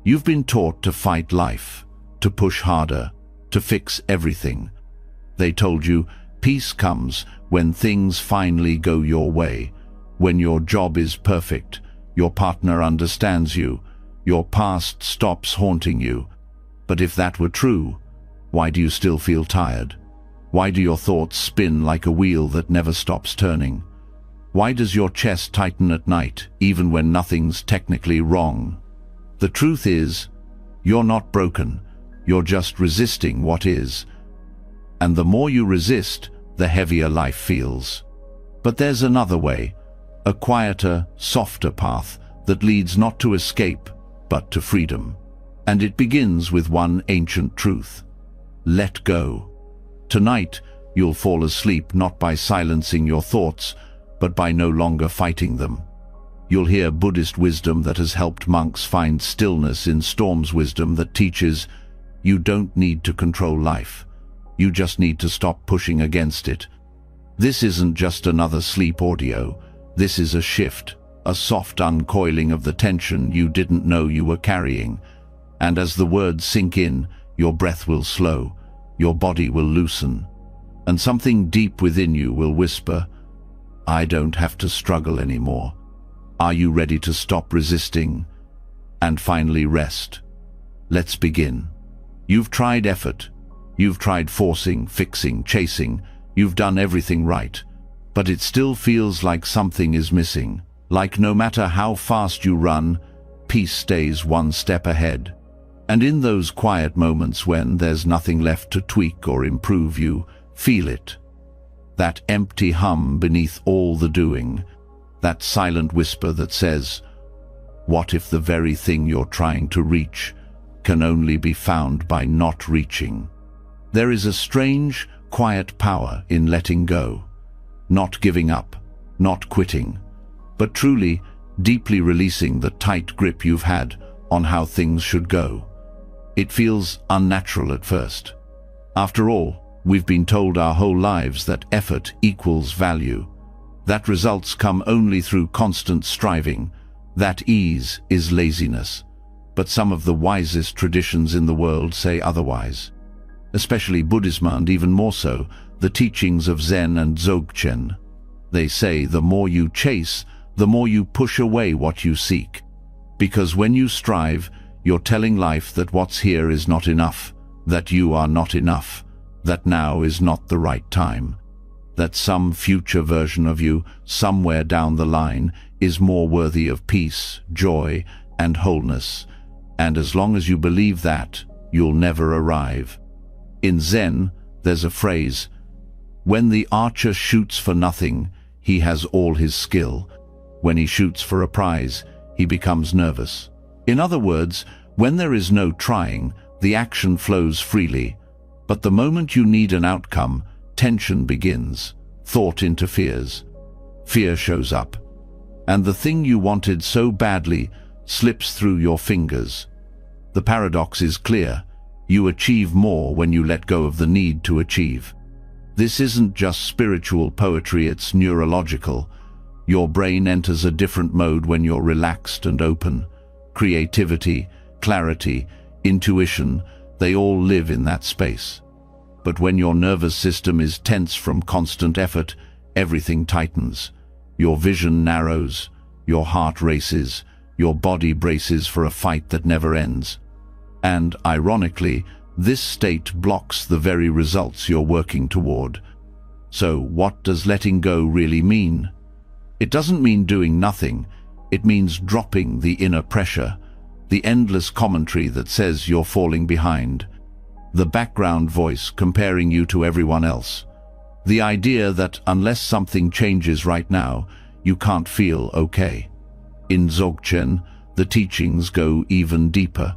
You've been taught to fight life, to push harder, to fix everything. They told you peace comes when things finally go your way, when your job is perfect, your partner understands you, your past stops haunting you. But if that were true, why do you still feel tired? Why do your thoughts spin like a wheel that never stops turning? Why does your chest tighten at night, even when nothing's technically wrong? The truth is, you're not broken, you're just resisting what is. And the more you resist, the heavier life feels. But there's another way, a quieter, softer path that leads not to escape, but to freedom. And it begins with one ancient truth: let go. Tonight, you'll fall asleep not by silencing your thoughts, but by no longer fighting them. You'll hear Buddhist wisdom that has helped monks find stillness in storms, wisdom that teaches you don't need to control life. You just need to stop pushing against it. This isn't just another sleep audio. This is a shift, a soft uncoiling of the tension you didn't know you were carrying. And as the words sink in, your breath will slow, your body will loosen, and something deep within you will whisper, I don't have to struggle anymore. Are you ready to stop resisting and finally rest? Let's begin. You've tried effort. You've tried forcing, fixing, chasing. You've done everything right. But it still feels like something is missing. Like no matter how fast you run, peace stays one step ahead. And in those quiet moments when there's nothing left to tweak or improve, you feel it. That empty hum beneath all the doing. That silent whisper that says, what if the very thing you're trying to reach can only be found by not reaching? There is a strange, quiet power in letting go. Not giving up, not quitting, but truly, deeply releasing the tight grip you've had on how things should go. It feels unnatural at first. After all, we've been told our whole lives that effort equals value, that results come only through constant striving, that ease is laziness. But some of the wisest traditions in the world say otherwise. Especially Buddhism, and even more so, the teachings of Zen and Dzogchen. They say the more you chase, the more you push away what you seek. Because when you strive, you're telling life that what's here is not enough, that you are not enough, that now is not the right time, that some future version of you, somewhere down the line, is more worthy of peace, joy, and wholeness. And as long as you believe that, you'll never arrive. In Zen, there's a phrase, when the archer shoots for nothing, he has all his skill. When he shoots for a prize, he becomes nervous. In other words, when there is no trying, the action flows freely. But the moment you need an outcome, tension begins, thought interferes, fear shows up, and the thing you wanted so badly slips through your fingers. The paradox is clear. You achieve more when you let go of the need to achieve. This isn't just spiritual poetry, it's neurological. Your brain enters a different mode when you're relaxed and open. Creativity, clarity, intuition, they all live in that space. But when your nervous system is tense from constant effort, everything tightens. Your vision narrows, your heart races, your body braces for a fight that never ends. And, ironically, this state blocks the very results you're working toward. So what does letting go really mean? It doesn't mean doing nothing. It means dropping the inner pressure, the endless commentary that says you're falling behind, the background voice comparing you to everyone else, the idea that unless something changes right now, you can't feel okay. In Dzogchen, the teachings go even deeper.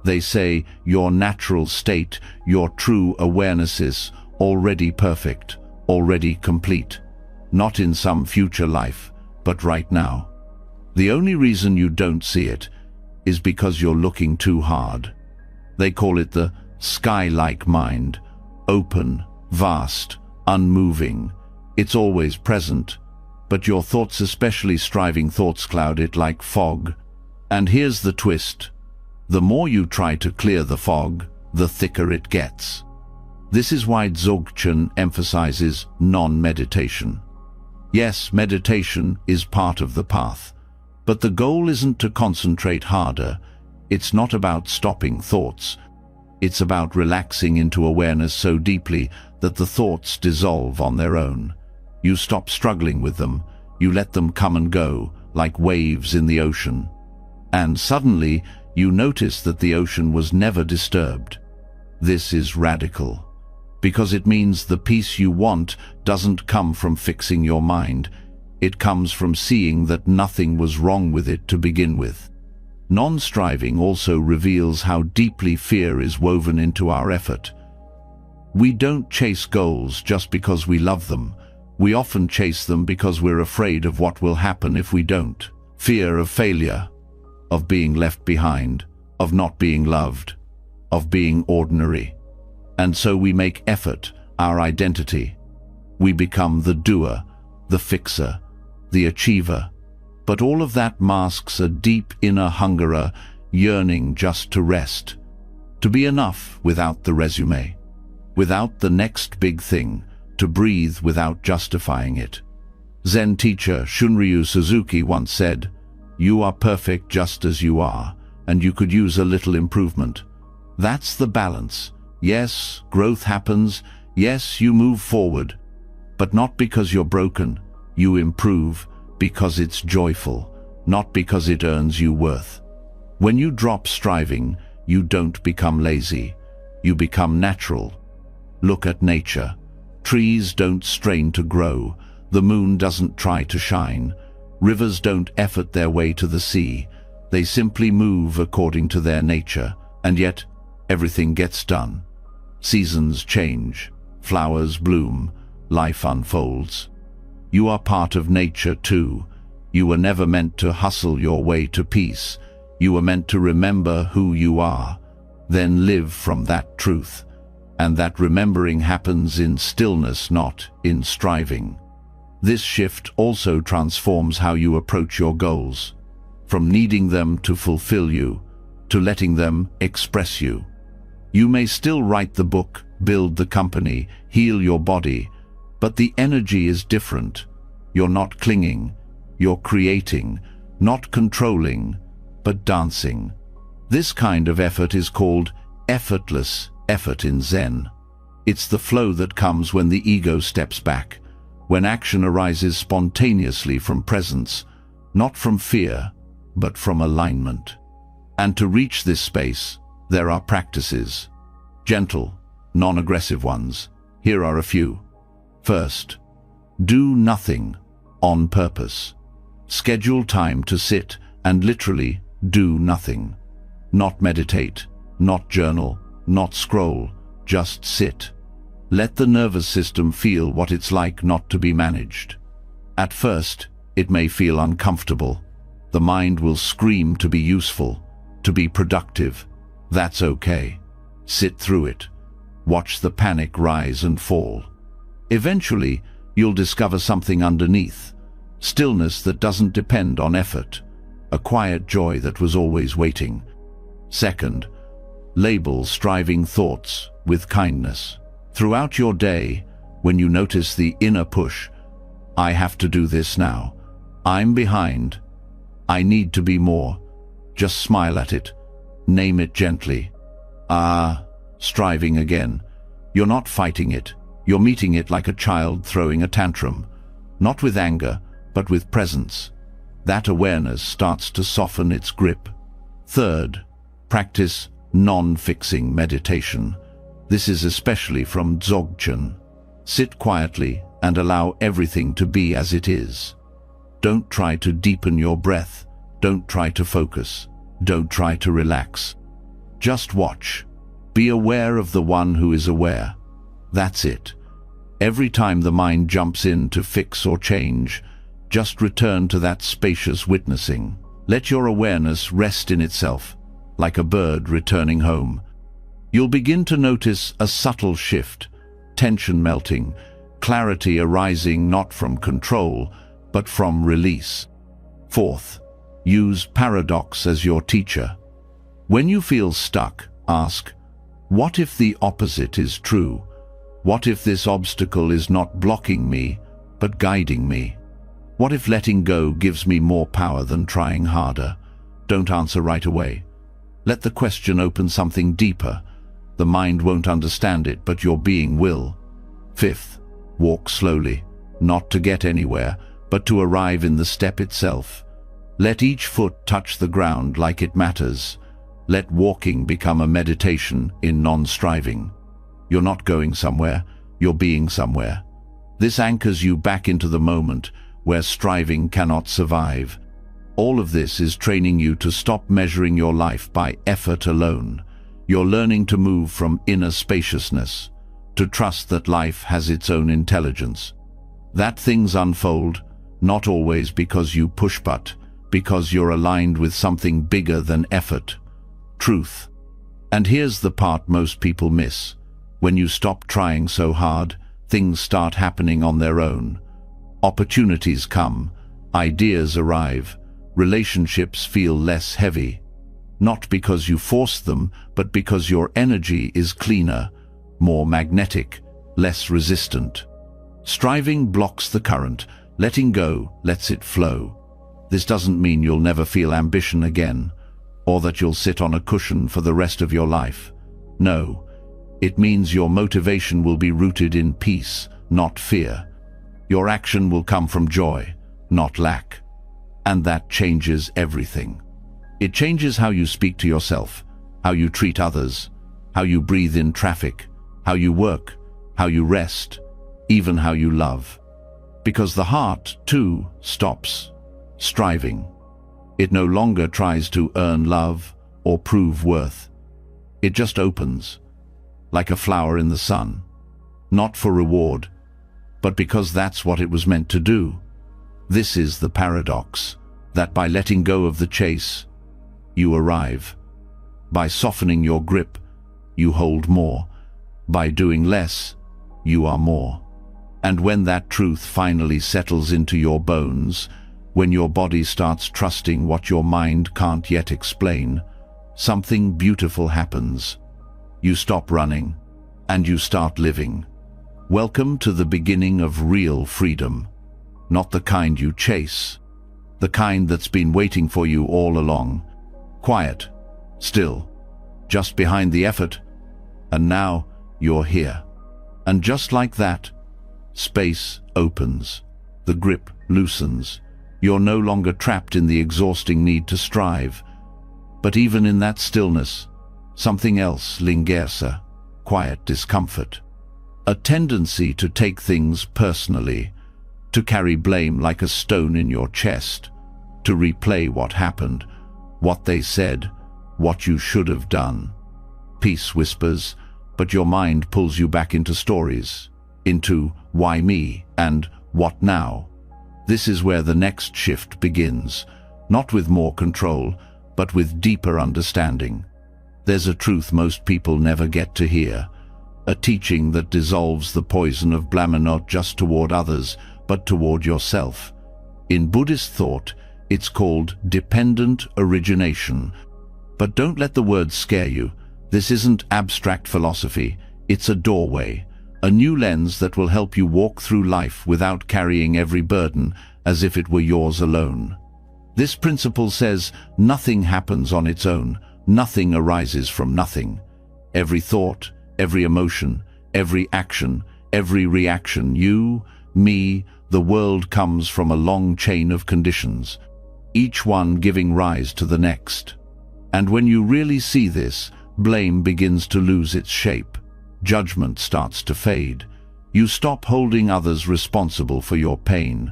They say your natural state, your true awareness is already perfect, already complete. Not in some future life, but right now. The only reason you don't see it is because you're looking too hard. They call it the sky-like mind, open, vast, unmoving. It's always present, but your thoughts, especially striving thoughts, cloud it like fog. And here's the twist. The more you try to clear the fog, the thicker it gets. This is why Dzogchen emphasizes non-meditation. Yes, meditation is part of the path, but the goal isn't to concentrate harder. It's not about stopping thoughts. It's about relaxing into awareness so deeply that the thoughts dissolve on their own. You stop struggling with them. You let them come and go, like waves in the ocean. And suddenly, you notice that the ocean was never disturbed. This is radical, because it means the peace you want doesn't come from fixing your mind. It comes from seeing that nothing was wrong with it to begin with. Non-striving also reveals how deeply fear is woven into our effort. We don't chase goals just because we love them. We often chase them because we're afraid of what will happen if we don't. Fear of failure, of being left behind, of not being loved, of being ordinary. And so we make effort our identity. We become the doer, the fixer, the achiever. But all of that masks a deep inner hunger, a yearning just to rest, to be enough without the resume, without the next big thing, to breathe without justifying it. Zen teacher Shunryu Suzuki once said, "You are perfect just as you are, and you could use a little improvement." That's the balance. Yes, growth happens. Yes, you move forward. But not because you're broken. You improve because it's joyful, not because it earns you worth. When you drop striving, you don't become lazy. You become natural. Look at nature. Trees don't strain to grow. The moon doesn't try to shine. Rivers don't effort their way to the sea. They simply move according to their nature, and yet everything gets done. Seasons change, flowers bloom, life unfolds. You are part of nature too. You were never meant to hustle your way to peace. You were meant to remember who you are, then live from that truth. And that remembering happens in stillness, not in striving. This shift also transforms how you approach your goals, from needing them to fulfill you, to letting them express you. You may still write the book, build the company, heal your body, but the energy is different. You're not clinging, you're creating, not controlling, but dancing. This kind of effort is called effortless effort in Zen. It's the flow that comes when the ego steps back, when action arises spontaneously from presence, not from fear, but from alignment. And to reach this space, there are practices. Gentle, non-aggressive ones. Here are a few. First, do nothing on purpose. Schedule time to sit and literally do nothing. Not meditate, not journal, not scroll, just sit. Let the nervous system feel what it's like not to be managed. At first, it may feel uncomfortable. The mind will scream to be useful, to be productive. That's okay. Sit through it. Watch the panic rise and fall. Eventually, you'll discover something underneath. Stillness that doesn't depend on effort. A quiet joy that was always waiting. Second, label striving thoughts with kindness. Throughout your day, when you notice the inner push, I have to do this now. I'm behind. I need to be more. Just smile at it. Name it gently. Striving again. You're not fighting it. You're meeting it like a child throwing a tantrum. Not with anger, but with presence. That awareness starts to soften its grip. Third, practice non-fixing meditation. This is especially from Dzogchen. Sit quietly and allow everything to be as it is. Don't try to deepen your breath. Don't try to focus. Don't try to relax. Just watch. Be aware of the one who is aware. That's it. Every time the mind jumps in to fix or change, just return to that spacious witnessing. Let your awareness rest in itself, like a bird returning home. You'll begin to notice a subtle shift, tension melting, clarity arising not from control, but from release. Fourth, use paradox as your teacher. When you feel stuck, ask, what if the opposite is true? What if this obstacle is not blocking me, but guiding me? What if letting go gives me more power than trying harder? Don't answer right away. Let the question open something deeper. The mind won't understand it, but your being will. Fifth, walk slowly, not to get anywhere, but to arrive in the step itself. Let each foot touch the ground like it matters. Let walking become a meditation in non-striving. You're not going somewhere, you're being somewhere. This anchors you back into the moment where striving cannot survive. All of this is training you to stop measuring your life by effort alone. You're learning to move from inner spaciousness, to trust that life has its own intelligence. That things unfold, not always because you push but because you're aligned with something bigger than effort. Truth. And here's the part most people miss. When you stop trying so hard, things start happening on their own. Opportunities come, ideas arrive, relationships feel less heavy. Not because you forced them, but because your energy is cleaner, more magnetic, less resistant. Striving blocks the current, letting go lets it flow. This doesn't mean you'll never feel ambition again, or that you'll sit on a cushion for the rest of your life. No, it means your motivation will be rooted in peace, not fear. Your action will come from joy, not lack. And that changes everything. It changes how you speak to yourself, how you treat others, how you breathe in traffic, how you work, how you rest, even how you love. Because the heart, too, stops striving. It no longer tries to earn love or prove worth. It just opens, like a flower in the sun, not for reward, but because that's what it was meant to do. This is the paradox, that by letting go of the chase, you arrive. By softening your grip, you hold more. By doing less, you are more. And when that truth finally settles into your bones, when your body starts trusting what your mind can't yet explain, something beautiful happens. You stop running, and you start living. Welcome to the beginning of real freedom. Not the kind you chase, the kind that's been waiting for you all along. Quiet, still, just behind the effort, and now you're here. And just like that, space opens, the grip loosens. You're no longer trapped in the exhausting need to strive. But even in that stillness, something else lingers, a quiet discomfort. A tendency to take things personally, to carry blame like a stone in your chest, to replay what happened, what they said, what you should have done. Peace whispers, but your mind pulls you back into stories, into why me and what now. This is where the next shift begins, not with more control, but with deeper understanding. There's a truth most people never get to hear, a teaching that dissolves the poison of blame not just toward others, but toward yourself. In Buddhist thought, it's called dependent origination. But don't let the words scare you. This isn't abstract philosophy, it's a doorway, a new lens that will help you walk through life without carrying every burden as if it were yours alone. This principle says nothing happens on its own, nothing arises from nothing. Every thought, every emotion, every action, every reaction, you, me, the world comes from a long chain of conditions, each one giving rise to the next. And when you really see this, blame begins to lose its shape. Judgment starts to fade. You stop holding others responsible for your pain.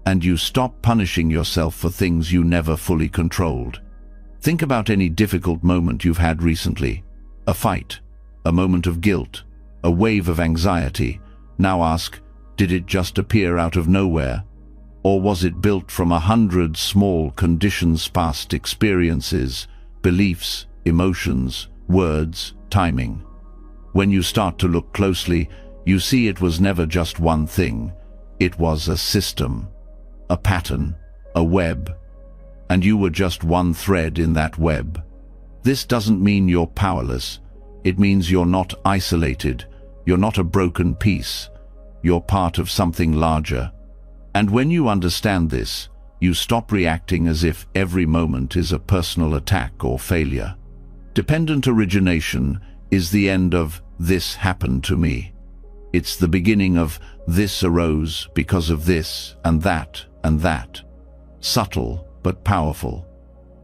And you stop punishing yourself for things you never fully controlled. Think about any difficult moment you've had recently. A fight, a moment of guilt, a wave of anxiety. Now ask, did it just appear out of nowhere? Or was it built from 100 small conditions, past experiences, beliefs, emotions, words, timing? When you start to look closely, you see it was never just one thing. It was a system, a pattern, a web, and you were just one thread in that web. This doesn't mean you're powerless. It means you're not isolated. You're not a broken piece. You're part of something larger. And when you understand this, you stop reacting as if every moment is a personal attack or failure. Dependent origination is the end of "this happened to me." It's the beginning of "this arose because of this and that and that." Subtle but powerful.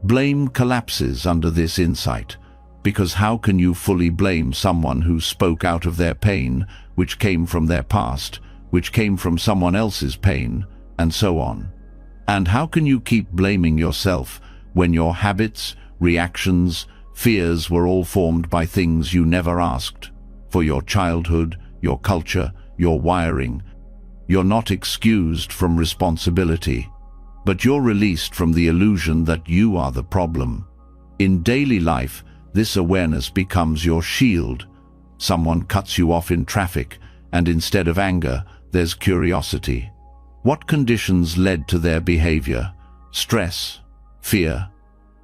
Blame collapses under this insight, because how can you fully blame someone who spoke out of their pain, which came from their past, which came from someone else's pain, and so on? And how can you keep blaming yourself when your habits, reactions, fears were all formed by things you never asked for? Your childhood, your culture, your wiring. You're not excused from responsibility, but you're released from the illusion that you are the problem. In daily life, this awareness becomes your shield. Someone cuts you off in traffic, and instead of anger, there's curiosity. What conditions led to their behavior? Stress? Fear?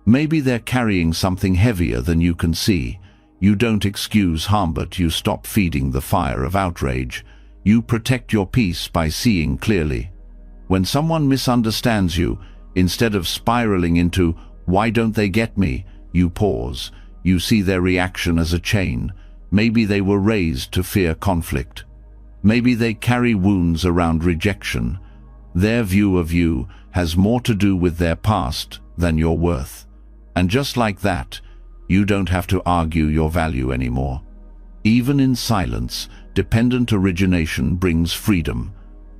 Maybe they're carrying something heavier than you can see. You don't excuse harm, but you stop feeding the fire of outrage. You protect your peace by seeing clearly. When someone misunderstands you, instead of spiraling into "why don't they get me?" you pause. You see their reaction as a chain. Maybe they were raised to fear conflict. Maybe they carry wounds around rejection. Their view of you has more to do with their past than your worth. And just like that, you don't have to argue your value anymore. Even in silence, dependent origination brings freedom.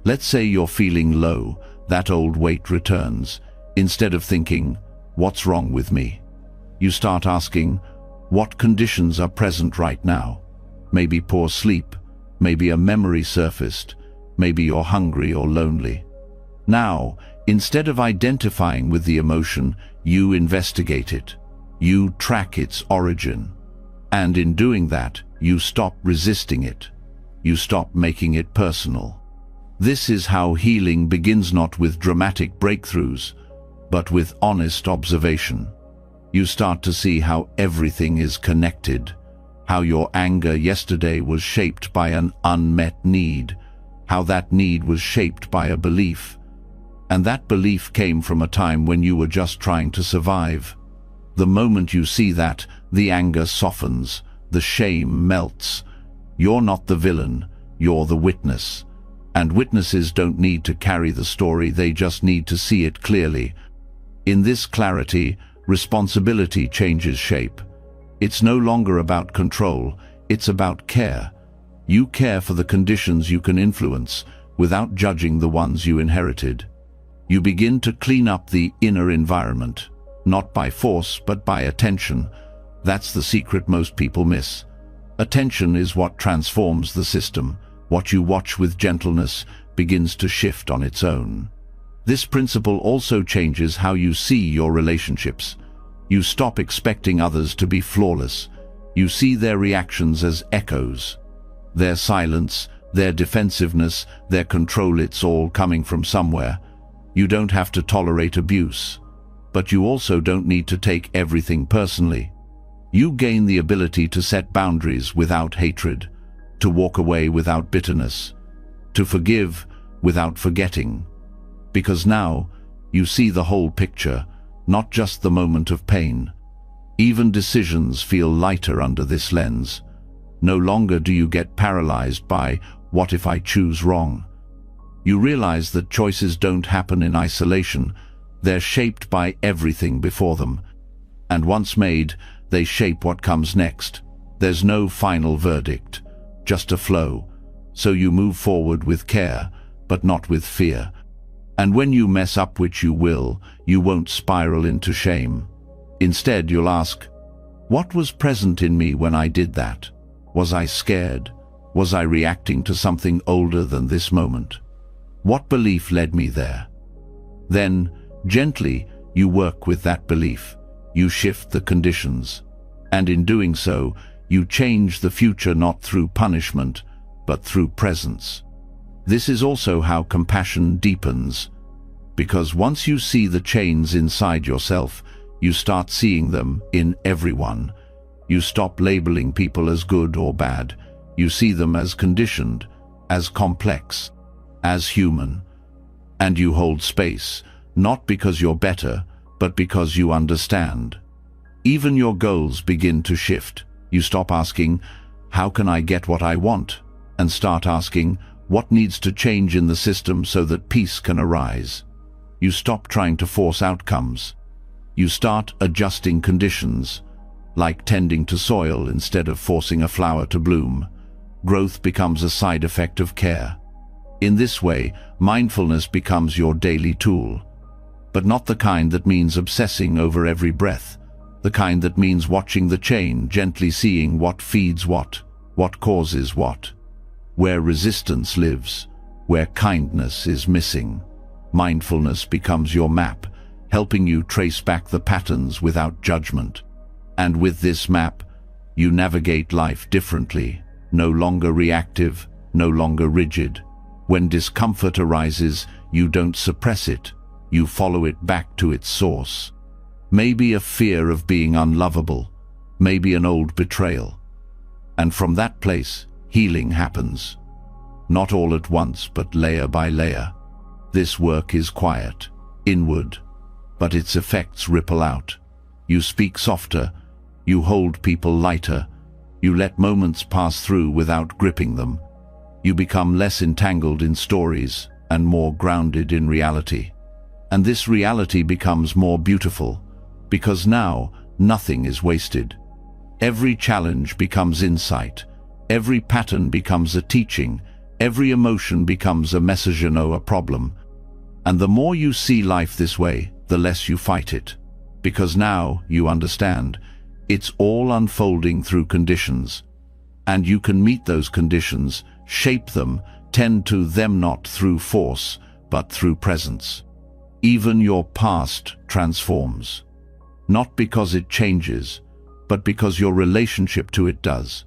Let's say you're feeling low, that old weight returns. Instead of thinking, "what's wrong with me?" you start asking, "what conditions are present right now?" Maybe poor sleep, maybe a memory surfaced, maybe you're hungry or lonely. Now, instead of identifying with the emotion, you investigate it. You track its origin. And in doing that, you stop resisting it. You stop making it personal. This is how healing begins, not with dramatic breakthroughs, but with honest observation. You start to see how everything is connected, how your anger yesterday was shaped by an unmet need, how that need was shaped by a belief, and that belief came from a time when you were just trying to survive. The moment you see that, the anger softens, the shame melts. You're not the villain, you're the witness. And witnesses don't need to carry the story, they just need to see it clearly. In this clarity, responsibility changes shape. It's no longer about control, it's about care. You care for the conditions you can influence, without judging the ones you inherited. You begin to clean up the inner environment, not by force, but by attention. That's the secret most people miss. Attention is what transforms the system. What you watch with gentleness begins to shift on its own. This principle also changes how you see your relationships. You stop expecting others to be flawless. You see their reactions as echoes. Their silence, their defensiveness, their control, it's all coming from somewhere. You don't have to tolerate abuse, but you also don't need to take everything personally. You gain the ability to set boundaries without hatred, to walk away without bitterness, to forgive without forgetting. Because now you see the whole picture, not just the moment of pain. Even decisions feel lighter under this lens. No longer do you get paralyzed by "what if I choose wrong?" You realize that choices don't happen in isolation. They're shaped by everything before them. And once made, they shape what comes next. There's no final verdict, just a flow. So you move forward with care, but not with fear. And when you mess up, which you will, you won't spiral into shame. Instead, you'll ask, what was present in me when I did that? Was I scared? Was I reacting to something older than this moment? What belief led me there? Then, gently, you work with that belief. You shift the conditions. And in doing so, you change the future not through punishment, but through presence. This is also how compassion deepens. Because once you see the chains inside yourself, You start seeing them in everyone. You stop labeling people as good or bad. You see them as conditioned, as complex, as human. And you hold space, not because you're better, but because you understand. Even your goals begin to shift. You stop asking, "How can I get what I want?" and start asking, "What needs to change in the system so that peace can arise?" You stop trying to force outcomes. You start adjusting conditions, like tending to soil instead of forcing a flower to bloom. Growth becomes a side effect of care. In this way, mindfulness becomes your daily tool. But not the kind that means obsessing over every breath. The kind that means watching the chain, gently seeing what feeds what causes what. Where resistance lives, where kindness is missing. Mindfulness becomes your map, helping you trace back the patterns without judgment. And with this map, you navigate life differently, no longer reactive, no longer rigid. When discomfort arises, you don't suppress it, you follow it back to its source. Maybe a fear of being unlovable, maybe an old betrayal. And from that place, healing happens. Not all at once, but layer by layer. This work is quiet, inward, but its effects ripple out. You speak softer, you hold people lighter, you let moments pass through without gripping them. You become less entangled in stories and more grounded in reality. And this reality becomes more beautiful, because now nothing is wasted. Every challenge becomes insight, every pattern becomes a teaching, every emotion becomes a message, a problem. And the more you see life this way, the less you fight it. Because now you understand, it's all unfolding through conditions. And you can meet those conditions, shape them, tend to them not through force, but through presence. Even your past transforms. Not because it changes, but because your relationship to it does.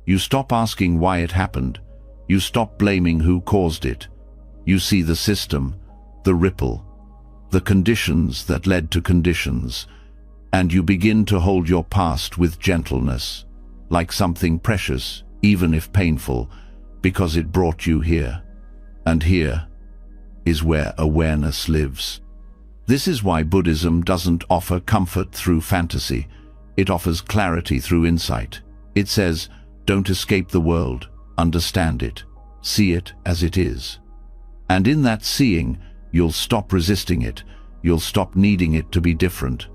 You stop asking why it happened. You stop blaming who caused it. You see the system, the ripple, the conditions that led to conditions, and you begin to hold your past with gentleness, like something precious, even if painful, because it brought you here. And here is where awareness lives. This is why Buddhism doesn't offer comfort through fantasy. It offers clarity through insight. It says, don't escape the world, understand it, see it as it is. And in that seeing, you'll stop resisting it, you'll stop needing it to be different,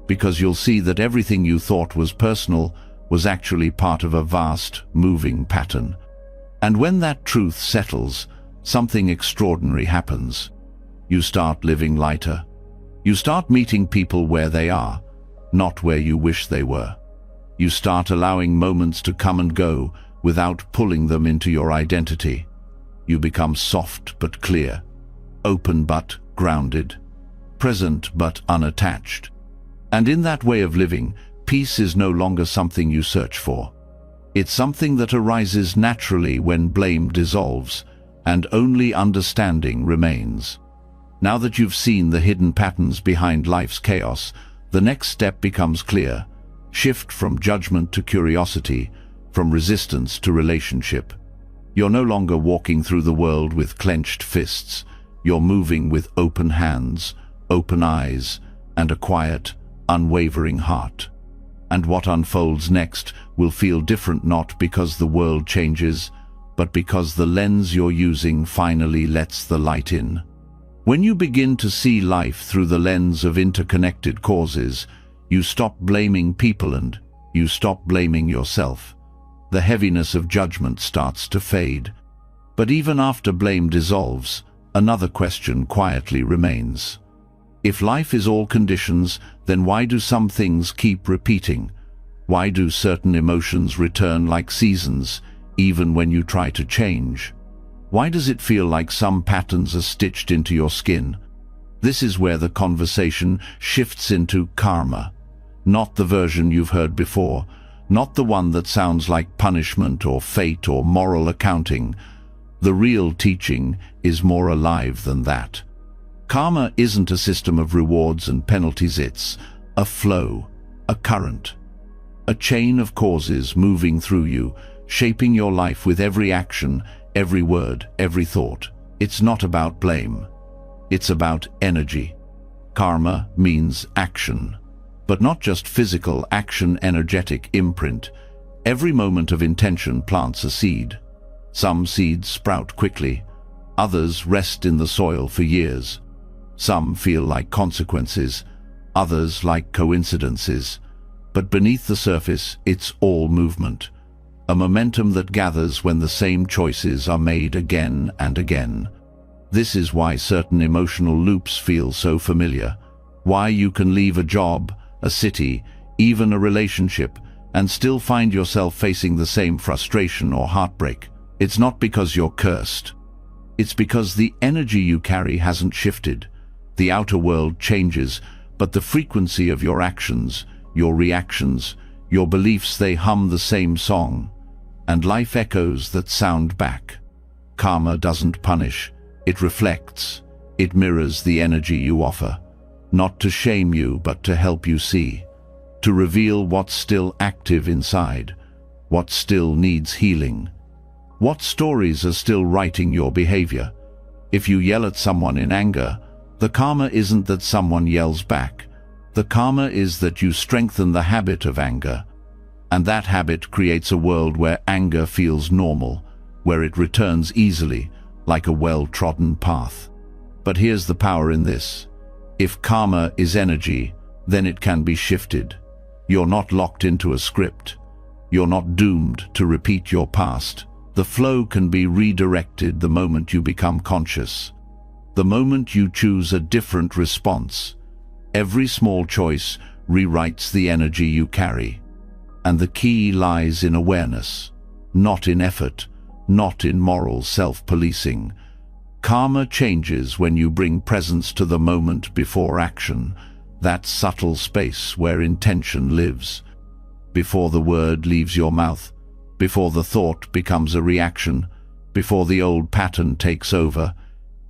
because you'll see that everything you thought was personal was actually part of a vast, moving pattern. And when that truth settles, something extraordinary happens. You start living lighter. You start meeting people where they are, not where you wish they were. You start allowing moments to come and go without pulling them into your identity. You become soft but clear, open but grounded, present but unattached. And in that way of living, peace is no longer something you search for. It's something that arises naturally when blame dissolves, and only understanding remains. Now that you've seen the hidden patterns behind life's chaos, the next step becomes clear. Shift from judgment to curiosity, from resistance to relationship. You're no longer walking through the world with clenched fists. You're moving with open hands, open eyes, and a quiet, unwavering heart. And what unfolds next will feel different, not because the world changes, but because the lens you're using finally lets the light in. When you begin to see life through the lens of interconnected causes, you stop blaming people and you stop blaming yourself. The heaviness of judgment starts to fade. But even after blame dissolves, another question quietly remains. If life is all conditions, then why do some things keep repeating? Why do certain emotions return like seasons, even when you try to change? Why does it feel like some patterns are stitched into your skin? This is where the conversation shifts into karma. Not the version you've heard before, not the one that sounds like punishment or fate or moral accounting. The real teaching is more alive than that. Karma isn't a system of rewards and penalties, it's a flow, a current, a chain of causes moving through you, shaping your life with every action, every word, every thought. It's not about blame. It's about energy. Karma means action, but not just physical action, energetic imprint. Every moment of intention plants a seed. Some seeds sprout quickly, others rest in the soil for years. Some feel like consequences, others like coincidences. But beneath the surface, it's all movement, a momentum that gathers when the same choices are made again and again. This is why certain emotional loops feel so familiar, why you can leave a job, a city, even a relationship, and still find yourself facing the same frustration or heartbreak. It's not because you're cursed. It's because the energy you carry hasn't shifted. The outer world changes, but the frequency of your actions, your reactions, your beliefs, they hum the same song, and life echoes that sound back. Karma doesn't punish, it reflects. It mirrors the energy you offer, not to shame you, but to help you see, to reveal what's still active inside, what still needs healing, what stories are still writing your behavior. If you yell at someone in anger, the karma isn't that someone yells back. The karma is that you strengthen the habit of anger, and that habit creates a world where anger feels normal, where it returns easily, like a well-trodden path. But here's the power in this. If karma is energy, then it can be shifted. You're not locked into a script. You're not doomed to repeat your past. The flow can be redirected the moment you become conscious, the moment you choose a different response. Every small choice rewrites the energy you carry. And the key lies in awareness, not in effort, not in moral self-policing. Karma changes when you bring presence to the moment before action, that subtle space where intention lives. Before the word leaves your mouth, before the thought becomes a reaction, before the old pattern takes over,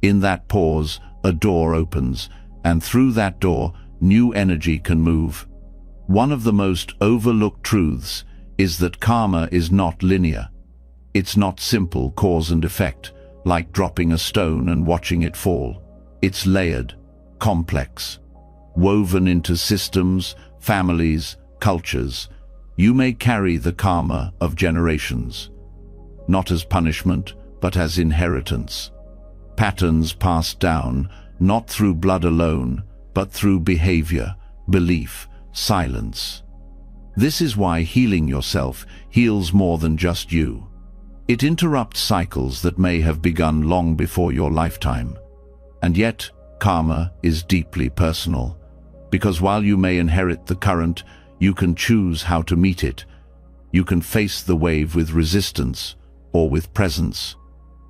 in that pause, a door opens, and through that door, new energy can move. One of the most overlooked truths is that karma is not linear. It's not simple cause and effect, like dropping a stone and watching it fall. It's layered, complex, woven into systems, families, cultures. You may carry the karma of generations, not as punishment, but as inheritance. Patterns passed down, not through blood alone, but through behavior, belief, silence. This is why healing yourself heals more than just you. It interrupts cycles that may have begun long before your lifetime. And yet, karma is deeply personal, because while you may inherit the current, you can choose how to meet it. You can face the wave with resistance or with presence.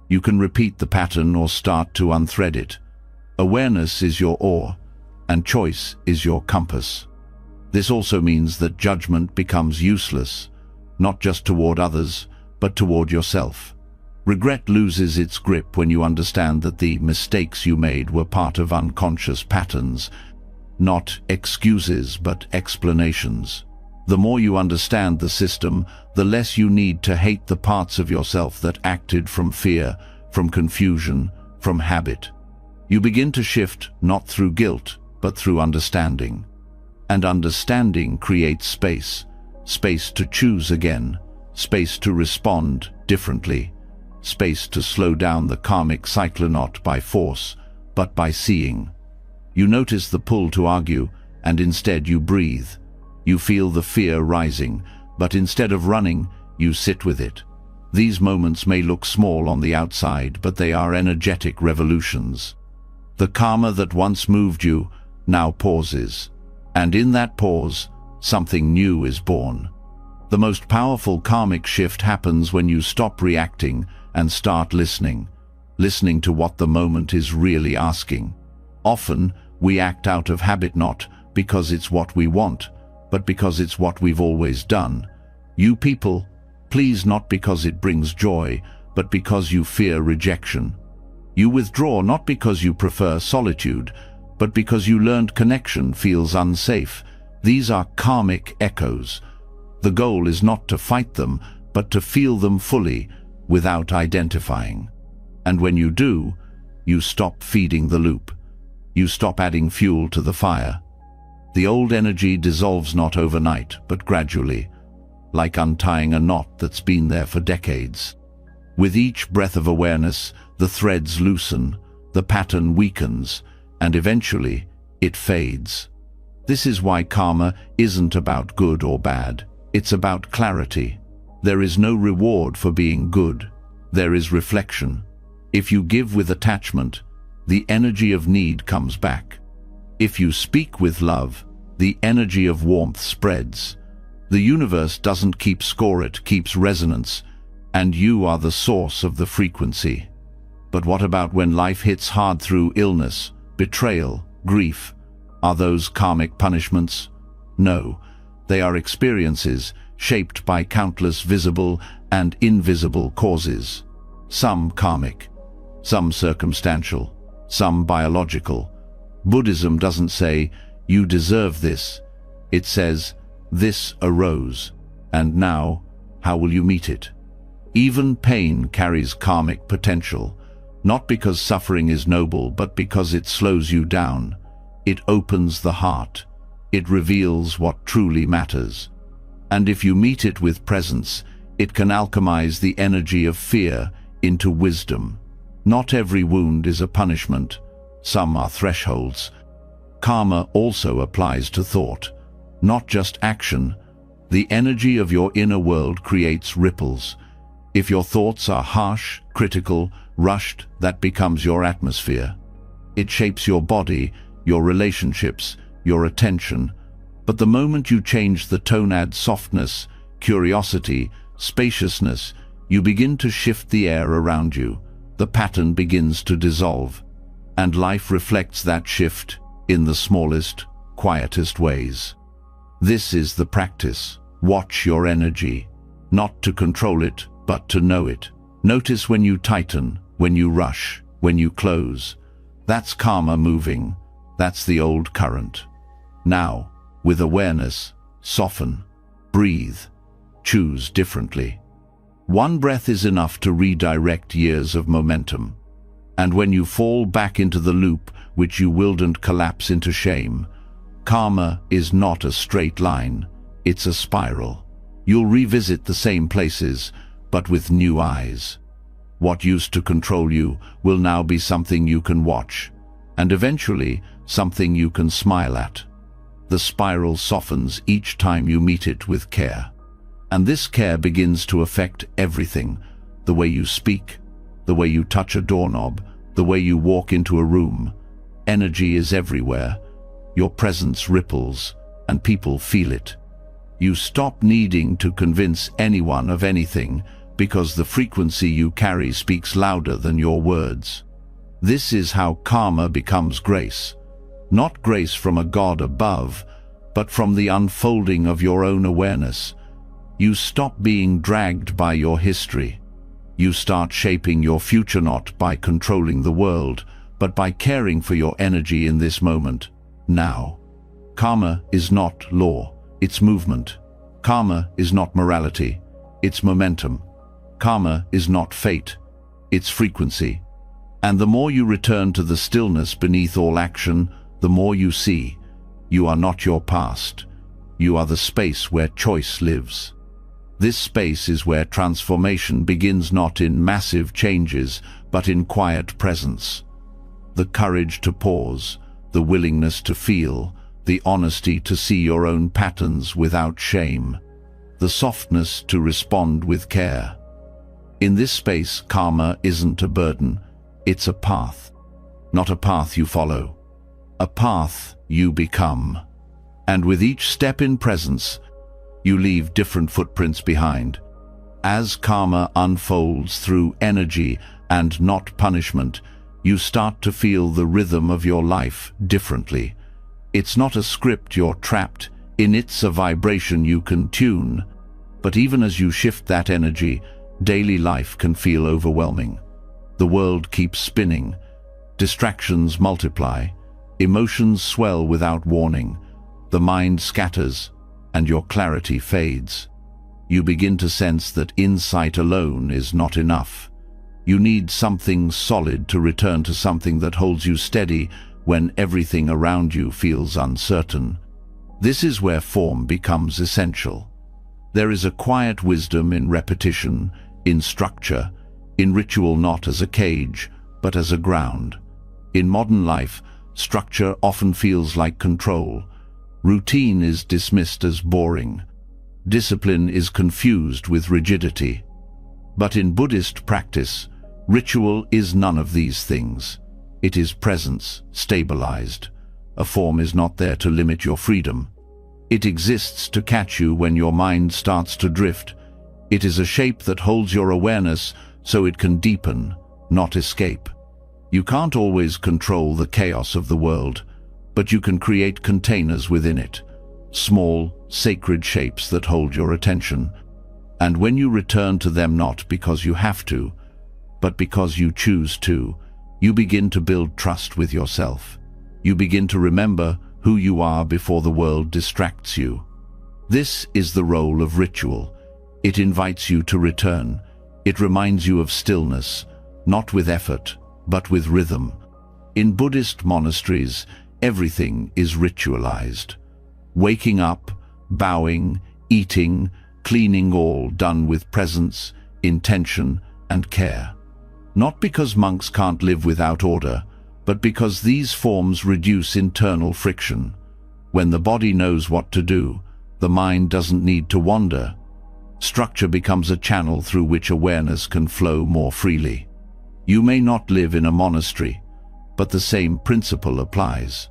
You can repeat the pattern or start to unthread it. Awareness is your oar, and choice is your compass. This also means that judgment becomes useless, not just toward others, but toward yourself. Regret loses its grip when you understand that the mistakes you made were part of unconscious patterns, not excuses but explanations. The more you understand the system, the less you need to hate the parts of yourself that acted from fear, from confusion, from habit. You begin to shift not through guilt, but through understanding. And understanding creates space, space to choose again, space to respond differently, space to slow down the karmic cycle not by force, but by seeing. You notice the pull to argue, and instead you breathe. You feel the fear rising, but instead of running, you sit with it. These moments may look small on the outside, but they are energetic revolutions. The karma that once moved you now pauses, and in that pause, something new is born. The most powerful karmic shift happens when you stop reacting and start listening to what the moment is really asking. Often, we act out of habit not because it's what we want, but because it's what we've always done. You people, please not because it brings joy, but because you fear rejection. You withdraw not because you prefer solitude, but because you learned connection feels unsafe, These are karmic echoes. The goal is not to fight them, but to feel them fully, without identifying. And when you do, you stop feeding the loop. You stop adding fuel to the fire. The old energy dissolves not overnight, but gradually, like untying a knot that's been there for decades. With each breath of awareness, the threads loosen, the pattern weakens, and eventually, it fades. This is why karma isn't about good or bad. It's about clarity. There is no reward for being good. There is reflection. If you give with attachment, the energy of need comes back. If you speak with love, the energy of warmth spreads. The universe doesn't keep score, it keeps resonance, and you are the source of the frequency. But what about when life hits hard through illness, betrayal, grief? Are those karmic punishments? No, they are experiences shaped by countless visible and invisible causes. Some karmic, some circumstantial, some biological. Buddhism doesn't say, "You deserve this." It says, "This arose, and now, how will you meet it?" Even pain carries karmic potential, not because suffering is noble, but because it slows you down. It opens the heart. It reveals what truly matters. And if you meet it with presence, it can alchemize the energy of fear into wisdom. Not every wound is a punishment. Some are thresholds. Karma also applies to thought, not just action. The energy of your inner world creates ripples. If your thoughts are harsh, critical, rushed, that becomes your atmosphere. It shapes your body, your relationships, your attention. But the moment you change the tone, add softness, curiosity, spaciousness, you begin to shift the air around you. The pattern begins to dissolve. And life reflects that shift in the smallest, quietest ways. This is the practice. Watch your energy, not to control it, but to know it. Notice when you tighten, when you rush, when you close. That's karma moving. That's the old current. Now, with awareness, soften, breathe, choose differently. One breath is enough to redirect years of momentum. And when you fall back into the loop, which you willed and collapse into shame, karma is not a straight line, it's a spiral. You'll revisit the same places, but with new eyes. What used to control you will now be something you can watch, and eventually something you can smile at. The spiral softens each time you meet it with care. And this care begins to affect everything: the way you speak, the way you touch a doorknob, the way you walk into a room. Energy is everywhere. Your presence ripples, and people feel it. You stop needing to convince anyone of anything, because the frequency you carry speaks louder than your words. This is how karma becomes grace. Not grace from a God above, but from the unfolding of your own awareness. You stop being dragged by your history. You start shaping your future, not by controlling the world, but by caring for your energy in this moment, now. Karma is not law, it's movement. Karma is not morality, it's momentum. Karma is not fate, it's frequency. And the more you return to the stillness beneath all action, the more you see, you are not your past. You are the space where choice lives. This space is where transformation begins, not in massive changes, but in quiet presence. The courage to pause, the willingness to feel, the honesty to see your own patterns without shame, the softness to respond with care. In this space, karma isn't a burden, it's a path. Not a path you follow, a path you become. And with each step in presence, you leave different footprints behind. As karma unfolds through energy and not punishment, you start to feel the rhythm of your life differently. It's not a script you're trapped in, it's a vibration you can tune. But even as you shift that energy, daily life can feel overwhelming. The world keeps spinning, distractions multiply, emotions swell without warning. the mind scatters, and your clarity fades. You begin to sense that insight alone is not enough. You need something solid to return to, something that holds you steady when everything around you feels uncertain. This is where form becomes essential. There is a quiet wisdom in repetition, in structure, in ritual, not as a cage, but as a ground. In modern life, structure often feels like control. Routine is dismissed as boring. Discipline is confused with rigidity. But in Buddhist practice, ritual is none of these things. It is presence, stabilized. A form is not there to limit your freedom. It exists to catch you when your mind starts to drift. It is a shape that holds your awareness so it can deepen, not escape. You can't always control the chaos of the world, but you can create containers within it, small, sacred shapes that hold your attention. And when you return to them, not because you have to, but because you choose to, you begin to build trust with yourself. You begin to remember who you are before the world distracts you. This is the role of ritual. It invites you to return. It reminds you of stillness, not with effort, but with rhythm. In Buddhist monasteries, everything is ritualized. Waking up, bowing, eating, cleaning, all done with presence, intention, and care. Not because monks can't live without order, but because these forms reduce internal friction. When the body knows what to do, the mind doesn't need to wander. Structure becomes a channel through which awareness can flow more freely. You may not live in a monastery, but the same principle applies.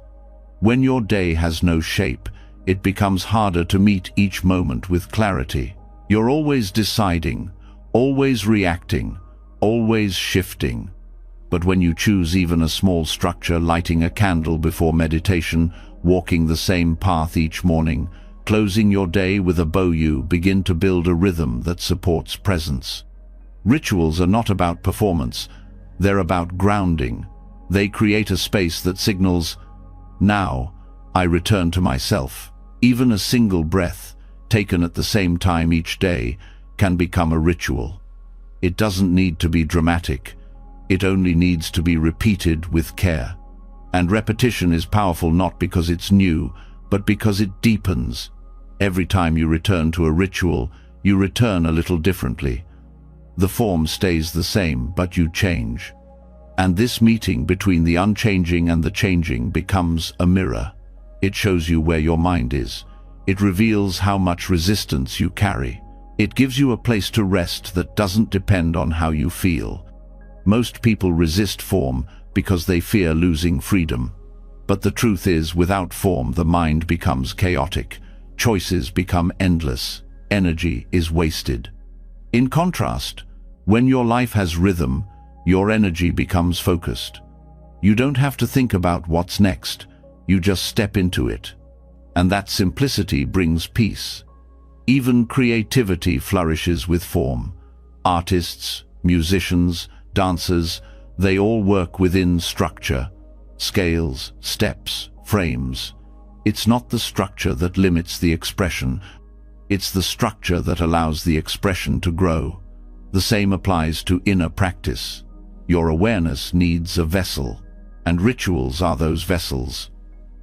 When your day has no shape, it becomes harder to meet each moment with clarity. You're always deciding, always reacting, always shifting. But when you choose even a small structure, lighting a candle before meditation, walking the same path each morning, closing your day with a bow, you begin to build a rhythm that supports presence. Rituals are not about performance, they're about grounding. They create a space that signals, now, I return to myself. Even a single breath, taken at the same time each day, can become a ritual. It doesn't need to be dramatic. It only needs to be repeated with care. And repetition is powerful not because it's new, but because it deepens. Every time you return to a ritual, you return a little differently. The form stays the same, but you change. And this meeting between the unchanging and the changing becomes a mirror. It shows you where your mind is. It reveals how much resistance you carry. It gives you a place to rest that doesn't depend on how you feel. Most people resist form because they fear losing freedom. But the truth is, without form, the mind becomes chaotic. Choices become endless. Energy is wasted. In contrast, when your life has rhythm, your energy becomes focused. You don't have to think about what's next. You just step into it. And that simplicity brings peace. Even creativity flourishes with form. Artists, musicians, dancers, they all work within structure, scales, steps, frames. It's not the structure that limits the expression. It's the structure that allows the expression to grow. The same applies to inner practice. Your awareness needs a vessel, and rituals are those vessels.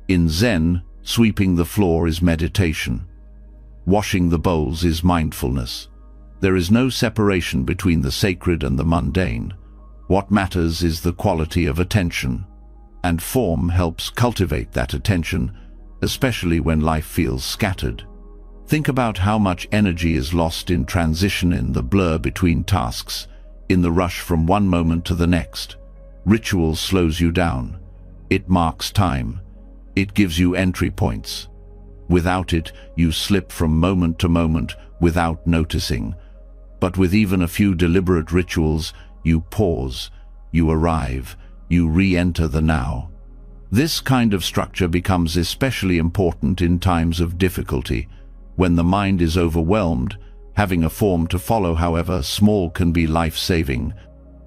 In Zen, sweeping the floor is meditation. Washing the bowls is mindfulness. There is no separation between the sacred and the mundane. What matters is the quality of attention. And form helps cultivate that attention, especially when life feels scattered. Think about how much energy is lost in transition, in the blur between tasks, in the rush from one moment to the next. Ritual slows you down. It marks time. It gives you entry points. Without it, you slip from moment to moment without noticing. But with even a few deliberate rituals, you pause, you arrive, you re-enter the now. This kind of structure becomes especially important in times of difficulty. When the mind is overwhelmed, having a form to follow, however small, can be life-saving.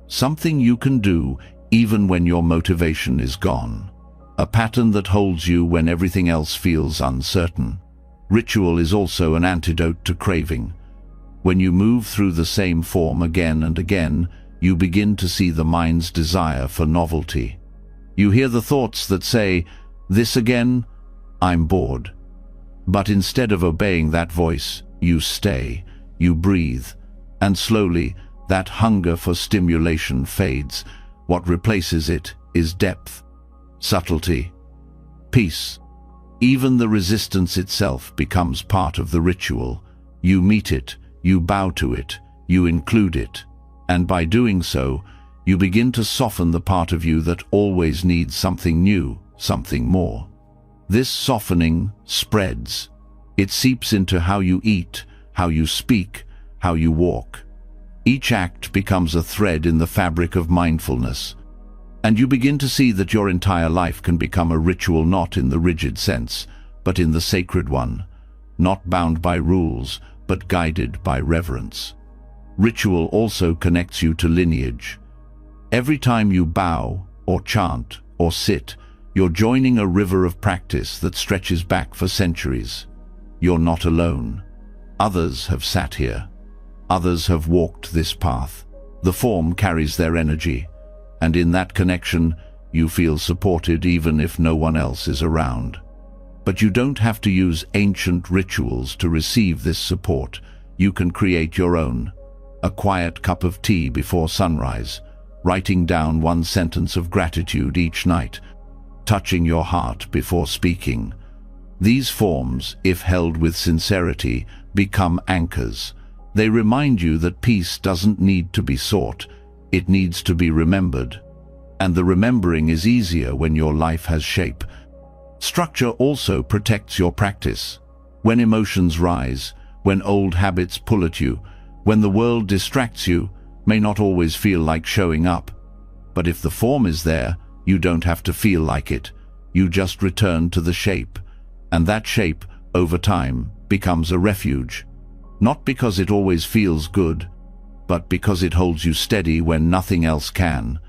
Something you can do even when your motivation is gone. a pattern that holds you when everything else feels uncertain. Ritual is also an antidote to craving. When you move through the same form again and again, you begin to see the mind's desire for novelty. You hear the thoughts that say, "This again? I'm bored." But instead of obeying that voice, you stay, you breathe, and slowly that hunger for stimulation fades. What replaces it is depth, subtlety, peace. Even the resistance itself becomes part of the ritual. You meet it, you bow to it, you include it. And by doing so, you begin to soften the part of you that always needs something new, something more. This softening spreads. It seeps into how you eat, how you speak, how you walk. Each act becomes a thread in the fabric of mindfulness. And you begin to see that your entire life can become a ritual, not in the rigid sense, but in the sacred one, not bound by rules, but guided by reverence. Ritual also connects you to lineage. Every time you bow, or chant, or sit, you're joining a river of practice that stretches back for centuries. You're not alone. Others have sat here. Others have walked this path. The form carries their energy, and in that connection, you feel supported even if no one else is around. But you don't have to use ancient rituals to receive this support. You can create your own. A quiet cup of tea before sunrise, writing down one sentence of gratitude each night, touching your heart before speaking. These forms, if held with sincerity, become anchors. They remind you that peace doesn't need to be sought, it needs to be remembered. And the remembering is easier when your life has shape. Structure also protects your practice. When emotions rise, when old habits pull at you, when the world distracts you, may not always feel like showing up. But if the form is there, you don't have to feel like it. You just return to the shape. And that shape, over time, becomes a refuge. Not because it always feels good, but because it holds you steady when nothing else can.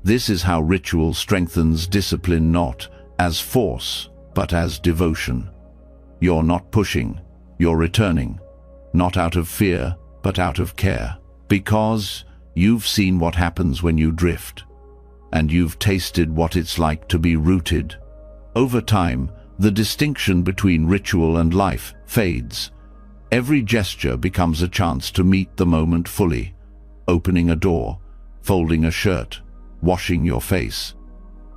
This is how ritual strengthens discipline, not as force, but as devotion. You're not pushing, you're returning. Not out of fear, but out of care. Because you've seen what happens when you drift. And you've tasted what it's like to be rooted. Over time, the distinction between ritual and life fades. Every gesture becomes a chance to meet the moment fully. Opening a door, folding a shirt, washing your face.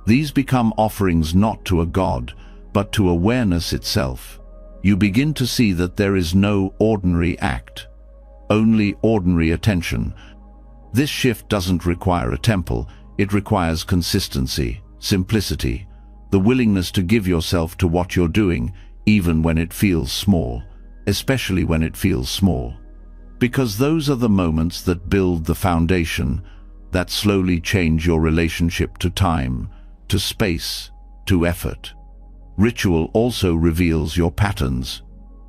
These become offerings not to a god, but to awareness itself. You begin to see that there is no ordinary act, only ordinary attention. This shift doesn't require a temple, it requires consistency, simplicity, the willingness to give yourself to what you're doing, even when it feels small, especially when it feels small. Because those are the moments that build the foundation, that slowly change your relationship to time, to space, to effort. Ritual also reveals your patterns.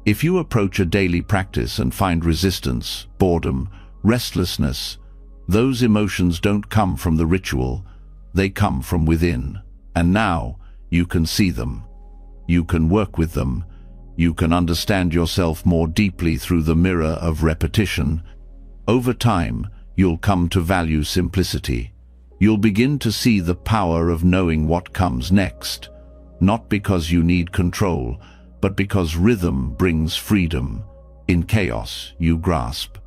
If you approach a daily practice and find resistance, boredom, restlessness, those emotions don't come from the ritual, they come from within. And now you can see them. You can work with them. You can understand yourself more deeply through the mirror of repetition. Over time, you'll come to value simplicity. You'll begin to see the power of knowing what comes next, not because you need control, but because rhythm brings freedom. In chaos, you grasp.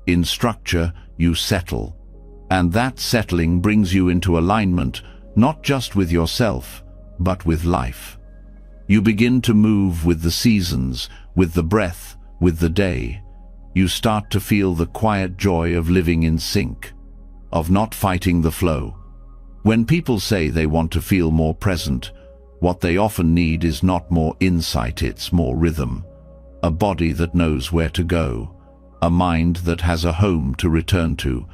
In structure, you settle. And that settling brings you into alignment, not just with yourself, but with life. You begin to move with the seasons, with the breath, with the day. You start to feel the quiet joy of living in sync, of not fighting the flow. When people say they want to feel more present, what they often need is not more insight, it's more rhythm. A body that knows where to go, a mind that has a home to return to,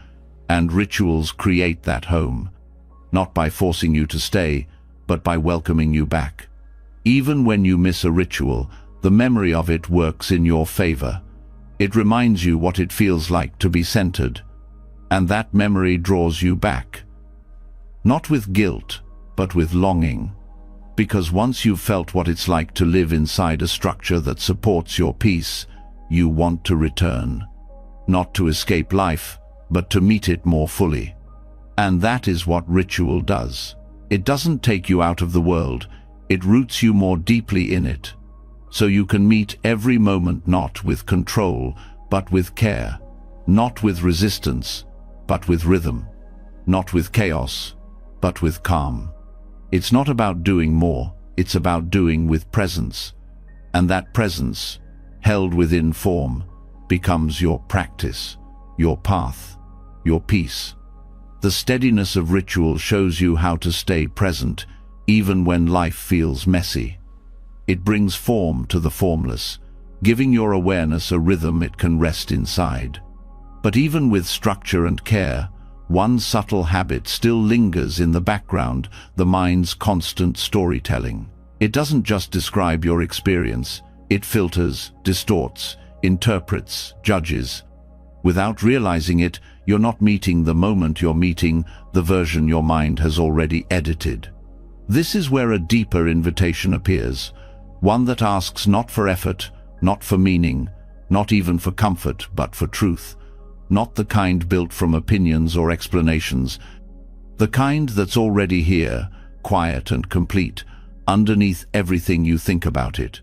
and rituals create that home, not by forcing you to stay, but by welcoming you back. Even when you miss a ritual, the memory of it works in your favor. It reminds you what it feels like to be centered, and that memory draws you back. Not with guilt, but with longing. Because once you've felt what it's like to live inside a structure that supports your peace, you want to return. Not to escape life, but to meet it more fully. And that is what ritual does. It doesn't take you out of the world, it roots you more deeply in it. So you can meet every moment not with control, but with care. Not with resistance, but with rhythm. Not with chaos, but with calm. It's not about doing more, it's about doing with presence. And that presence, held within form, becomes your practice, your path, your peace. The steadiness of ritual shows you how to stay present, even when life feels messy. It brings form to the formless, giving your awareness a rhythm it can rest inside. But even with structure and care, one subtle habit still lingers in the background, the mind's constant storytelling. It doesn't just describe your experience, it filters, distorts, interprets, judges. Without realizing it, you're not meeting the moment, you're meeting the version your mind has already edited. This is where a deeper invitation appears, one that asks not for effort, not for meaning, not even for comfort, but for truth. Not the kind built from opinions or explanations, the kind that's already here, quiet and complete, underneath everything you think about it.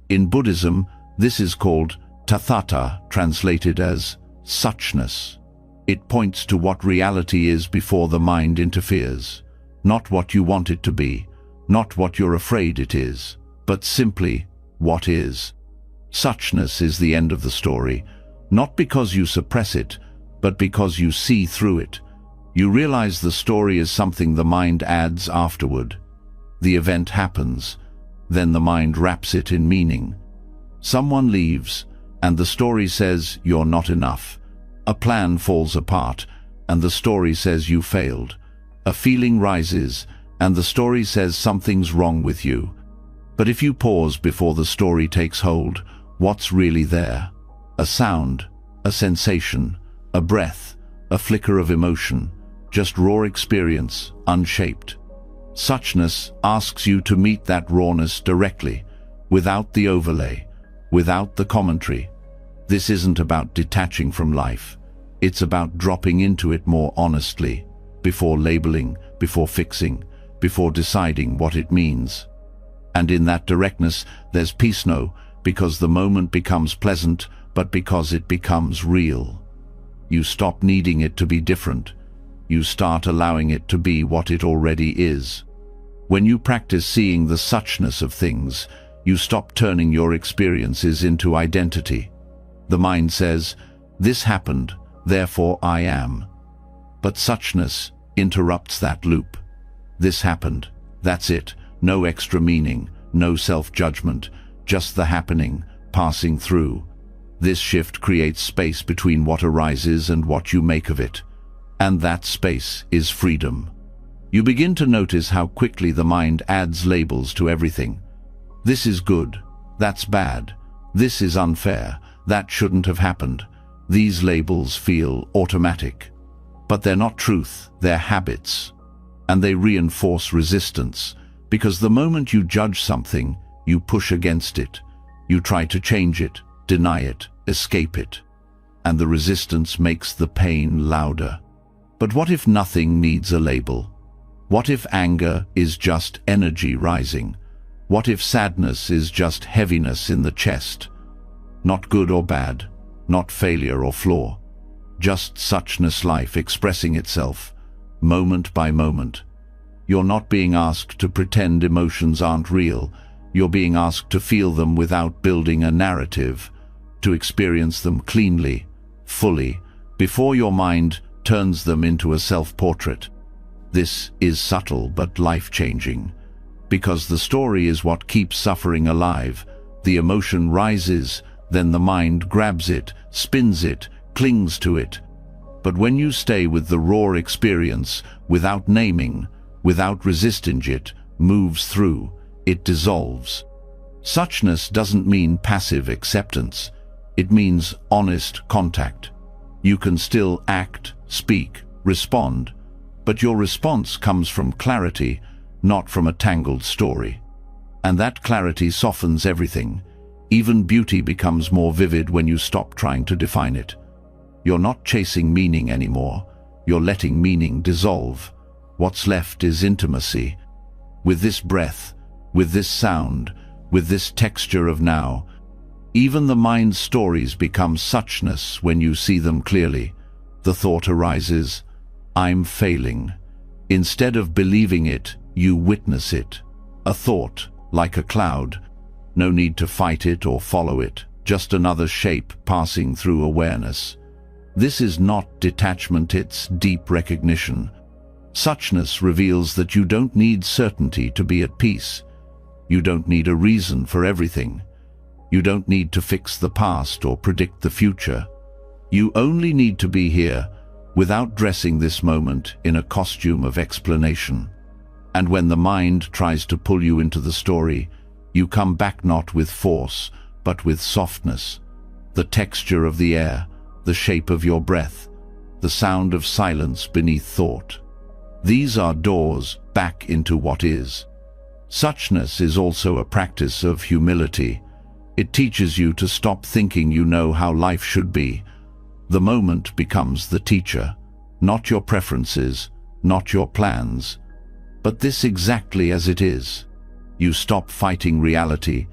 In Buddhism, this is called tathata, translated as suchness. It points to what reality is before the mind interferes. Not what you want it to be, not what you're afraid it is, but simply what is. Suchness is the end of the story, not because you suppress it, but because you see through it. You realize the story is something the mind adds afterward. The event happens, then the mind wraps it in meaning. Someone leaves, and the story says you're not enough. A plan falls apart, and the story says you failed. A feeling rises, and the story says something's wrong with you. But if you pause before the story takes hold, what's really there? A sound, a sensation, a breath, a flicker of emotion, just raw experience, unshaped. Suchness asks you to meet that rawness directly, without the overlay, without the commentary. This isn't about detaching from life. It's about dropping into it more honestly, before labeling, before fixing, before deciding what it means. And in that directness, there's peace, because the moment becomes pleasant, but because it becomes real. You stop needing it to be different. You start allowing it to be what it already is. When you practice seeing the suchness of things, you stop turning your experiences into identity. The mind says, "This happened, therefore I am." But suchness interrupts that loop. This happened, that's it, no extra meaning, no self-judgment, just the happening, passing through. This shift creates space between what arises and what you make of it. And that space is freedom. You begin to notice how quickly the mind adds labels to everything. This is good, that's bad, this is unfair, that shouldn't have happened. These labels feel automatic. But they're not truth, they're habits. And they reinforce resistance, because the moment you judge something, you push against it. You try to change it, deny it, escape it. And the resistance makes the pain louder. But what if nothing needs a label? What if anger is just energy rising? What if sadness is just heaviness in the chest? Not good or bad, not failure or flaw. Just suchness, life expressing itself, moment by moment. You're not being asked to pretend emotions aren't real. You're being asked to feel them without building a narrative, to experience them cleanly, fully, before your mind turns them into a self-portrait. This is subtle but life-changing, because the story is what keeps suffering alive. The emotion rises, then the mind grabs it, spins it, clings to it. But when you stay with the raw experience, without naming, without resisting it, moves through, it dissolves. Suchness doesn't mean passive acceptance. It means honest contact. You can still act, speak, respond, but your response comes from clarity, not from a tangled story. And that clarity softens everything. Even beauty becomes more vivid when you stop trying to define it. You're not chasing meaning anymore. You're letting meaning dissolve. What's left is intimacy. With this breath, with this sound, with this texture of now. Even the mind's stories become suchness when you see them clearly. The thought arises, I'm failing. Instead of believing it, you witness it. A thought, like a cloud. No need to fight it or follow it, just another shape passing through awareness. This is not detachment, it's deep recognition. Suchness reveals that you don't need certainty to be at peace. You don't need a reason for everything. You don't need to fix the past or predict the future. You only need to be here, without dressing this moment in a costume of explanation. And when the mind tries to pull you into the story, you come back not with force, but with softness. The texture of the air, the shape of your breath, the sound of silence beneath thought. These are doors back into what is. Suchness is also a practice of humility. It teaches you to stop thinking you know how life should be. The moment becomes the teacher, not your preferences, not your plans, but this exactly as it is. You stop fighting reality,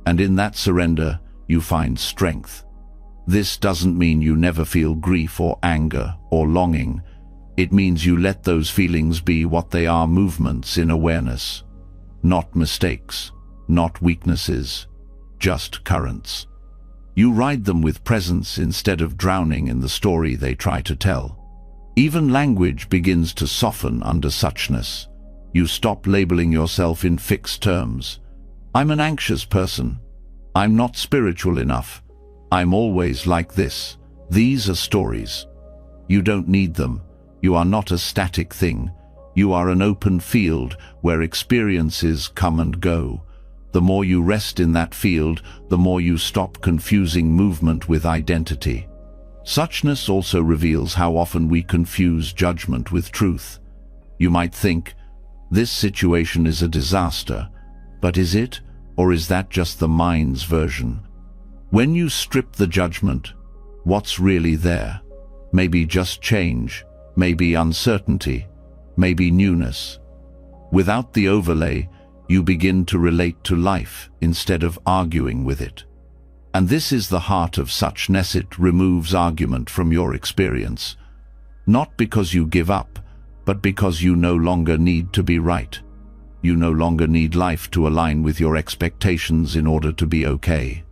and in that surrender, you find strength. This doesn't mean you never feel grief or anger or longing. It means you let those feelings be what they are, movements in awareness. Not mistakes, not weaknesses, just currents. You ride them with presence instead of drowning in the story they try to tell. Even language begins to soften under suchness. You stop labeling yourself in fixed terms. I'm an anxious person. I'm not spiritual enough. I'm always like this. These are stories. You don't need them. You are not a static thing. You are an open field where experiences come and go. The more you rest in that field, the more you stop confusing movement with identity. Suchness also reveals how often we confuse judgment with truth. You might think, this situation is a disaster, but is it, or is that just the mind's version? When you strip the judgment, what's really there? Maybe just change, maybe uncertainty, maybe newness. Without the overlay, you begin to relate to life instead of arguing with it. And this is the heart of suchness. It removes argument from your experience. Not because you give up, but because you no longer need to be right. You no longer need life to align with your expectations in order to be okay.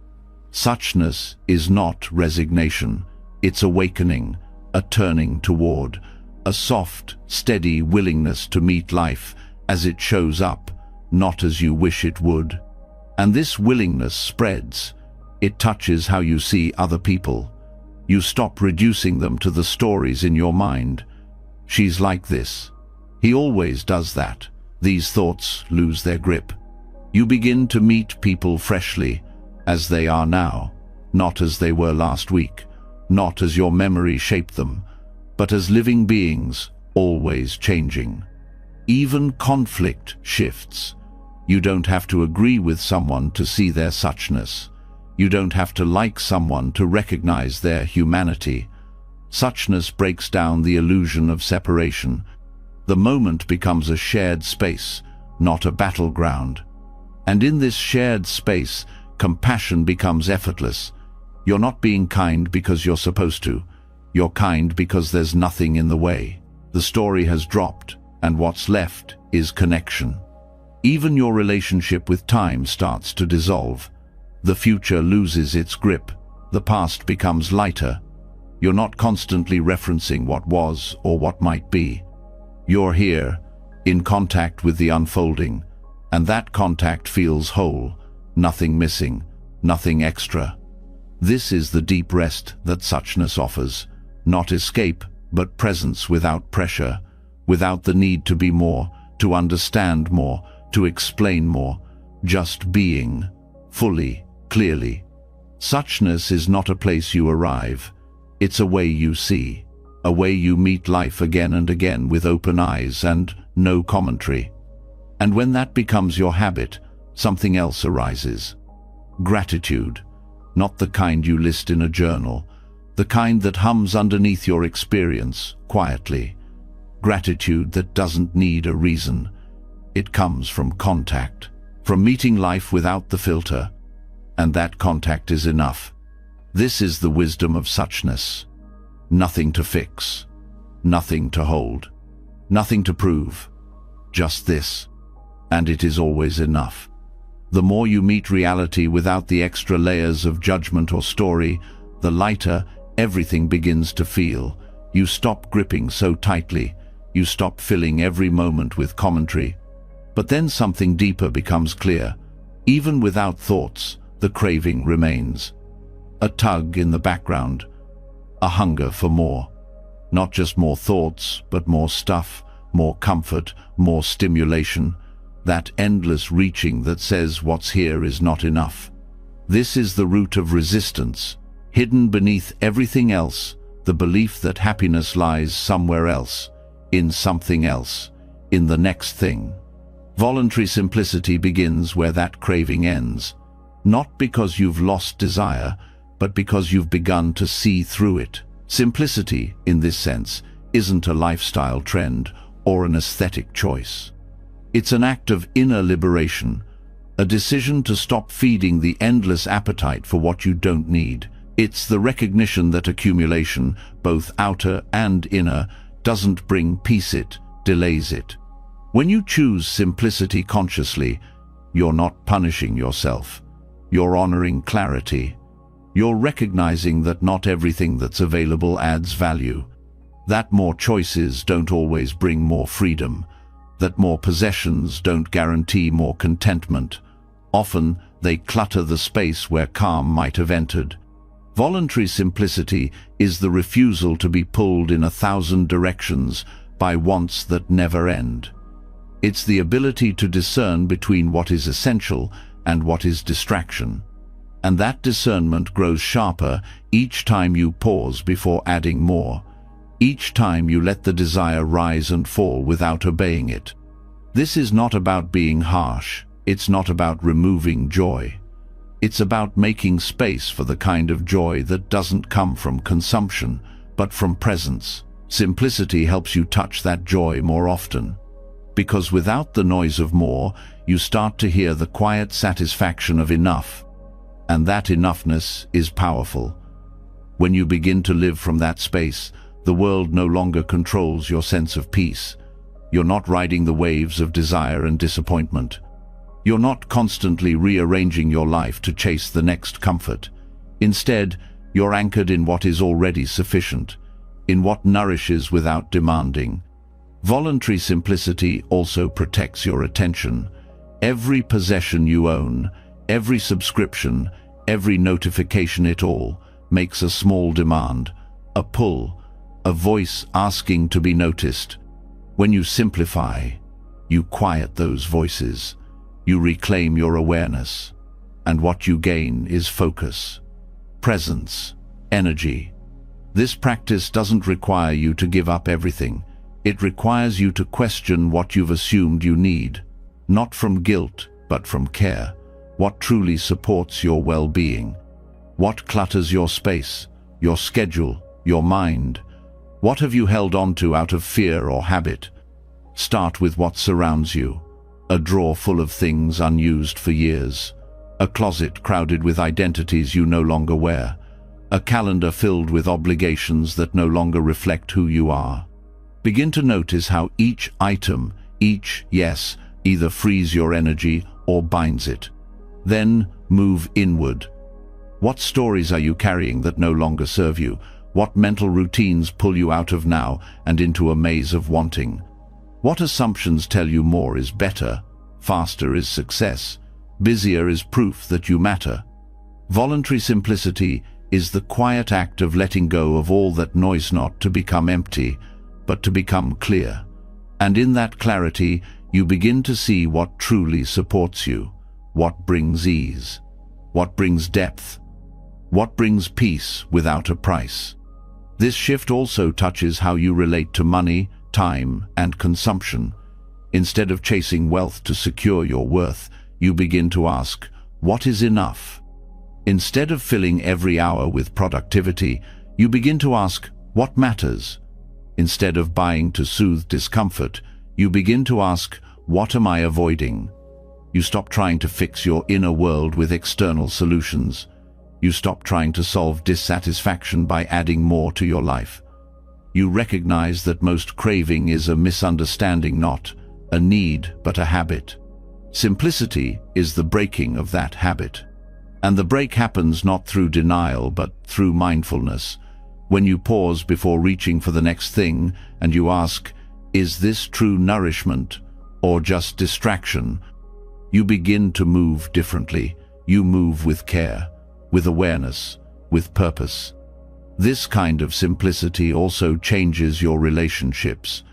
Suchness is not resignation. It's awakening, a turning toward, a soft, steady willingness to meet life as it shows up, not as you wish it would. And this willingness spreads. It touches how you see other people. You stop reducing them to the stories in your mind. She's like this. He always does that. These thoughts lose their grip. You begin to meet people freshly, as they are now, not as they were last week, not as your memory shaped them, but as living beings, always changing. Even conflict shifts. You don't have to agree with someone to see their suchness. You don't have to like someone to recognize their humanity. Suchness breaks down the illusion of separation. The moment becomes a shared space, not a battleground. And in this shared space, compassion becomes effortless. You're not being kind because you're supposed to. You're kind because there's nothing in the way. The story has dropped, and what's left is connection. Even your relationship with time starts to dissolve. The future loses its grip. The past becomes lighter. You're not constantly referencing what was or what might be. You're here, in contact with the unfolding, and that contact feels whole, nothing missing, nothing extra. This is the deep rest that suchness offers. Not escape, but presence without pressure, without the need to be more, to understand more, to explain more, just being, fully, clearly. Suchness is not a place you arrive. It's a way you see, a way you meet life again and again with open eyes and no commentary. And when that becomes your habit, something else arises. Gratitude, not the kind you list in a journal, the kind that hums underneath your experience, quietly. Gratitude that doesn't need a reason. It comes from contact, from meeting life without the filter. And that contact is enough. This is the wisdom of suchness. Nothing to fix, nothing to hold, nothing to prove. Just this. And it is always enough. The more you meet reality without the extra layers of judgment or story, the lighter everything begins to feel. You stop gripping so tightly. You stop filling every moment with commentary. But then something deeper becomes clear. Even without thoughts, the craving remains. A tug in the background. A hunger for more. Not just more thoughts, but more stuff, more comfort, more stimulation. That endless reaching that says what's here is not enough. This is the root of resistance. Hidden beneath everything else, the belief that happiness lies somewhere else, in something else, in the next thing. Voluntary simplicity begins where that craving ends. Not because you've lost desire, but because you've begun to see through it. Simplicity, in this sense, isn't a lifestyle trend or an aesthetic choice. It's an act of inner liberation, a decision to stop feeding the endless appetite for what you don't need. It's the recognition that accumulation, both outer and inner, doesn't bring peace, it delays it. When you choose simplicity consciously, you're not punishing yourself. You're honoring clarity. You're recognizing that not everything that's available adds value. That more choices don't always bring more freedom. That more possessions don't guarantee more contentment. Often, they clutter the space where calm might have entered. Voluntary simplicity is the refusal to be pulled in 1,000 directions by wants that never end. It's the ability to discern between what is essential and what is distraction. And that discernment grows sharper each time you pause before adding more. Each time you let the desire rise and fall without obeying it. This is not about being harsh. It's not about removing joy. It's about making space for the kind of joy that doesn't come from consumption, but from presence. Simplicity helps you touch that joy more often. Because without the noise of more, you start to hear the quiet satisfaction of enough. And that enoughness is powerful. When you begin to live from that space, the world no longer controls your sense of peace. You're not riding the waves of desire and disappointment. You're not constantly rearranging your life to chase the next comfort. Instead, you're anchored in what is already sufficient, in what nourishes without demanding. Voluntary simplicity also protects your attention. Every possession you own, every subscription, every notification, it all makes a small demand, a pull, a voice asking to be noticed. When you simplify, you quiet those voices. You reclaim your awareness. And what you gain is focus, presence, energy. This practice doesn't require you to give up everything. It requires you to question what you've assumed you need, not from guilt, but from care. What truly supports your well-being? What clutters your space, your schedule, your mind? What have you held on to out of fear or habit? Start with what surrounds you. A drawer full of things unused for years. A closet crowded with identities you no longer wear. A calendar filled with obligations that no longer reflect who you are. Begin to notice how each item, each yes, either frees your energy or binds it. Then move inward. What stories are you carrying that no longer serve you? What mental routines pull you out of now and into a maze of wanting? What assumptions tell you more is better, faster is success, busier is proof that you matter? Voluntary simplicity is the quiet act of letting go of all that noise, not to become empty, but to become clear. And in that clarity, you begin to see what truly supports you, what brings ease, what brings depth, what brings peace without a price. This shift also touches how you relate to money, time, and consumption. Instead of chasing wealth to secure your worth, you begin to ask, what is enough? Instead of filling every hour with productivity, you begin to ask, what matters? Instead of buying to soothe discomfort, you begin to ask, what am I avoiding? You stop trying to fix your inner world with external solutions. You stop trying to solve dissatisfaction by adding more to your life. You recognize that most craving is a misunderstanding, not a need, but a habit. Simplicity is the breaking of that habit. And the break happens not through denial, but through mindfulness. When you pause before reaching for the next thing and you ask, is this true nourishment or just distraction? You begin to move differently. You move with care, with awareness, with purpose. This kind of simplicity also changes your relationships.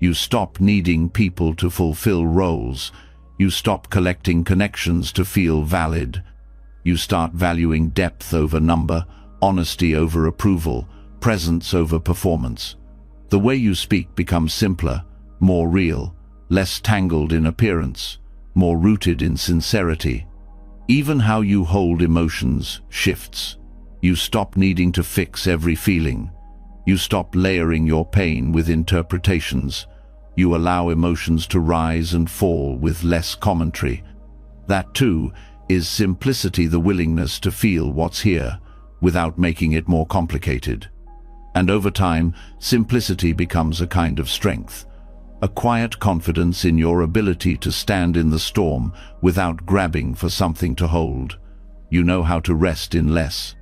You stop needing people to fulfill roles. You stop collecting connections to feel valid. You start valuing depth over number, honesty over approval, presence over performance. The way you speak becomes simpler, more real, less tangled in appearance, more rooted in sincerity. Even how you hold emotions shifts. You stop needing to fix every feeling. You stop layering your pain with interpretations. You allow emotions to rise and fall with less commentary. That too is simplicity, the willingness to feel what's here without making it more complicated. And over time, simplicity becomes a kind of strength, a quiet confidence in your ability to stand in the storm without grabbing for something to hold. You know how to rest in less.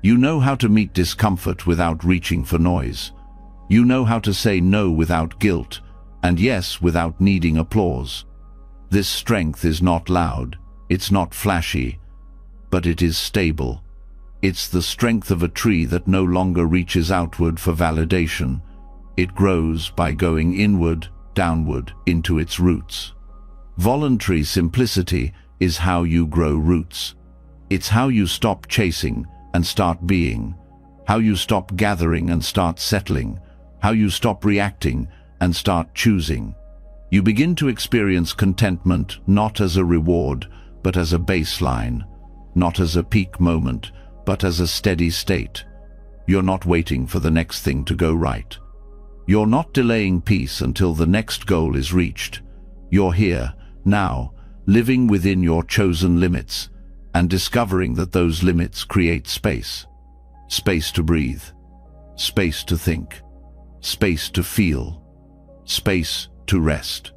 You know how to meet discomfort without reaching for noise. You know how to say no without guilt, and yes without needing applause. This strength is not loud, it's not flashy, but it is stable. It's the strength of a tree that no longer reaches outward for validation. It grows by going inward, downward, into its roots. Voluntary simplicity is how you grow roots. It's how you stop chasing and start being, how you stop gathering and start settling, how you stop reacting and start choosing. You begin to experience contentment not as a reward, but as a baseline, not as a peak moment, but as a steady state. You're not waiting for the next thing to go right. You're not delaying peace until the next goal is reached. You're here, now, living within your chosen limits, and discovering that those limits create space. Space to breathe, space to think, space to feel, space to rest.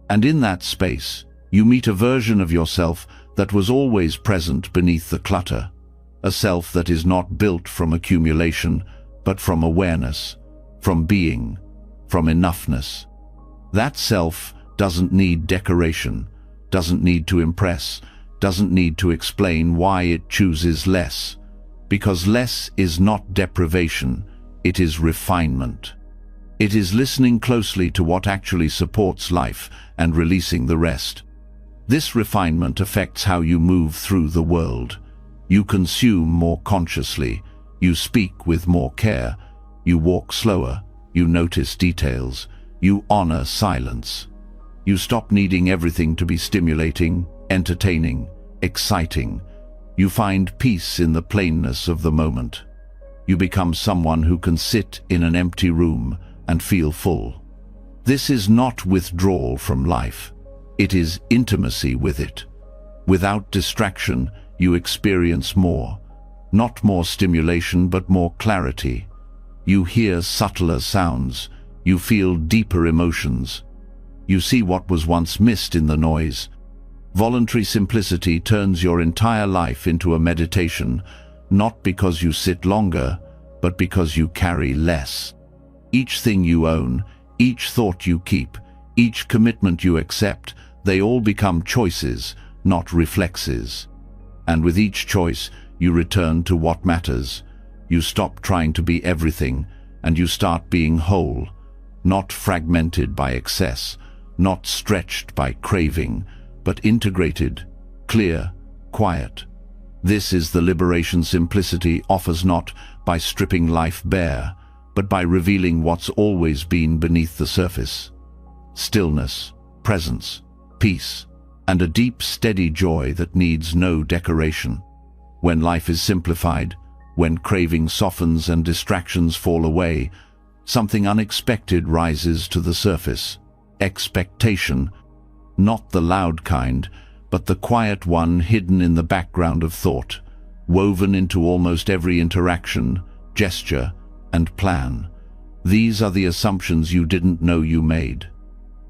And in that space, you meet a version of yourself that was always present beneath the clutter, a self that is not built from accumulation, but from awareness, from being, from enoughness. That self doesn't need decoration, doesn't need to impress, doesn't need to explain why it chooses less, because less is not deprivation, it is refinement. It is listening closely to what actually supports life and releasing the rest. This refinement affects how you move through the world. You consume more consciously, you speak with more care, you walk slower, you notice details, you honor silence. You stop needing everything to be stimulating, entertaining, exciting. You find peace in the plainness of the moment. You become someone who can sit in an empty room and feel full. This is not withdrawal from life. It is intimacy with it. Without distraction, you experience more. Not more stimulation, but more clarity. You hear subtler sounds. You feel deeper emotions. You see what was once missed in the noise. Voluntary simplicity turns your entire life into a meditation, not because you sit longer, but because you carry less. Each thing you own, each thought you keep, each commitment you accept, they all become choices, not reflexes. And with each choice, you return to what matters. You stop trying to be everything, and you start being whole, not fragmented by excess, not stretched by craving, but integrated, clear, quiet. This is the liberation simplicity offers, not by stripping life bare, but by revealing what's always been beneath the surface. Stillness, presence, peace, and a deep, steady joy that needs no decoration. When life is simplified, when craving softens and distractions fall away, something unexpected rises to the surface. Expectation, not the loud kind, but the quiet one hidden in the background of thought, woven into almost every interaction, gesture, and plan. These are the assumptions you didn't know you made.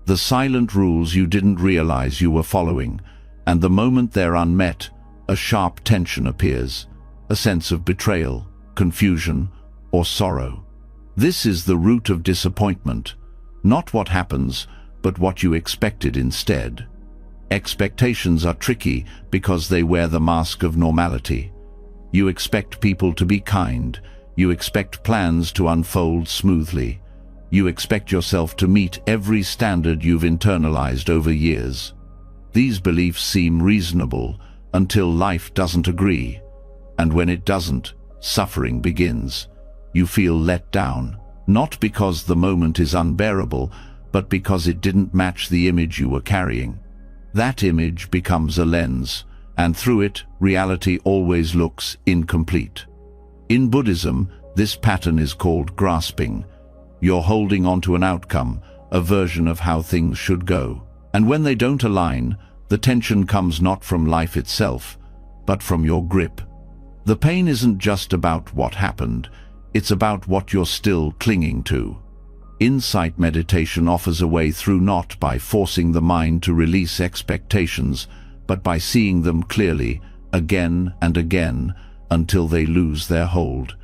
The silent rules you didn't realize you were following, and the moment they're unmet, a sharp tension appears, a sense of betrayal, confusion, or sorrow. This is the root of disappointment, not what happens, but what you expected instead. Expectations are tricky because they wear the mask of normality. You expect people to be kind, you expect plans to unfold smoothly, you expect yourself to meet every standard you've internalized over years. These beliefs seem reasonable until life doesn't agree, and when it doesn't, suffering begins. You feel let down, not because the moment is unbearable, but because it didn't match the image you were carrying. That image becomes a lens, and through it, reality always looks incomplete. In Buddhism, this pattern is called grasping. You're holding on to an outcome, a version of how things should go. And when they don't align, the tension comes not from life itself, but from your grip. The pain isn't just about what happened, it's about what you're still clinging to. Insight meditation offers a way through, not by forcing the mind to release expectations, but by seeing them clearly, again and again, until they lose their hold.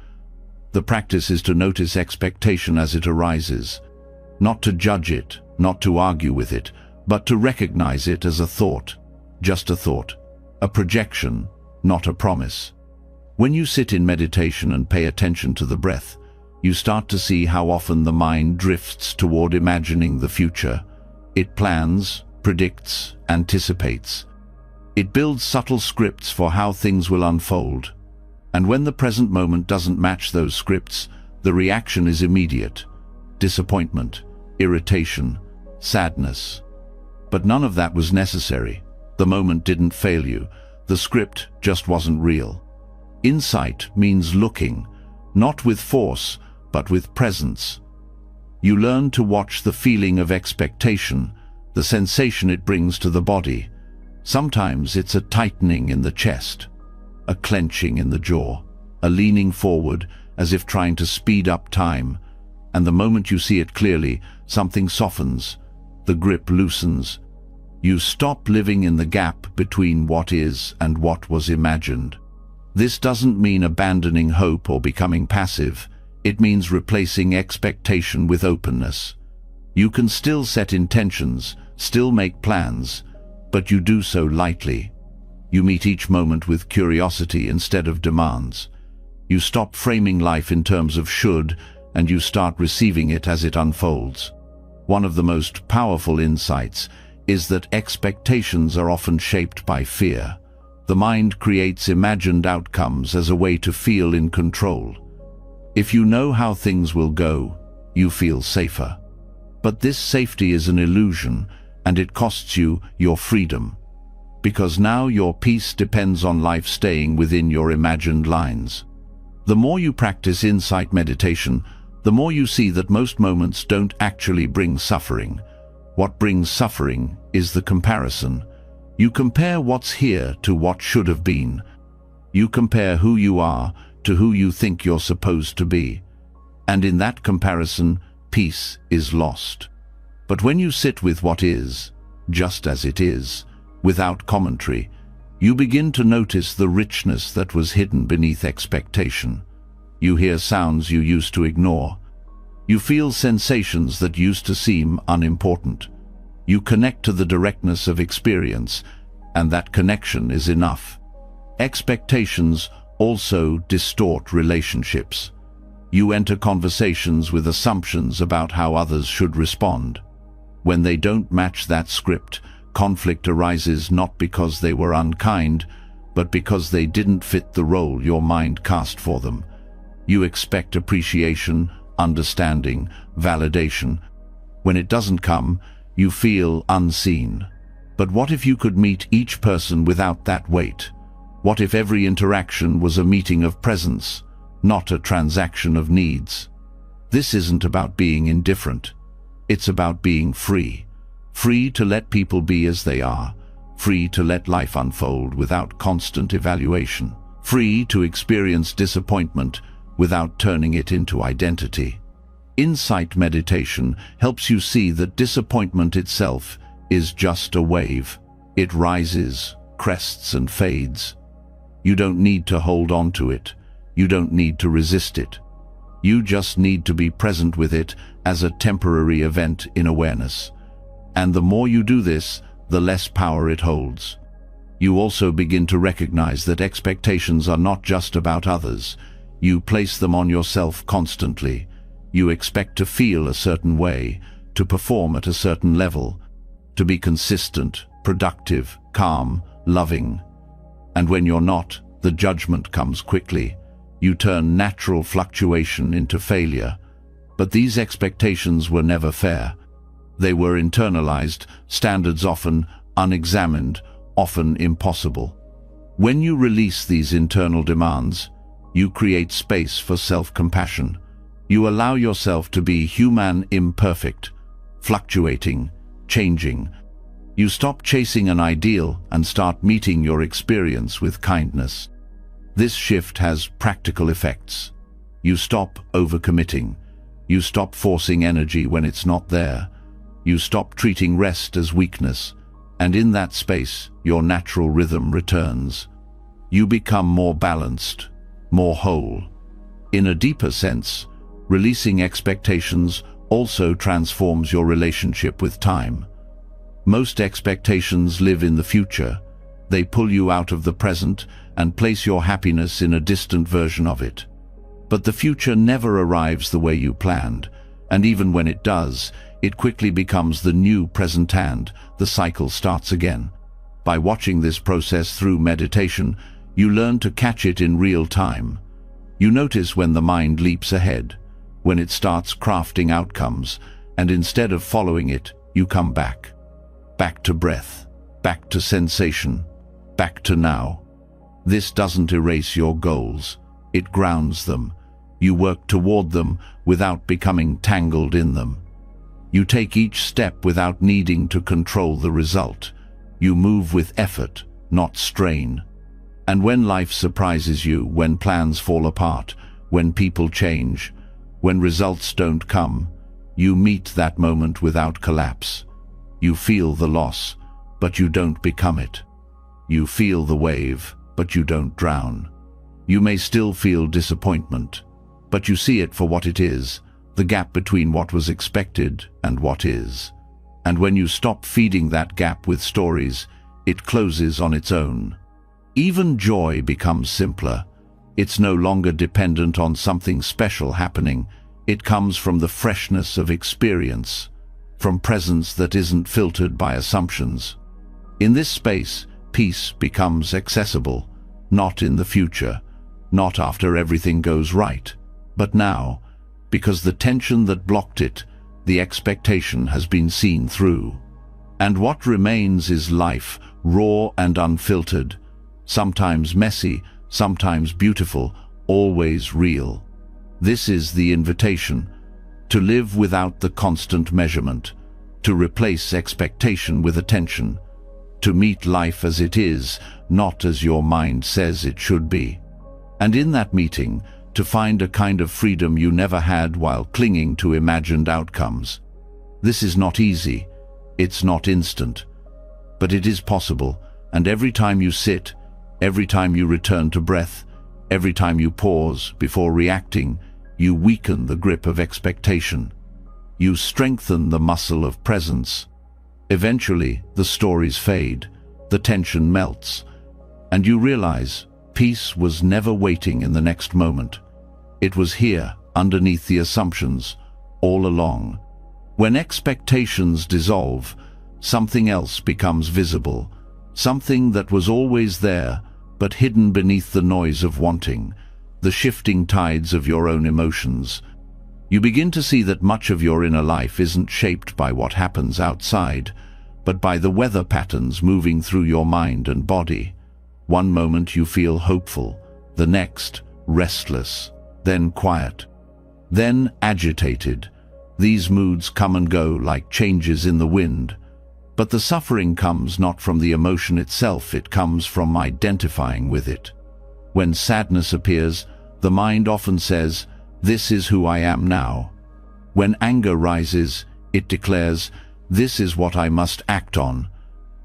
The practice is to notice expectation as it arises, not to judge it, not to argue with it, but to recognize it as a thought, just a thought, a projection, not a promise. When you sit in meditation and pay attention to the breath, you start to see how often the mind drifts toward imagining the future. It plans, predicts, anticipates. It builds subtle scripts for how things will unfold. And when the present moment doesn't match those scripts, the reaction is immediate. Disappointment, irritation, sadness. But none of that was necessary. The moment didn't fail you. The script just wasn't real. Insight means looking, not with force, but with presence. You learn to watch the feeling of expectation, the sensation it brings to the body. Sometimes it's a tightening in the chest, a clenching in the jaw, a leaning forward as if trying to speed up time, and the moment you see it clearly, something softens, the grip loosens. You stop living in the gap between what is and what was imagined. This doesn't mean abandoning hope or becoming passive. It means replacing expectation with openness. You can still set intentions, still make plans, but you do so lightly. You meet each moment with curiosity instead of demands. You stop framing life in terms of should, and you start receiving it as it unfolds. One of the most powerful insights is that expectations are often shaped by fear. The mind creates imagined outcomes as a way to feel in control. If you know how things will go, you feel safer. But this safety is an illusion, and it costs you your freedom. Because now your peace depends on life staying within your imagined lines. The more you practice insight meditation, the more you see that most moments don't actually bring suffering. What brings suffering is the comparison. You compare what's here to what should have been. You compare who you are to who you think you're supposed to be. And in that comparison, peace is lost. But when you sit with what is, just as it is, without commentary, you begin to notice the richness that was hidden beneath expectation. You hear sounds you used to ignore. You feel sensations that used to seem unimportant. You connect to the directness of experience, and that connection is enough. Expectations also distort relationships. You enter conversations with assumptions about how others should respond. When they don't match that script, conflict arises not because they were unkind, but because they didn't fit the role your mind cast for them. You expect appreciation, understanding, validation. When it doesn't come, You feel unseen. But what if you could meet each person without that weight? What if every interaction was a meeting of presence, not a transaction of needs? This isn't about being indifferent. It's about being free. Free to let people be as they are. Free to let life unfold without constant evaluation. Free to experience disappointment without turning it into identity. Insight meditation helps you see that disappointment itself is just a wave. It rises, crests, and fades. You don't need to hold on to it. You don't need to resist it. You just need to be present with it as a temporary event in awareness. And the more you do this, the less power it holds. You also begin to recognize that expectations are not just about others. You place them on yourself constantly. You expect to feel a certain way, to perform at a certain level, to be consistent, productive, calm, loving. And when you're not, the judgment comes quickly. You turn natural fluctuation into failure. But these expectations were never fair. They were internalized, standards often unexamined, often impossible. When you release these internal demands, you create space for self-compassion. You allow yourself to be human, imperfect, fluctuating, changing. You stop chasing an ideal and start meeting your experience with kindness. This shift has practical effects. You stop overcommitting. You stop forcing energy when it's not there. You stop treating rest as weakness. And in that space, your natural rhythm returns. You become more balanced, more whole. In a deeper sense, releasing expectations also transforms your relationship with time. Most expectations live in the future. They pull you out of the present and place your happiness in a distant version of it. But the future never arrives the way you planned, and even when it does, it quickly becomes the new present and the cycle starts again. By watching this process through meditation, you learn to catch it in real time. You notice when the mind leaps ahead, when it starts crafting outcomes, and instead of following it, you come back. Back to breath, back to sensation, back to now. This doesn't erase your goals, it grounds them. You work toward them without becoming tangled in them. You take each step without needing to control the result. You move with effort, not strain. And when life surprises you, when plans fall apart, when people change, when results don't come, you meet that moment without collapse. You feel the loss, but you don't become it. You feel the wave, but you don't drown. You may still feel disappointment, but you see it for what it is, the gap between what was expected and what is. And when you stop feeding that gap with stories, it closes on its own. Even joy becomes simpler. It's no longer dependent on something special happening. It comes from the freshness of experience, from presence that isn't filtered by assumptions. In this space, peace becomes accessible, not in the future, not after everything goes right, but now, because the tension that blocked it, the expectation has been seen through. And what remains is life, raw and unfiltered, sometimes messy, sometimes beautiful, always real. This is the invitation, to live without the constant measurement, to replace expectation with attention, to meet life as it is, not as your mind says it should be. And in that meeting, to find a kind of freedom you never had while clinging to imagined outcomes. This is not easy, it's not instant, but it is possible, and every time you sit, every time you return to breath, every time you pause before reacting, you weaken the grip of expectation. You strengthen the muscle of presence. Eventually, the stories fade, the tension melts, and you realize peace was never waiting in the next moment. It was here, underneath the assumptions, all along. When expectations dissolve, something else becomes visible, something that was always there, but hidden beneath the noise of wanting, the shifting tides of your own emotions. You begin to see that much of your inner life isn't shaped by what happens outside, but by the weather patterns moving through your mind and body. One moment you feel hopeful, the next restless, then quiet, then agitated. These moods come and go like changes in the wind. But the suffering comes not from the emotion itself, it comes from identifying with it. When sadness appears, the mind often says, "This is who I am now." When anger rises, it declares, "This is what I must act on."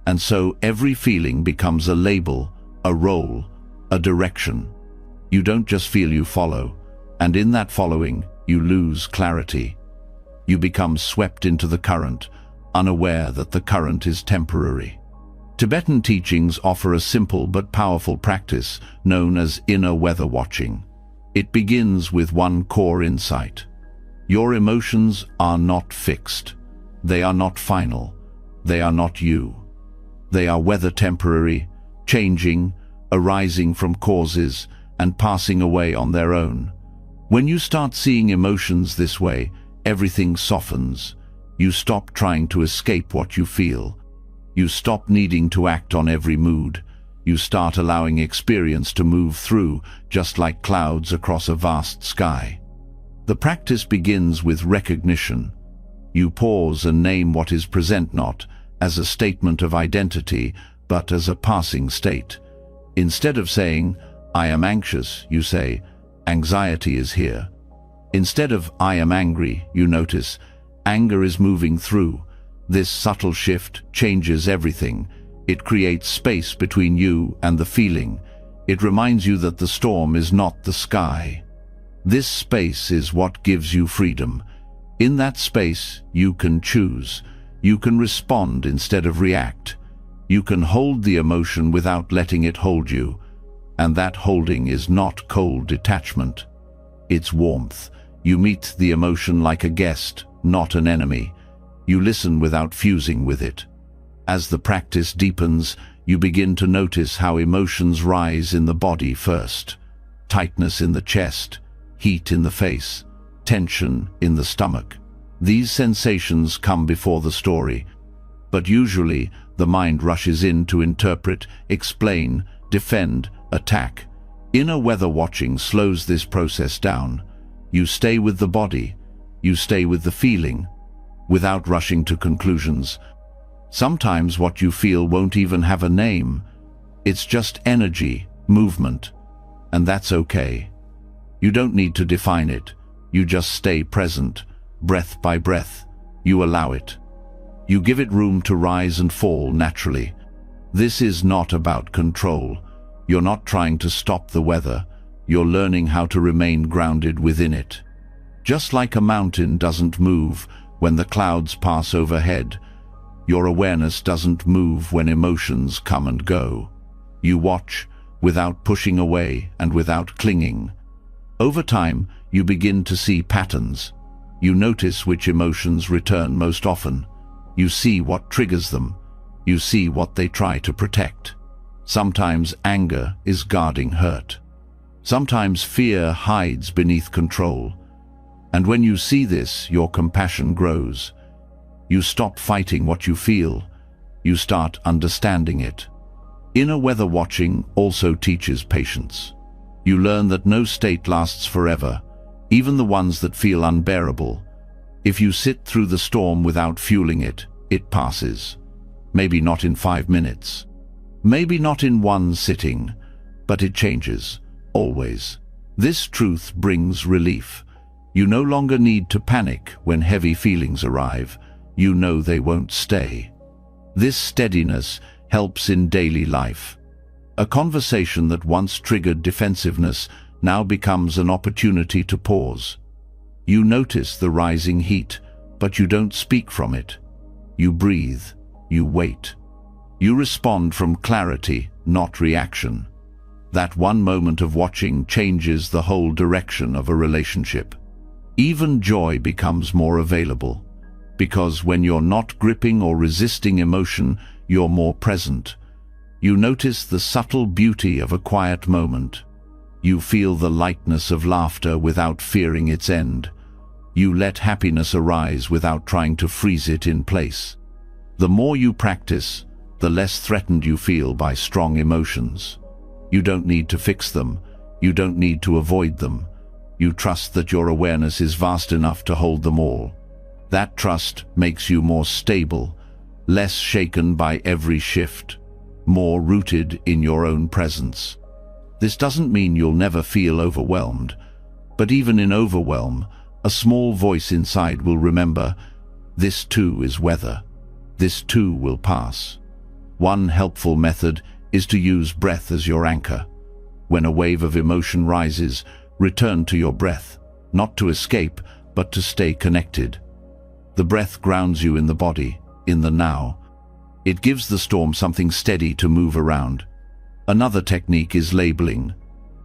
And so every feeling becomes a label, a role, a direction. You don't just feel, you follow, and in that following, you lose clarity. You become swept into the current, unaware that the current is temporary. Tibetan teachings offer a simple but powerful practice known as inner weather watching. It begins with one core insight. Your emotions are not fixed. They are not final. They are not you. They are whether temporary, changing, arising from causes, and passing away on their own. When you start seeing emotions this way, everything softens. You stop trying to escape what you feel. You stop needing to act on every mood. You start allowing experience to move through, just like clouds across a vast sky. The practice begins with recognition. You pause and name what is present, not as a statement of identity, but as a passing state. Instead of saying, "I am anxious," you say, "Anxiety is here." Instead of "I am angry," you notice, anger is moving through. This subtle shift changes everything. It creates space between you and the feeling. It reminds you that the storm is not the sky. This space is what gives you freedom. In that space, you can choose. You can respond instead of react. You can hold the emotion without letting it hold you. And that holding is not cold detachment. It's warmth. You meet the emotion like a guest, not an enemy. You listen without fusing with it. As the practice deepens, you begin to notice how emotions rise in the body first. Tightness in the chest, heat in the face, tension in the stomach. These sensations come before the story, but usually the mind rushes in to interpret, explain, defend, attack. Inner weather watching slows this process down. You stay with the body, you stay with the feeling, without rushing to conclusions. Sometimes what you feel won't even have a name. It's just energy, movement, and that's okay. You don't need to define it. You just stay present, breath by breath. You allow it. You give it room to rise and fall naturally. This is not about control. You're not trying to stop the weather. You're learning how to remain grounded within it. Just like a mountain doesn't move when the clouds pass overhead, your awareness doesn't move when emotions come and go. You watch without pushing away and without clinging. Over time, you begin to see patterns. You notice which emotions return most often. You see what triggers them. You see what they try to protect. Sometimes anger is guarding hurt. Sometimes fear hides beneath control. And when you see this, your compassion grows. You stop fighting what you feel. You start understanding it. Inner weather watching also teaches patience. You learn that no state lasts forever, even the ones that feel unbearable. If you sit through the storm without fueling it, it passes. Maybe not in 5 minutes. Maybe not in one sitting, but it changes, always. This truth brings relief. You no longer need to panic when heavy feelings arrive. You know they won't stay. This steadiness helps in daily life. A conversation that once triggered defensiveness now becomes an opportunity to pause. You notice the rising heat, but you don't speak from it. You breathe. You wait. You respond from clarity, not reaction. That one moment of watching changes the whole direction of a relationship. Even joy becomes more available, because when you're not gripping or resisting emotion, you're more present. You notice the subtle beauty of a quiet moment. You feel the lightness of laughter without fearing its end. You let happiness arise without trying to freeze it in place. The more you practice, the less threatened you feel by strong emotions. You don't need to fix them. You don't need to avoid them. You trust that your awareness is vast enough to hold them all. That trust makes you more stable, less shaken by every shift, more rooted in your own presence. This doesn't mean you'll never feel overwhelmed, but even in overwhelm, a small voice inside will remember, this too is weather. This too will pass. One helpful method is to use breath as your anchor. When a wave of emotion rises, return to your breath, not to escape, but to stay connected. The breath grounds you in the body, in the now. It gives the storm something steady to move around. Another technique is labeling.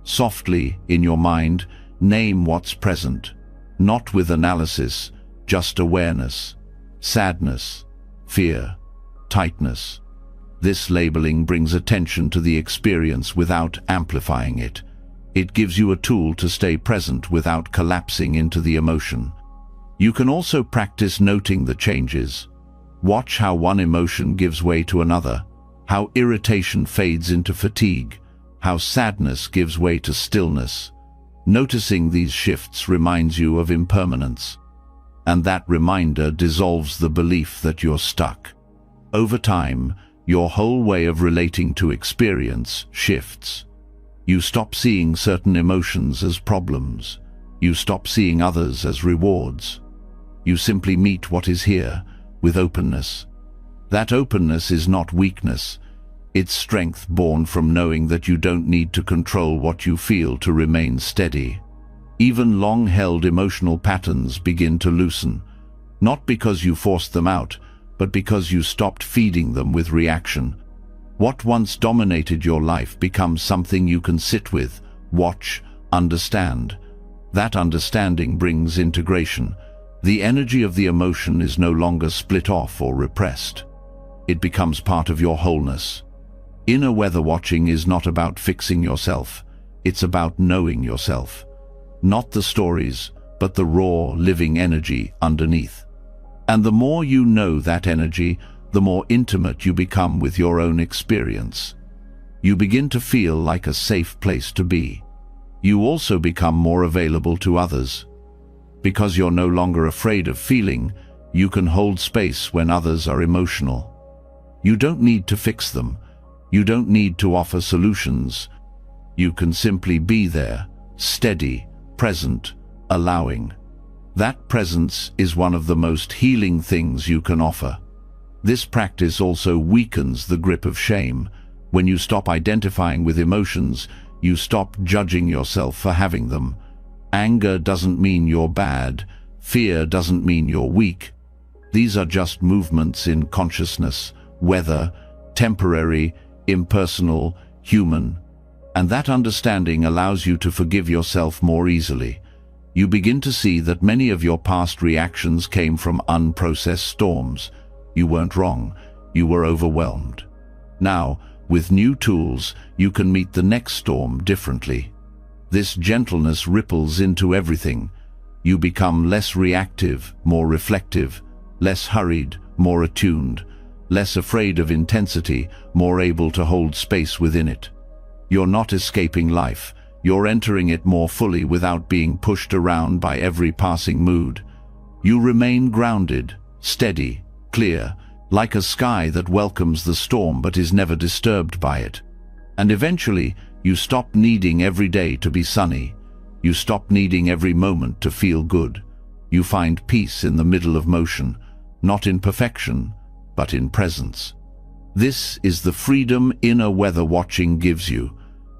Softly, in your mind, name what's present. Not with analysis, just awareness. Sadness, fear, tightness. This labeling brings attention to the experience without amplifying it. It gives you a tool to stay present without collapsing into the emotion. You can also practice noting the changes. Watch how one emotion gives way to another, how irritation fades into fatigue, how sadness gives way to stillness. Noticing these shifts reminds you of impermanence, and that reminder dissolves the belief that you're stuck. Over time, your whole way of relating to experience shifts. You stop seeing certain emotions as problems. You stop seeing others as rewards. You simply meet what is here with openness. That openness is not weakness. It's strength born from knowing that you don't need to control what you feel to remain steady. Even long-held emotional patterns begin to loosen, not because you forced them out, but because you stopped feeding them with reaction. What once dominated your life becomes something you can sit with, watch, understand. That understanding brings integration. The energy of the emotion is no longer split off or repressed. It becomes part of your wholeness. Inner weather watching is not about fixing yourself. It's about knowing yourself. Not the stories, but the raw, living energy underneath. And the more you know that energy, the more intimate you become with your own experience. You begin to feel like a safe place to be. You also become more available to others. Because you're no longer afraid of feeling, you can hold space when others are emotional. You don't need to fix them. You don't need to offer solutions. You can simply be there, steady, present, allowing. That presence is one of the most healing things you can offer. This practice also weakens the grip of shame. When you stop identifying with emotions, you stop judging yourself for having them. Anger doesn't mean you're bad. Fear doesn't mean you're weak. These are just movements in consciousness, whether temporary, impersonal, human. And that understanding allows you to forgive yourself more easily. You begin to see that many of your past reactions came from unprocessed storms. You weren't wrong. You were overwhelmed. Now, with new tools, you can meet the next storm differently. This gentleness ripples into everything. You become less reactive, more reflective, less hurried, more attuned, less afraid of intensity, more able to hold space within it. You're not escaping life. You're entering it more fully without being pushed around by every passing mood. You remain grounded, steady, clear, like a sky that welcomes the storm but is never disturbed by it. And eventually, you stop needing every day to be sunny. You stop needing every moment to feel good. You find peace in the middle of motion, not in perfection, but in presence. This is the freedom inner weather watching gives you,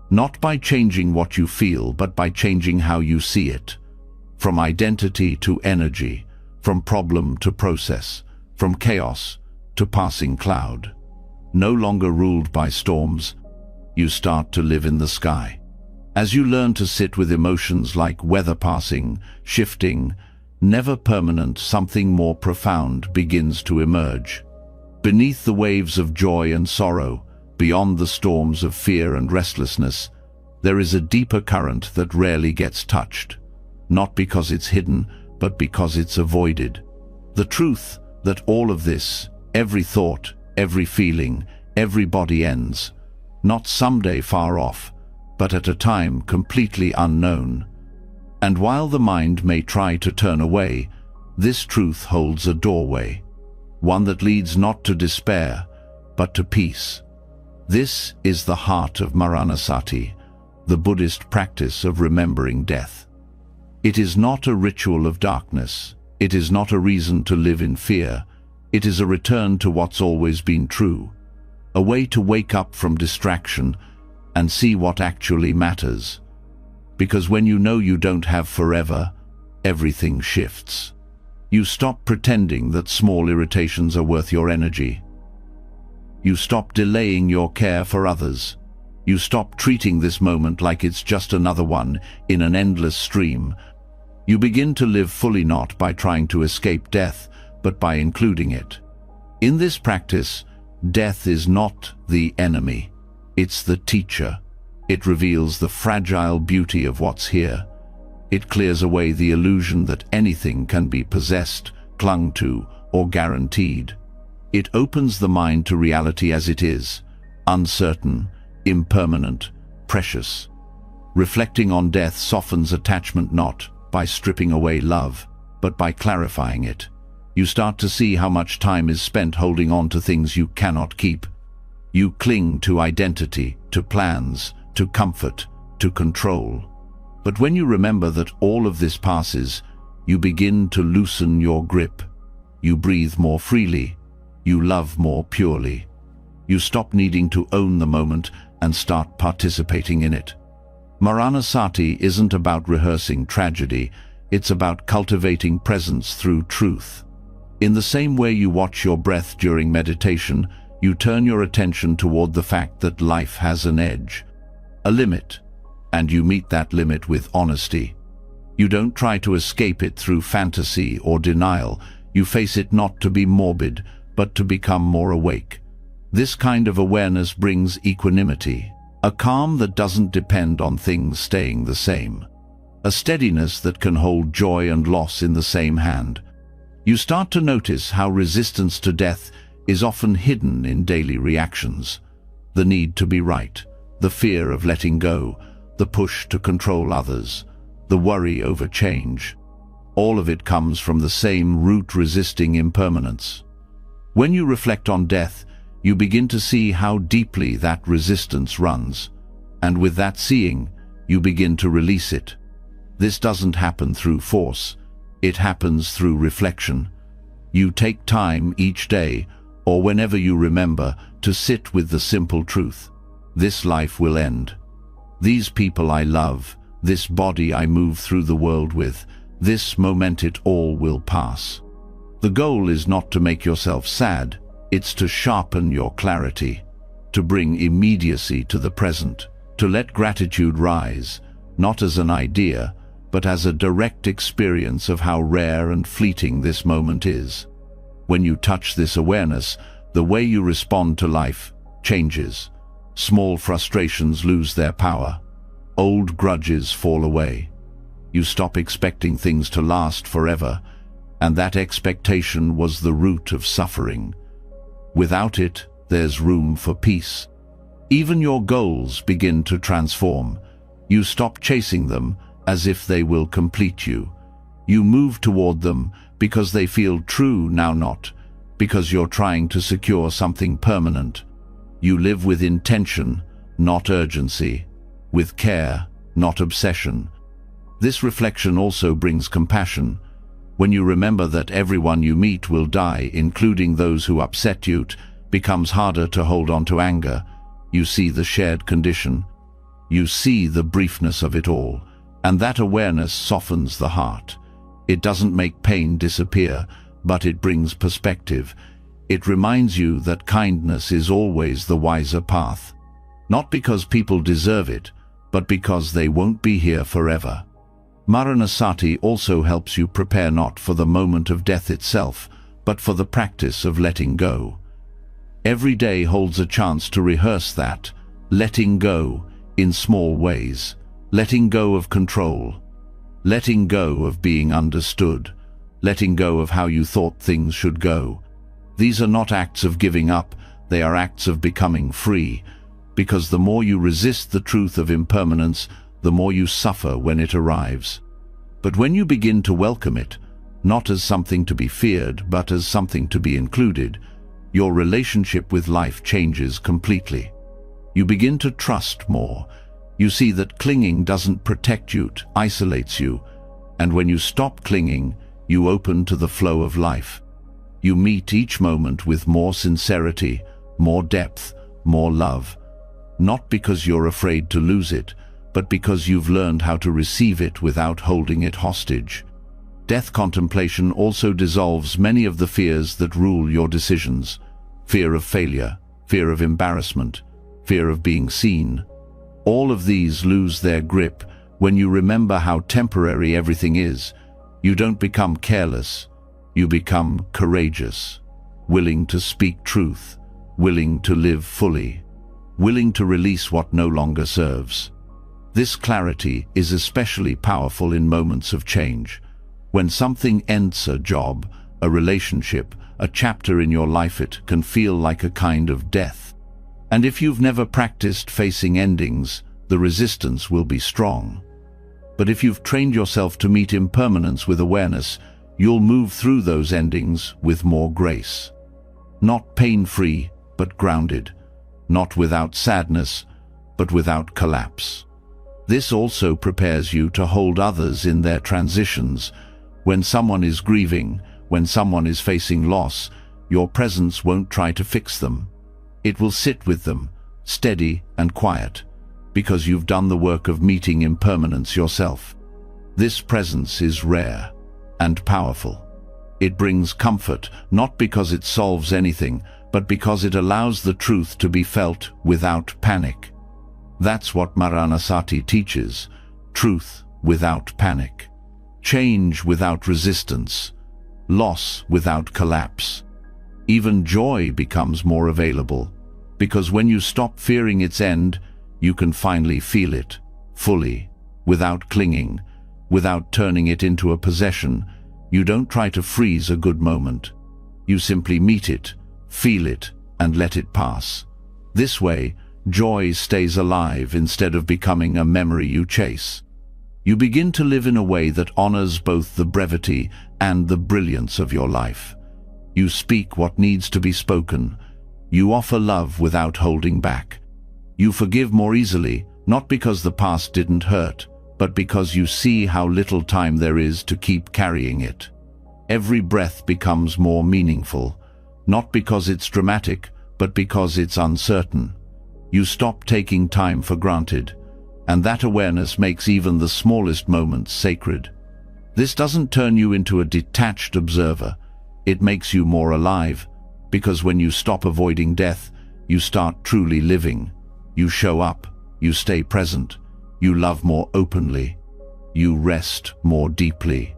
not by changing what you feel, but by changing how you see it. From identity to energy, from problem to process, from chaos to passing cloud. No longer ruled by storms, you start to live in the sky. As you learn to sit with emotions like weather passing, shifting, never permanent, something more profound begins to emerge. Beneath the waves of joy and sorrow, beyond the storms of fear and restlessness, there is a deeper current that rarely gets touched. Not because it's hidden, but because it's avoided. The truth that all of this, every thought, every feeling, every body ends, not someday far off, but at a time completely unknown. And while the mind may try to turn away, this truth holds a doorway, one that leads not to despair, but to peace. This is the heart of Maranasati, the Buddhist practice of remembering death. It is not a ritual of darkness. It is not a reason to live in fear. It is a return to what's always been true, a way to wake up from distraction and see what actually matters. Because when you know you don't have forever, everything shifts. You stop pretending that small irritations are worth your energy. You stop delaying your care for others. You stop treating this moment like it's just another one in an endless stream. You begin to live fully, not by trying to escape death, but by including it. In this practice, death is not the enemy. It's the teacher. It reveals the fragile beauty of what's here. It clears away the illusion that anything can be possessed, clung to, or guaranteed. It opens the mind to reality as it is, uncertain, impermanent, precious. Reflecting on death softens attachment not by stripping away love, but by clarifying it. You start to see how much time is spent holding on to things you cannot keep. You cling to identity, to plans, to comfort, to control. But when you remember that all of this passes, you begin to loosen your grip. You breathe more freely. You love more purely. You stop needing to own the moment and start participating in it. Maranasati isn't about rehearsing tragedy. It's about cultivating presence through truth. In the same way you watch your breath during meditation, you turn your attention toward the fact that life has an edge, a limit, and you meet that limit with honesty. You don't try to escape it through fantasy or denial. You face it not to be morbid, but to become more awake. This kind of awareness brings equanimity, a calm that doesn't depend on things staying the same, a steadiness that can hold joy and loss in the same hand. You start to notice how resistance to death is often hidden in daily reactions. The need to be right, the fear of letting go, the push to control others, the worry over change. All of it comes from the same root: resisting impermanence. When you reflect on death, you begin to see how deeply that resistance runs, and with that seeing, you begin to release it. This doesn't happen through force. It happens through reflection. You take time each day, or whenever you remember, to sit with the simple truth. This life will end. These people I love, this body I move through the world with, this moment, it all will pass. The goal is not to make yourself sad, it's to sharpen your clarity, to bring immediacy to the present, to let gratitude rise, not as an idea, but as a direct experience of how rare and fleeting this moment is. When you touch this awareness, the way you respond to life changes. Small frustrations lose their power. Old grudges fall away. You stop expecting things to last forever, and that expectation was the root of suffering. Without it, there's room for peace. Even your goals begin to transform. You stop chasing them as if they will complete you. You move toward them because they feel true now, not because you're trying to secure something permanent. You live with intention, not urgency, with care, not obsession. This reflection also brings compassion. When you remember that everyone you meet will die, including those who upset you, it becomes harder to hold on to anger. You see the shared condition. You see the briefness of it all, and that awareness softens the heart. It doesn't make pain disappear, but it brings perspective. It reminds you that kindness is always the wiser path, not because people deserve it, but because they won't be here forever. Maranasati also helps you prepare not for the moment of death itself, but for the practice of letting go. Every day holds a chance to rehearse that, letting go, in small ways, letting go of control, letting go of being understood, letting go of how you thought things should go. These are not acts of giving up, they are acts of becoming free, because the more you resist the truth of impermanence, the more you suffer when it arrives. But when you begin to welcome it, not as something to be feared, but as something to be included, your relationship with life changes completely. You begin to trust more. You see that clinging doesn't protect you, it isolates you. And when you stop clinging, you open to the flow of life. You meet each moment with more sincerity, more depth, more love. Not because you're afraid to lose it, but because you've learned how to receive it without holding it hostage. Death contemplation also dissolves many of the fears that rule your decisions. Fear of failure, fear of embarrassment, fear of being seen. All of these lose their grip when you remember how temporary everything is. You don't become careless, you become courageous, willing to speak truth, willing to live fully, willing to release what no longer serves. This clarity is especially powerful in moments of change. When something ends, a job, a relationship, a chapter in your life, it can feel like a kind of death. And if you've never practiced facing endings, the resistance will be strong. But if you've trained yourself to meet impermanence with awareness, you'll move through those endings with more grace. Not pain-free, but grounded. Not without sadness, but without collapse. This also prepares you to hold others in their transitions. When someone is grieving, when someone is facing loss, your presence won't try to fix them. It will sit with them, steady and quiet, because you've done the work of meeting impermanence yourself. This presence is rare and powerful. It brings comfort, not because it solves anything, but because it allows the truth to be felt without panic. That's what Maranasati teaches: truth without panic, change without resistance, loss without collapse. Even joy becomes more available, because when you stop fearing its end, you can finally feel it, fully, without clinging, without turning it into a possession. You don't try to freeze a good moment. You simply meet it, feel it, and let it pass. This way, joy stays alive instead of becoming a memory you chase. You begin to live in a way that honors both the brevity and the brilliance of your life. You speak what needs to be spoken. You offer love without holding back. You forgive more easily, not because the past didn't hurt, but because you see how little time there is to keep carrying it. Every breath becomes more meaningful, not because it's dramatic, but because it's uncertain. You stop taking time for granted, and that awareness makes even the smallest moments sacred. This doesn't turn you into a detached observer. It makes you more alive, because when you stop avoiding death, you start truly living. You show up, you stay present, you love more openly, you rest more deeply,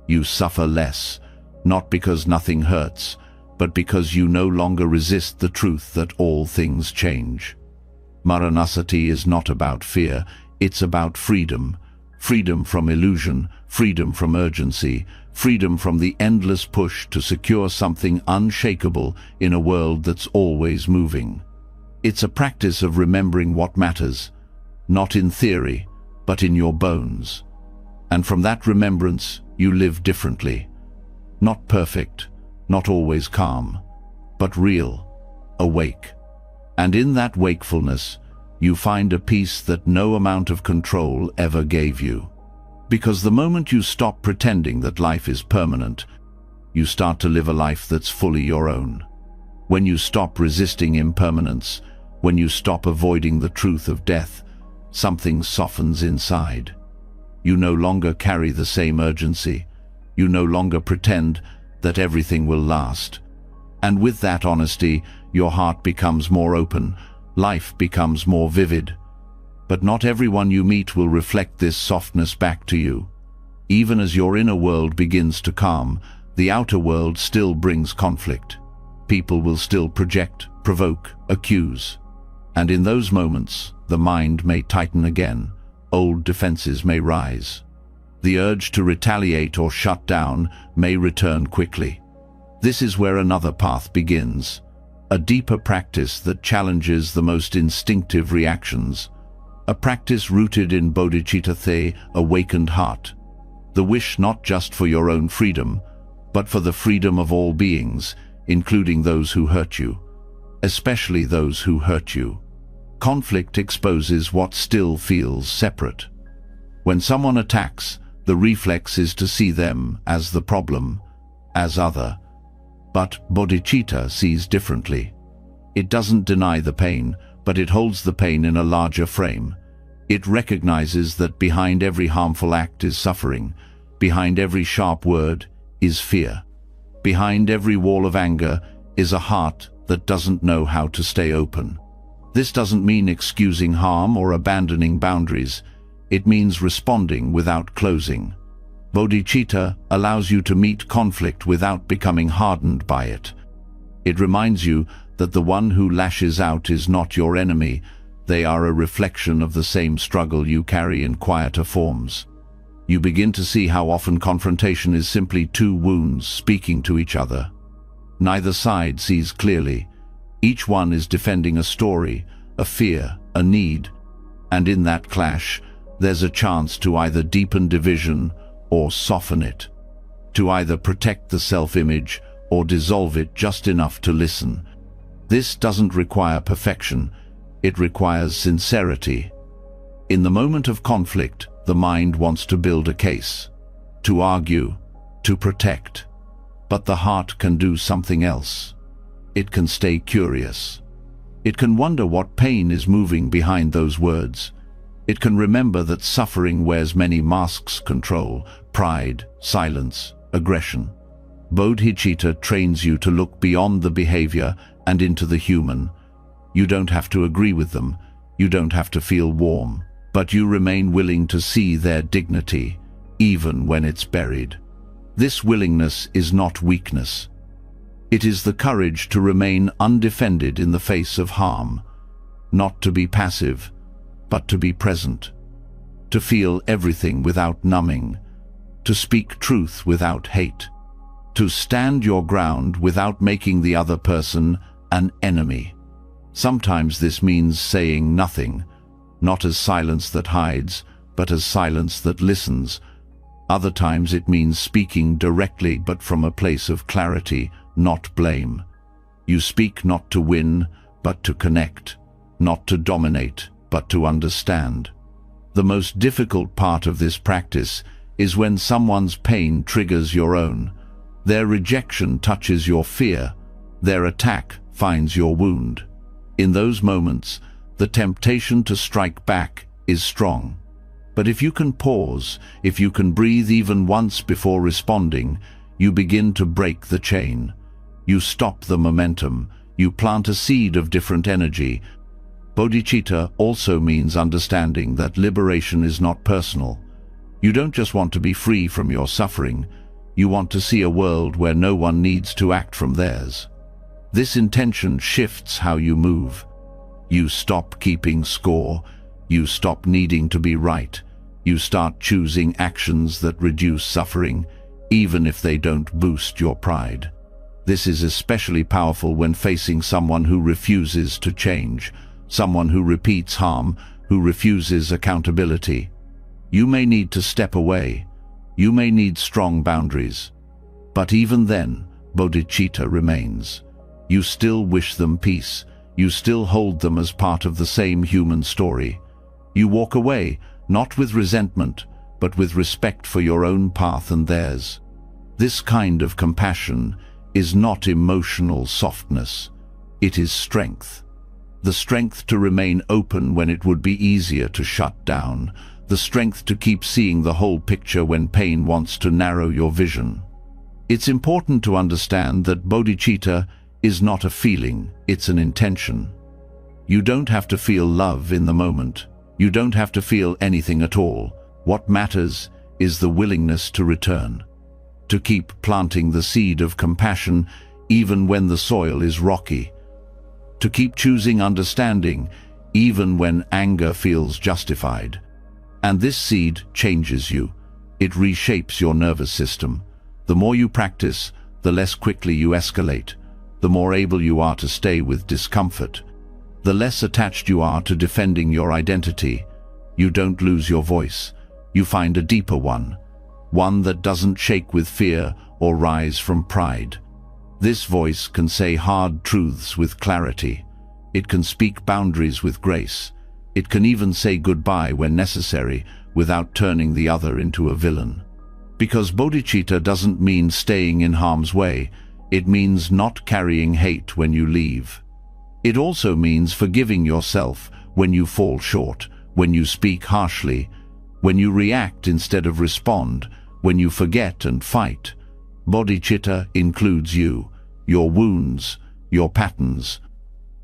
you suffer less, not because nothing hurts, but because you no longer resist the truth that all things change. Maranasati is not about fear, it's about freedom. Freedom from illusion, freedom from urgency, freedom from the endless push to secure something unshakable in a world that's always moving. It's a practice of remembering what matters, not in theory, but in your bones. And from that remembrance, you live differently. Not perfect, not always calm, but real, awake. And in that wakefulness, you find a peace that no amount of control ever gave you. Because the moment you stop pretending that life is permanent, you start to live a life that's fully your own. When you stop resisting impermanence, when you stop avoiding the truth of death, something softens inside. You no longer carry the same urgency. You no longer pretend that everything will last. And with that honesty, your heart becomes more open, life becomes more vivid. But not everyone you meet will reflect this softness back to you. Even as your inner world begins to calm, the outer world still brings conflict. People will still project, provoke, accuse. And in those moments, the mind may tighten again, old defenses may rise. The urge to retaliate or shut down may return quickly. This is where another path begins, a deeper practice that challenges the most instinctive reactions, a practice rooted in bodhicitta, the awakened heart, the wish not just for your own freedom, but for the freedom of all beings, including those who hurt you, especially those who hurt you. Conflict exposes what still feels separate. When someone attacks, the reflex is to see them as the problem, as other. But bodhicitta sees differently. It doesn't deny the pain, but it holds the pain in a larger frame. It recognizes that behind every harmful act is suffering, behind every sharp word is fear. Behind every wall of anger is a heart that doesn't know how to stay open. This doesn't mean excusing harm or abandoning boundaries. It means responding without closing. Bodhicitta allows you to meet conflict without becoming hardened by it. It reminds you that the one who lashes out is not your enemy. They are a reflection of the same struggle you carry in quieter forms. You begin to see how often confrontation is simply two wounds speaking to each other. Neither side sees clearly. Each one is defending a story, a fear, a need, and in that clash, there's a chance to either deepen division or soften it, to either protect the self-image or dissolve it just enough to listen. This doesn't require perfection, it requires sincerity. In the moment of conflict, the mind wants to build a case, to argue, to protect. But the heart can do something else. It can stay curious. It can wonder what pain is moving behind those words. It can remember that suffering wears many masks: control, pride, silence, aggression. Bodhicitta trains you to look beyond the behavior and into the human. You don't have to agree with them. You don't have to feel warm. But you remain willing to see their dignity, even when it's buried. This willingness is not weakness. It is the courage to remain undefended in the face of harm, not to be passive, but to be present, to feel everything without numbing, to speak truth without hate, to stand your ground without making the other person an enemy. Sometimes this means saying nothing, not as silence that hides, but as silence that listens. Other times it means speaking directly but from a place of clarity, not blame. You speak not to win, but to connect, not to dominate, but to understand. The most difficult part of this practice is when someone's pain triggers your own. Their rejection touches your fear. Their attack finds your wound. In those moments, the temptation to strike back is strong. But if you can pause, if you can breathe even once before responding, you begin to break the chain. You stop the momentum. You plant a seed of different energy. Bodhicitta also means understanding that liberation is not personal. You don't just want to be free from your suffering. You want to see a world where no one needs to act from theirs. This intention shifts how you move. You stop keeping score. You stop needing to be right. You start choosing actions that reduce suffering, even if they don't boost your pride. This is especially powerful when facing someone who refuses to change, someone who repeats harm, who refuses accountability. You may need to step away. You may need strong boundaries. But even then, bodhicitta remains. You still wish them peace. You still hold them as part of the same human story. You walk away, not with resentment, but with respect for your own path and theirs. This kind of compassion is not emotional softness. It is strength. The strength to remain open when it would be easier to shut down. The strength to keep seeing the whole picture when pain wants to narrow your vision. It's important to understand that bodhicitta is not a feeling, it's an intention. You don't have to feel love in the moment. You don't have to feel anything at all. What matters is the willingness to return, to keep planting the seed of compassion even when the soil is rocky, to keep choosing understanding even when anger feels justified. And this seed changes you. It reshapes your nervous system. The more you practice, the less quickly you escalate. The more able you are to stay with discomfort. The less attached you are to defending your identity. You don't lose your voice. You find a deeper one. One that doesn't shake with fear or rise from pride. This voice can say hard truths with clarity. It can speak boundaries with grace. It can even say goodbye when necessary without turning the other into a villain. Because bodhicitta doesn't mean staying in harm's way. It means not carrying hate when you leave. It also means forgiving yourself when you fall short, when you speak harshly, when you react instead of respond, when you forget and fight. Bodhicitta includes you, your wounds, your patterns,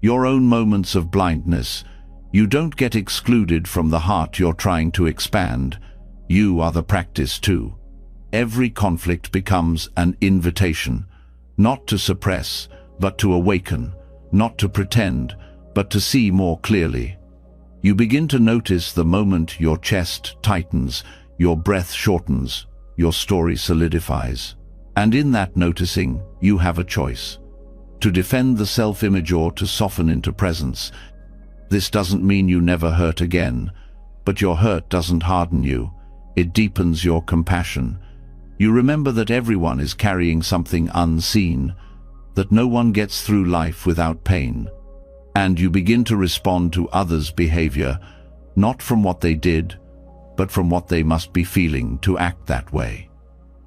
your own moments of blindness. You don't get excluded from the heart you're trying to expand. You are the practice too. Every conflict becomes an invitation, not to suppress, but to awaken, not to pretend, but to see more clearly. You begin to notice the moment your chest tightens, your breath shortens, your story solidifies. And in that noticing, you have a choice. To defend the self-image or to soften into presence. This doesn't mean you never hurt again, but your hurt doesn't harden you. It deepens your compassion. You remember that everyone is carrying something unseen, that no one gets through life without pain. And you begin to respond to others' behavior, not from what they did, but from what they must be feeling to act that way.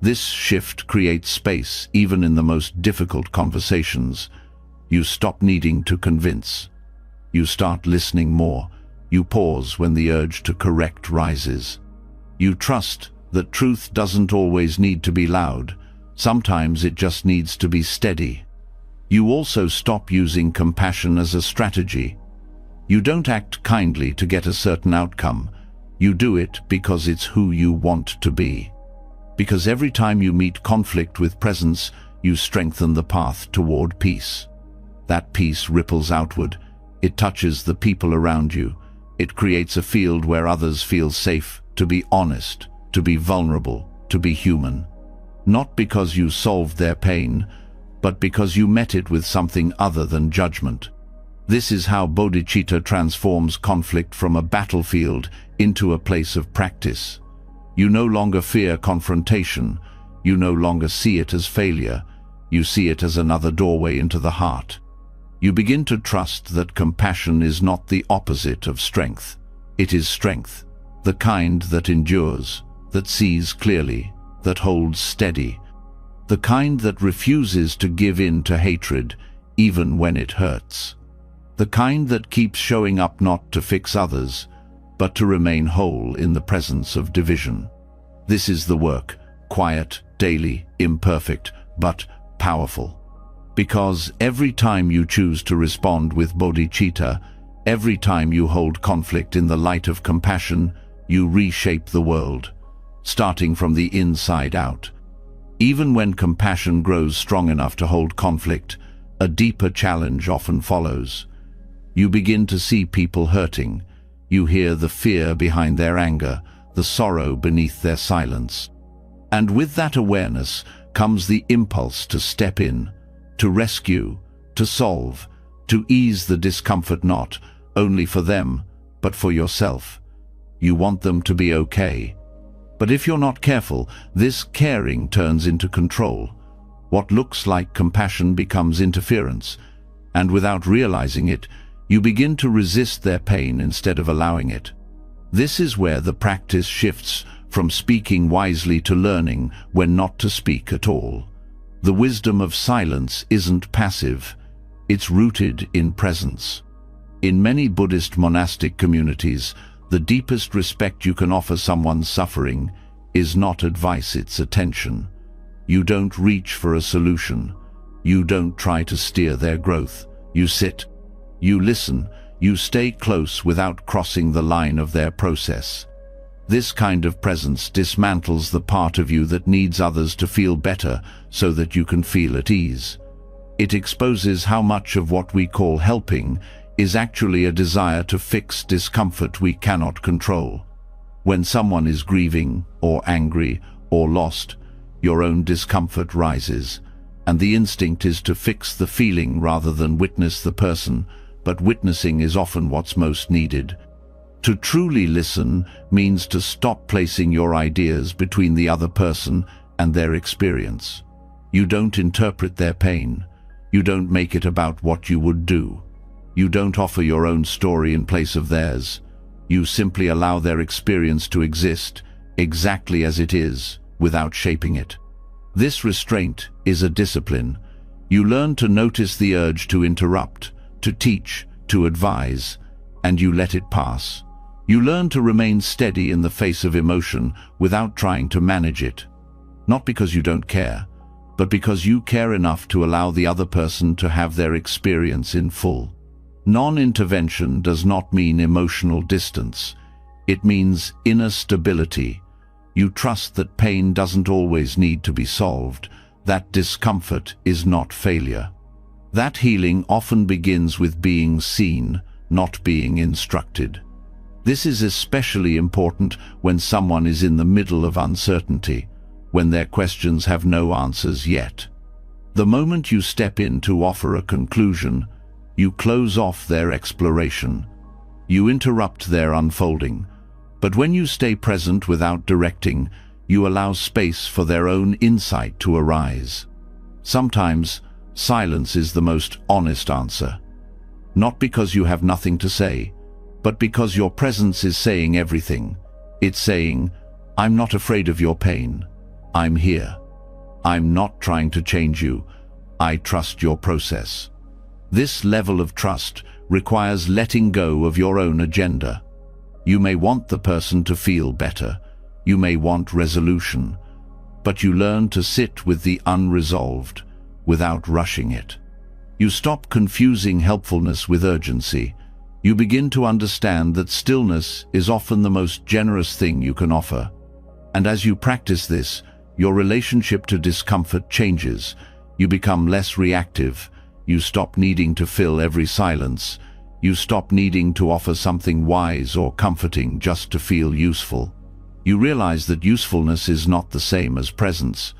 This shift creates space even in the most difficult conversations. You stop needing to convince. You start listening more. You pause when the urge to correct rises. You trust that truth doesn't always need to be loud. Sometimes it just needs to be steady. You also stop using compassion as a strategy. You don't act kindly to get a certain outcome. You do it because it's who you want to be. Because every time you meet conflict with presence, you strengthen the path toward peace. That peace ripples outward. It touches the people around you. It creates a field where others feel safe to be honest, to be vulnerable, to be human. Not because you solved their pain, but because you met it with something other than judgment. This is how bodhicitta transforms conflict from a battlefield into a place of practice. You no longer fear confrontation. You no longer see it as failure. You see it as another doorway into the heart. You begin to trust that compassion is not the opposite of strength. It is strength, the kind that endures, that sees clearly, that holds steady, the kind that refuses to give in to hatred even when it hurts, the kind that keeps showing up not to fix others, but to remain whole in the presence of division. This is the work, quiet, daily, imperfect, but powerful. Because every time you choose to respond with bodhicitta, every time you hold conflict in the light of compassion, you reshape the world, starting from the inside out. Even when compassion grows strong enough to hold conflict, a deeper challenge often follows. You begin to see people hurting. You hear the fear behind their anger, the sorrow beneath their silence. And with that awareness comes the impulse to step in, to rescue, to solve, to ease the discomfort not only for them, but for yourself. You want them to be okay. But if you're not careful, this caring turns into control. What looks like compassion becomes interference, and without realizing it, you begin to resist their pain instead of allowing it. This is where the practice shifts from speaking wisely to learning when not to speak at all. The wisdom of silence isn't passive, it's rooted in presence. In many Buddhist monastic communities, the deepest respect you can offer someone suffering is not advice, it's attention. You don't reach for a solution. You don't try to steer their growth. You sit, you listen, you stay close without crossing the line of their process. This kind of presence dismantles the part of you that needs others to feel better so that you can feel at ease. It exposes how much of what we call helping is actually a desire to fix discomfort we cannot control. When someone is grieving, or angry, or lost, your own discomfort rises, and the instinct is to fix the feeling rather than witness the person, but witnessing is often what's most needed. To truly listen means to stop placing your ideas between the other person and their experience. You don't interpret their pain. You don't make it about what you would do. You don't offer your own story in place of theirs. You simply allow their experience to exist exactly as it is, without shaping it. This restraint is a discipline. You learn to notice the urge to interrupt, to teach, to advise, and you let it pass. You learn to remain steady in the face of emotion without trying to manage it. Not because you don't care, but because you care enough to allow the other person to have their experience in full. Non-intervention does not mean emotional distance. It means inner stability. You trust that pain doesn't always need to be solved, that discomfort is not failure. That healing often begins with being seen, not being instructed. This is especially important when someone is in the middle of uncertainty, when their questions have no answers yet. The moment you step in to offer a conclusion, you close off their exploration. You interrupt their unfolding. But when you stay present without directing, you allow space for their own insight to arise. Sometimes, silence is the most honest answer. Not because you have nothing to say, but because your presence is saying everything. It's saying, I'm not afraid of your pain. I'm here. I'm not trying to change you. I trust your process. This level of trust requires letting go of your own agenda. You may want the person to feel better. You may want resolution. But you learn to sit with the unresolved without rushing it. You stop confusing helpfulness with urgency. You begin to understand that stillness is often the most generous thing you can offer. And as you practice this, your relationship to discomfort changes. You become less reactive. You stop needing to fill every silence. You stop needing to offer something wise or comforting just to feel useful. You realize that usefulness is not the same as presence.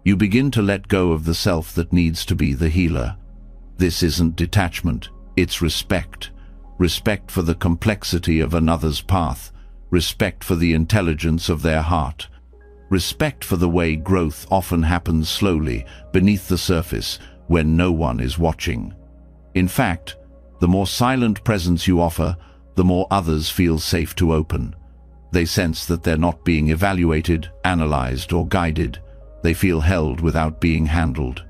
You begin to let go of the self that needs to be the healer. This isn't detachment, it's respect. Respect for the complexity of another's path. Respect for the intelligence of their heart. Respect for the way growth often happens slowly, beneath the surface, when no one is watching. In fact, the more silent presence you offer, the more others feel safe to open. They sense that they're not being evaluated, analyzed, or guided. They feel held without being handled.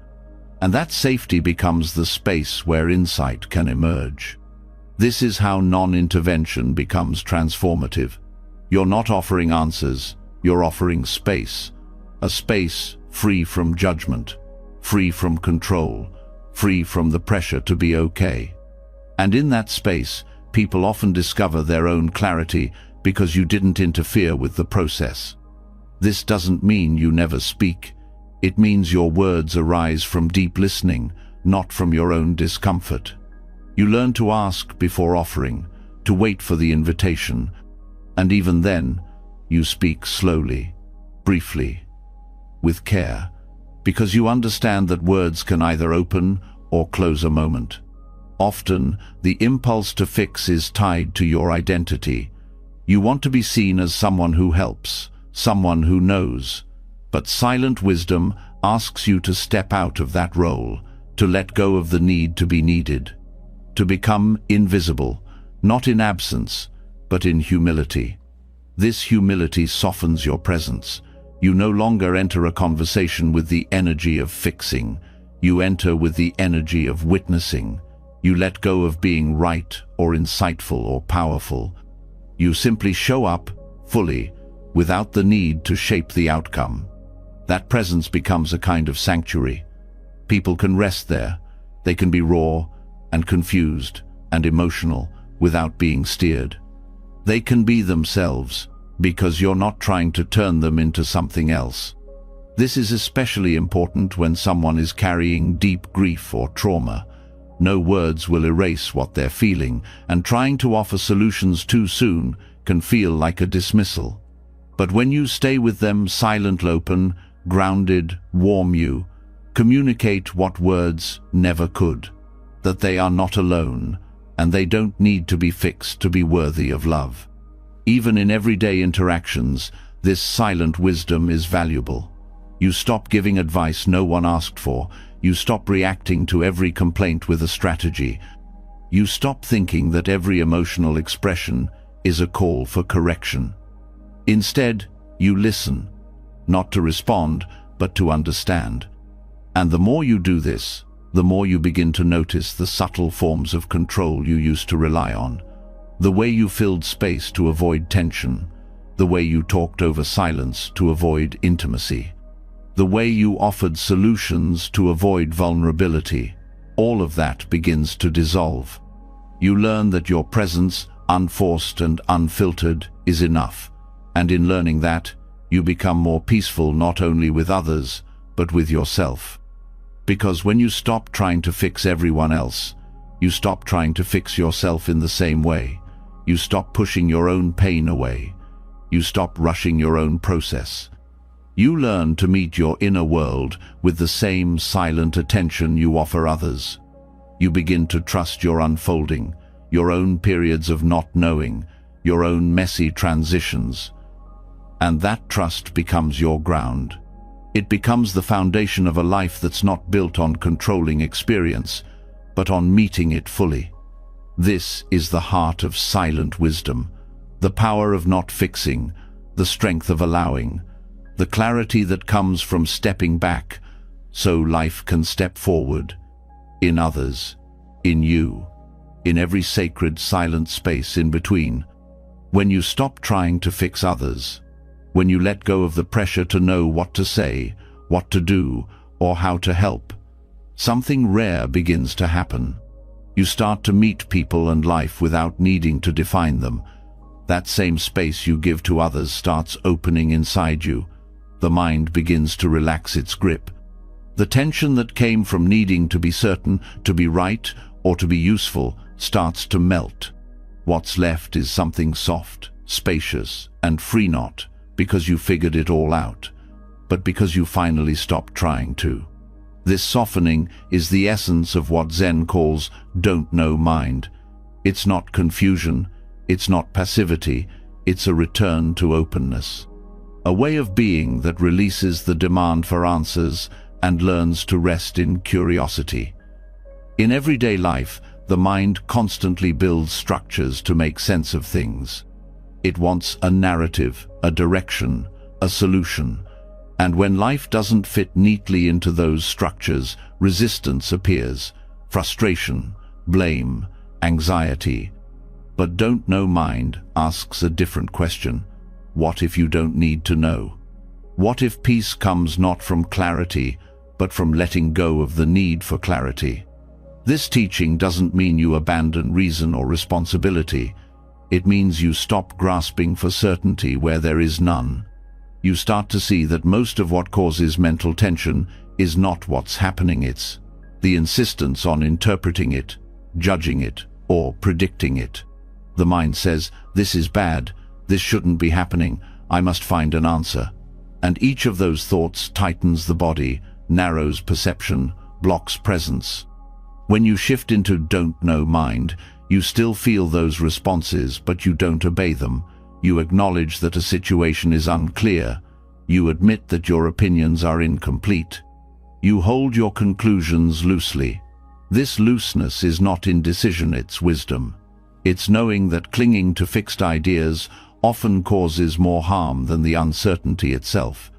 And that safety becomes the space where insight can emerge. This is how non-intervention becomes transformative. You're not offering answers, you're offering space. A space free from judgment, free from control, free from the pressure to be okay. And in that space, people often discover their own clarity because you didn't interfere with the process. This doesn't mean you never speak. It means your words arise from deep listening, not from your own discomfort. You learn to ask before offering, to wait for the invitation, and even then, you speak slowly, briefly, with care, because you understand that words can either open or close a moment. Often, the impulse to fix is tied to your identity. You want to be seen as someone who helps, someone who knows. But silent wisdom asks you to step out of that role, to let go of the need to be needed, to become invisible, not in absence, but in humility. This humility softens your presence. You no longer enter a conversation with the energy of fixing. You enter with the energy of witnessing. You let go of being right or insightful or powerful. You simply show up fully, without the need to shape the outcome. That presence becomes a kind of sanctuary. People can rest there. They can be raw and confused and emotional without being steered. They can be themselves because you're not trying to turn them into something else. This is especially important when someone is carrying deep grief or trauma. No words will erase what they're feeling, and trying to offer solutions too soon can feel like a dismissal. But when you stay with them, silent, open, grounded, warm, you communicate what words never could, that they are not alone, and they don't need to be fixed to be worthy of love. Even in everyday interactions, this silent wisdom is valuable. You stop giving advice no one asked for. You stop reacting to every complaint with a strategy. You stop thinking that every emotional expression is a call for correction. Instead, you listen, not to respond, but to understand. And the more you do this, the more you begin to notice the subtle forms of control you used to rely on. The way you filled space to avoid tension, the way you talked over silence to avoid intimacy, the way you offered solutions to avoid vulnerability. All of that begins to dissolve. You learn that your presence, unforced and unfiltered, is enough. And in learning that, you become more peaceful not only with others, but with yourself. Because when you stop trying to fix everyone else, you stop trying to fix yourself in the same way. You stop pushing your own pain away. You stop rushing your own process. You learn to meet your inner world with the same silent attention you offer others. You begin to trust your unfolding, your own periods of not knowing, your own messy transitions. And that trust becomes your ground. It becomes the foundation of a life that's not built on controlling experience, but on meeting it fully. This is the heart of silent wisdom, the power of not fixing, the strength of allowing, the clarity that comes from stepping back so life can step forward, in others, in you, in every sacred silent space in between. When you stop trying to fix others, when you let go of the pressure to know what to say, what to do, or how to help, something rare begins to happen. You start to meet people and life without needing to define them. That same space you give to others starts opening inside you. The mind begins to relax its grip. The tension that came from needing to be certain, to be right, or to be useful starts to melt. What's left is something soft, spacious, and free, not because you figured it all out, but because you finally stopped trying to. This softening is the essence of what Zen calls don't know mind. It's not confusion, it's not passivity, it's a return to openness. A way of being that releases the demand for answers and learns to rest in curiosity. In everyday life, the mind constantly builds structures to make sense of things. It wants a narrative, a direction, a solution. And when life doesn't fit neatly into those structures, resistance appears, frustration, blame, anxiety. But don't know mind asks a different question. What if you don't need to know? What if peace comes not from clarity, but from letting go of the need for clarity? This teaching doesn't mean you abandon reason or responsibility. It means you stop grasping for certainty where there is none. You start to see that most of what causes mental tension is not what's happening, it's the insistence on interpreting it, judging it, or predicting it. The mind says, this is bad, this shouldn't be happening, I must find an answer. And each of those thoughts tightens the body, narrows perception, blocks presence. When you shift into don't know mind, you still feel those responses, but you don't obey them. You acknowledge that a situation is unclear. You admit that your opinions are incomplete. You hold your conclusions loosely. This looseness is not indecision, it's wisdom. It's knowing that clinging to fixed ideas often causes more harm than the uncertainty itself.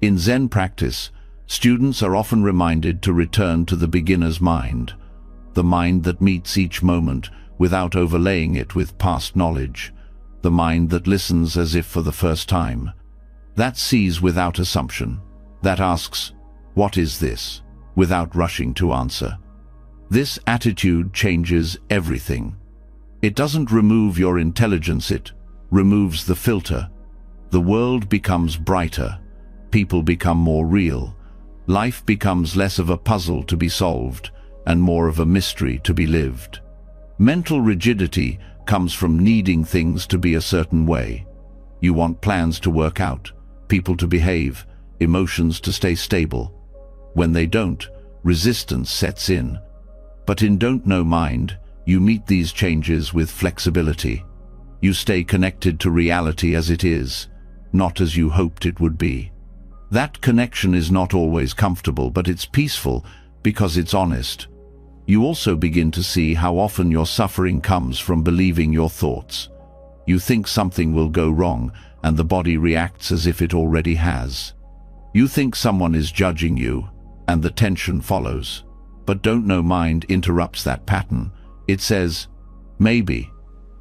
In Zen practice, students are often reminded to return to the beginner's mind, the mind that meets each moment without overlaying it with past knowledge, the mind that listens as if for the first time, that sees without assumption, that asks, "What is this?" without rushing to answer. This attitude changes everything. It doesn't remove your intelligence, it removes the filter. The world becomes brighter, people become more real, life becomes less of a puzzle to be solved and more of a mystery to be lived. Mental rigidity comes from needing things to be a certain way. You want plans to work out, people to behave, emotions to stay stable. When they don't, resistance sets in. But in Don't Know Mind, you meet these changes with flexibility. You stay connected to reality as it is, not as you hoped it would be. That connection is not always comfortable, but it's peaceful because it's honest. You also begin to see how often your suffering comes from believing your thoughts. You think something will go wrong, and the body reacts as if it already has. You think someone is judging you, and the tension follows. But Don't Know Mind interrupts that pattern. It says, maybe,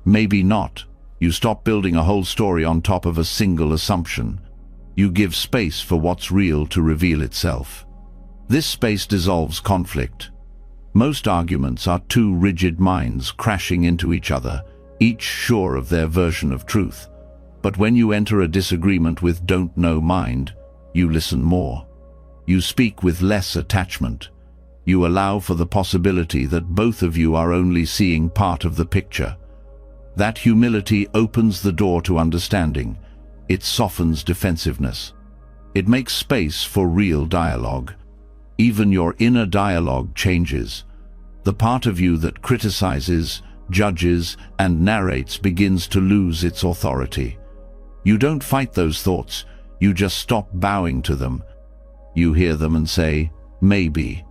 maybe not. You stop building a whole story on top of a single assumption. You give space for what's real to reveal itself. This space dissolves conflict. Most arguments are two rigid minds crashing into each other, each sure of their version of truth. But when you enter a disagreement with Don't Know Mind, you listen more. You speak with less attachment. You allow for the possibility that both of you are only seeing part of the picture. That humility opens the door to understanding. It softens defensiveness. It makes space for real dialogue. Even your inner dialogue changes. The part of you that criticizes, judges, and narrates begins to lose its authority. You don't fight those thoughts, you just stop bowing to them. You hear them and say, maybe.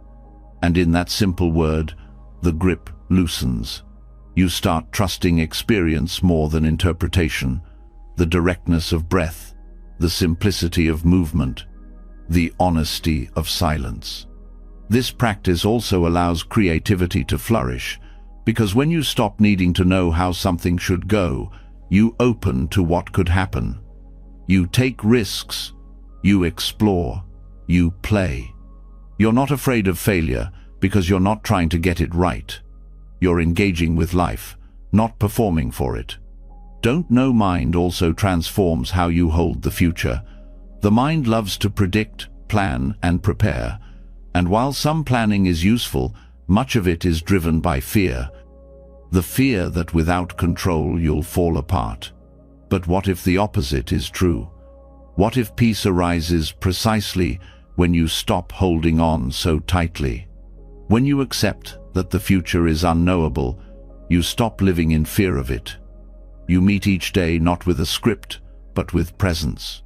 And in that simple word, the grip loosens. You start trusting experience more than interpretation, the directness of breath, the simplicity of movement, the honesty of silence. This practice also allows creativity to flourish, because when you stop needing to know how something should go, you open to what could happen. You take risks, you explore, you play. You're not afraid of failure because you're not trying to get it right. You're engaging with life, not performing for it. Don't Know Mind also transforms how you hold the future. The mind loves to predict, plan, and prepare. And while some planning is useful, much of it is driven by fear. The fear that without control you'll fall apart. But what if the opposite is true? What if peace arises precisely when you stop holding on so tightly? When you accept that the future is unknowable, you stop living in fear of it. You meet each day not with a script, but with presence.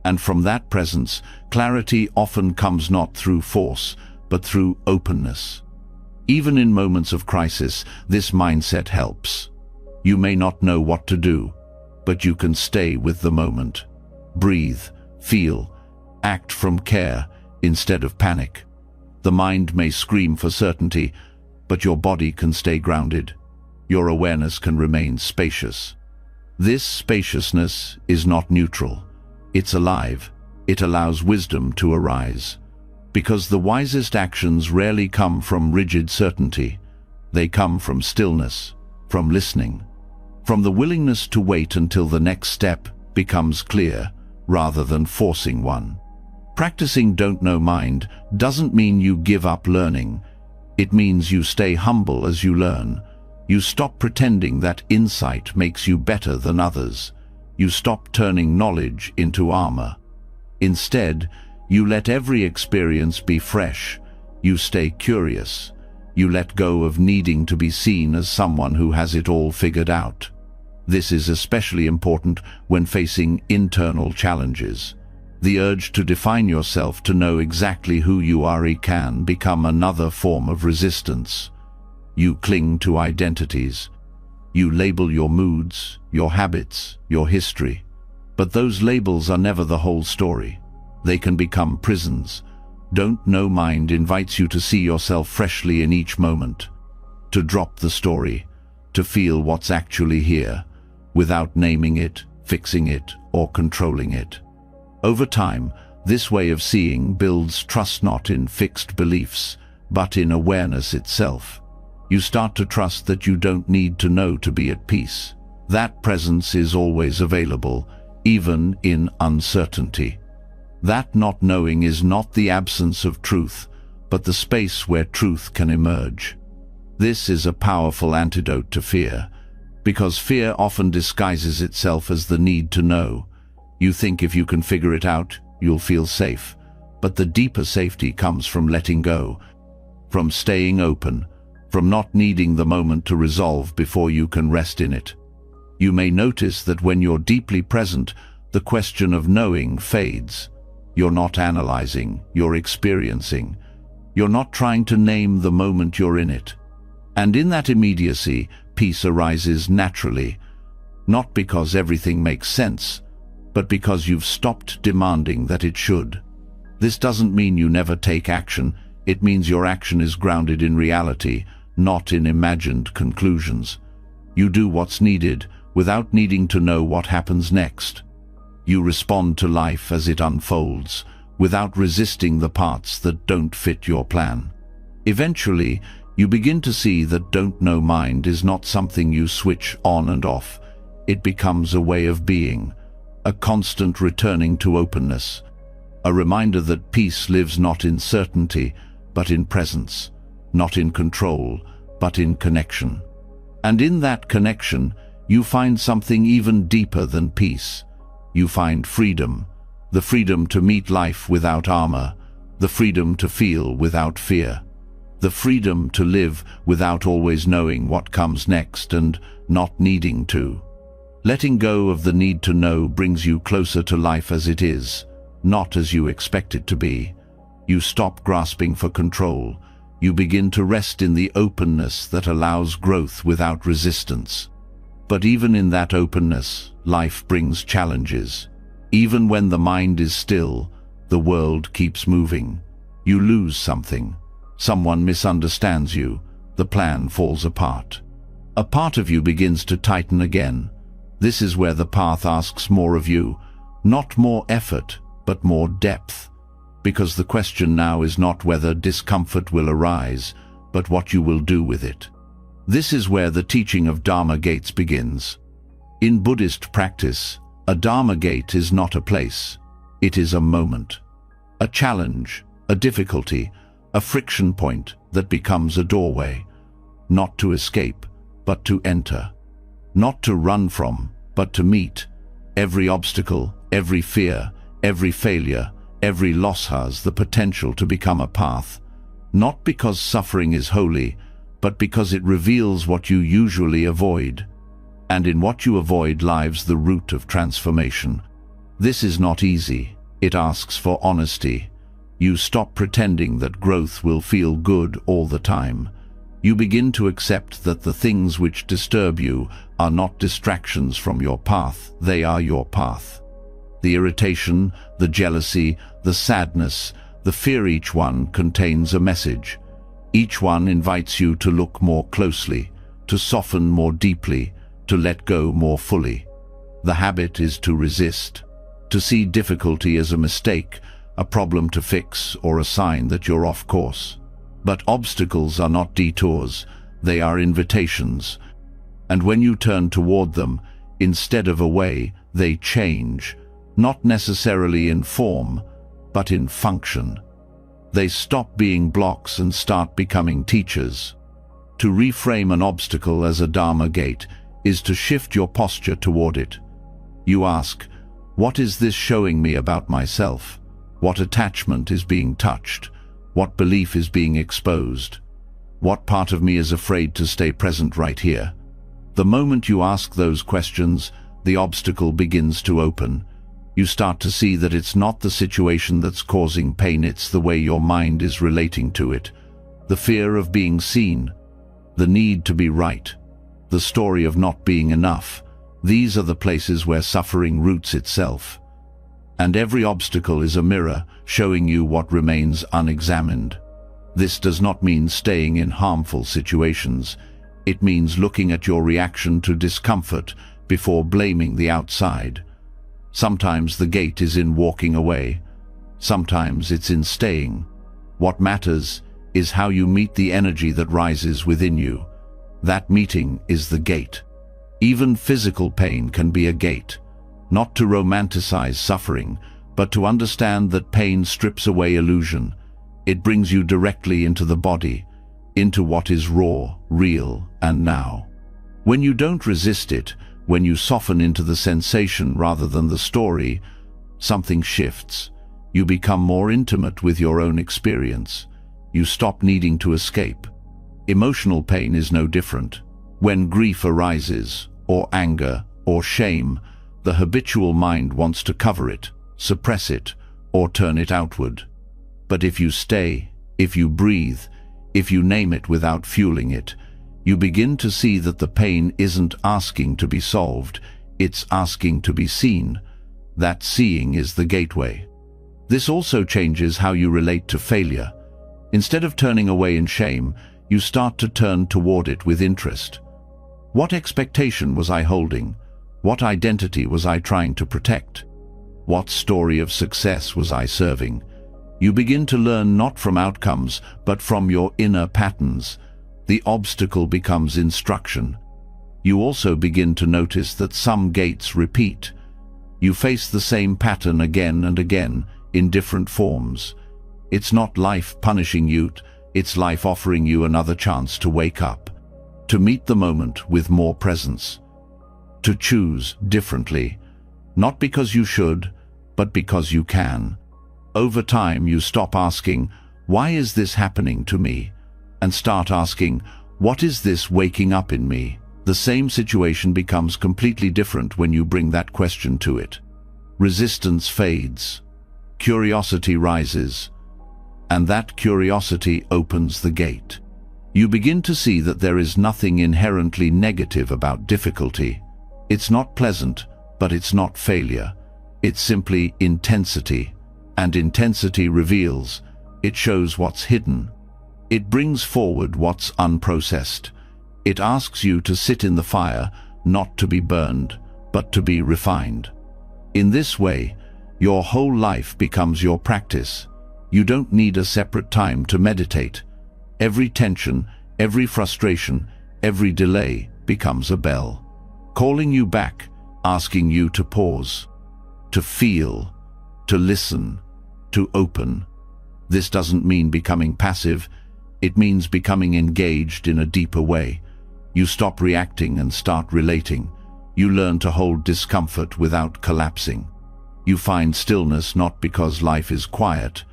And from that presence, clarity often comes not through force, but through openness. Even in moments of crisis, this mindset helps. You may not know what to do, but you can stay with the moment. Breathe, feel, act from care instead of panic. The mind may scream for certainty, but your body can stay grounded. Your awareness can remain spacious. This spaciousness is not neutral. It's alive. It allows wisdom to arise. Because the wisest actions rarely come from rigid certainty. They come from stillness, from listening, from the willingness to wait until the next step becomes clear, rather than forcing one. Practicing Don't Know Mind doesn't mean you give up learning. It means you stay humble as you learn. You stop pretending that insight makes you better than others. You stop turning knowledge into armor. Instead, you let every experience be fresh. You stay curious. You let go of needing to be seen as someone who has it all figured out. This is especially important when facing internal challenges. The urge to define yourself, to know exactly who you are, can become another form of resistance. You cling to identities. You label your moods, your habits, your history. But those labels are never the whole story. They can become prisons. Don't Know Mind invites you to see yourself freshly in each moment, to drop the story, to feel what's actually here, without naming it, fixing it, or controlling it. Over time, this way of seeing builds trust not in fixed beliefs, but in awareness itself. You start to trust that you don't need to know to be at peace. That presence is always available, even in uncertainty. That not knowing is not the absence of truth, but the space where truth can emerge. This is a powerful antidote to fear, because fear often disguises itself as the need to know. You think if you can figure it out, you'll feel safe. But the deeper safety comes from letting go, from staying open, from not needing the moment to resolve before you can rest in it. You may notice that when you're deeply present, the question of knowing fades. You're not analyzing, you're experiencing. You're not trying to name the moment you're in it. And in that immediacy, peace arises naturally, not because everything makes sense, but because you've stopped demanding that it should. This doesn't mean you never take action. It means your action is grounded in reality, not in imagined conclusions. You do what's needed without needing to know what happens next. You respond to life as it unfolds, without resisting the parts that don't fit your plan. Eventually, you begin to see that don't know mind is not something you switch on and off. It becomes a way of being, a constant returning to openness, a reminder that peace lives not in certainty, but in presence, not in control, but in connection. And in that connection, you find something even deeper than peace. You find freedom, the freedom to meet life without armor, the freedom to feel without fear, the freedom to live without always knowing what comes next and not needing to. Letting go of the need to know brings you closer to life as it is, not as you expect it to be. You stop grasping for control. You begin to rest in the openness that allows growth without resistance. But even in that openness, life brings challenges. Even when the mind is still, the world keeps moving. You lose something. Someone misunderstands you. The plan falls apart. A part of you begins to tighten again. This is where the path asks more of you, not more effort, but more depth. Because the question now is not whether discomfort will arise, but what you will do with it. This is where the teaching of Dharma gates begins. In Buddhist practice, a Dharma gate is not a place. It is a moment. A challenge, a difficulty, a friction point that becomes a doorway. Not to escape, but to enter. Not to run from, but to meet. Every obstacle, every fear, every failure, every loss has the potential to become a path. Not because suffering is holy, but because it reveals what you usually avoid. And in what you avoid lies the root of transformation. This is not easy. It asks for honesty. You stop pretending that growth will feel good all the time. You begin to accept that the things which disturb you are not distractions from your path, they are your path. The irritation, the jealousy, the sadness, the fear, each one contains a message. Each one invites you to look more closely, to soften more deeply, to let go more fully. The habit is to resist, to see difficulty as a mistake, a problem to fix, or a sign that you're off course. But obstacles are not detours, they are invitations. And when you turn toward them, instead of away, they change, not necessarily in form, but in function. They stop being blocks and start becoming teachers. To reframe an obstacle as a Dharma gate is to shift your posture toward it. You ask, what is this showing me about myself? What attachment is being touched? What belief is being exposed? What part of me is afraid to stay present right here? The moment you ask those questions, the obstacle begins to open. You start to see that it's not the situation that's causing pain, it's the way your mind is relating to it. The fear of being seen, the need to be right, the story of not being enough. These are the places where suffering roots itself. And every obstacle is a mirror showing you what remains unexamined. This does not mean staying in harmful situations. It means looking at your reaction to discomfort before blaming the outside. Sometimes the gate is in walking away. Sometimes it's in staying. What matters is how you meet the energy that rises within you. That meeting is the gate. Even physical pain can be a gate. Not to romanticize suffering, but to understand that pain strips away illusion. It brings you directly into the body, into what is raw, real, and now. When you don't resist it, When you soften into the sensation rather than the story, something shifts. You become more intimate with your own experience. You stop needing to escape. Emotional pain is no different. When grief arises, or anger, or shame, the habitual mind wants to cover it, suppress it, or turn it outward. But if you stay, if you breathe, if you name it without fueling it, you begin to see that the pain isn't asking to be solved, it's asking to be seen. That seeing is the gateway. This also changes how you relate to failure. Instead of turning away in shame, you start to turn toward it with interest. What expectation was I holding? What identity was I trying to protect? What story of success was I serving? You begin to learn not from outcomes, but from your inner patterns. The obstacle becomes instruction. You also begin to notice that some gates repeat. You face the same pattern again and again, in different forms. It's not life punishing you, it's life offering you another chance to wake up, to meet the moment with more presence, to choose differently, not because you should, but because you can. Over time, you stop asking, "Why is this happening to me?" and start asking, "What is this waking up in me?" The same situation becomes completely different when you bring that question to it. Resistance fades. Curiosity rises. And that curiosity opens the gate. You begin to see that there is nothing inherently negative about difficulty. It's not pleasant, but it's not failure. It's simply intensity. And intensity reveals. It shows what's hidden. It brings forward what's unprocessed. It asks you to sit in the fire, not to be burned, but to be refined. In this way, your whole life becomes your practice. You don't need a separate time to meditate. Every tension, every frustration, every delay becomes a bell, calling you back, asking you to pause, to feel, to listen, to open. This doesn't mean becoming passive. It means becoming engaged in a deeper way. You stop reacting and start relating. You learn to hold discomfort without collapsing. You find stillness not because life is quiet,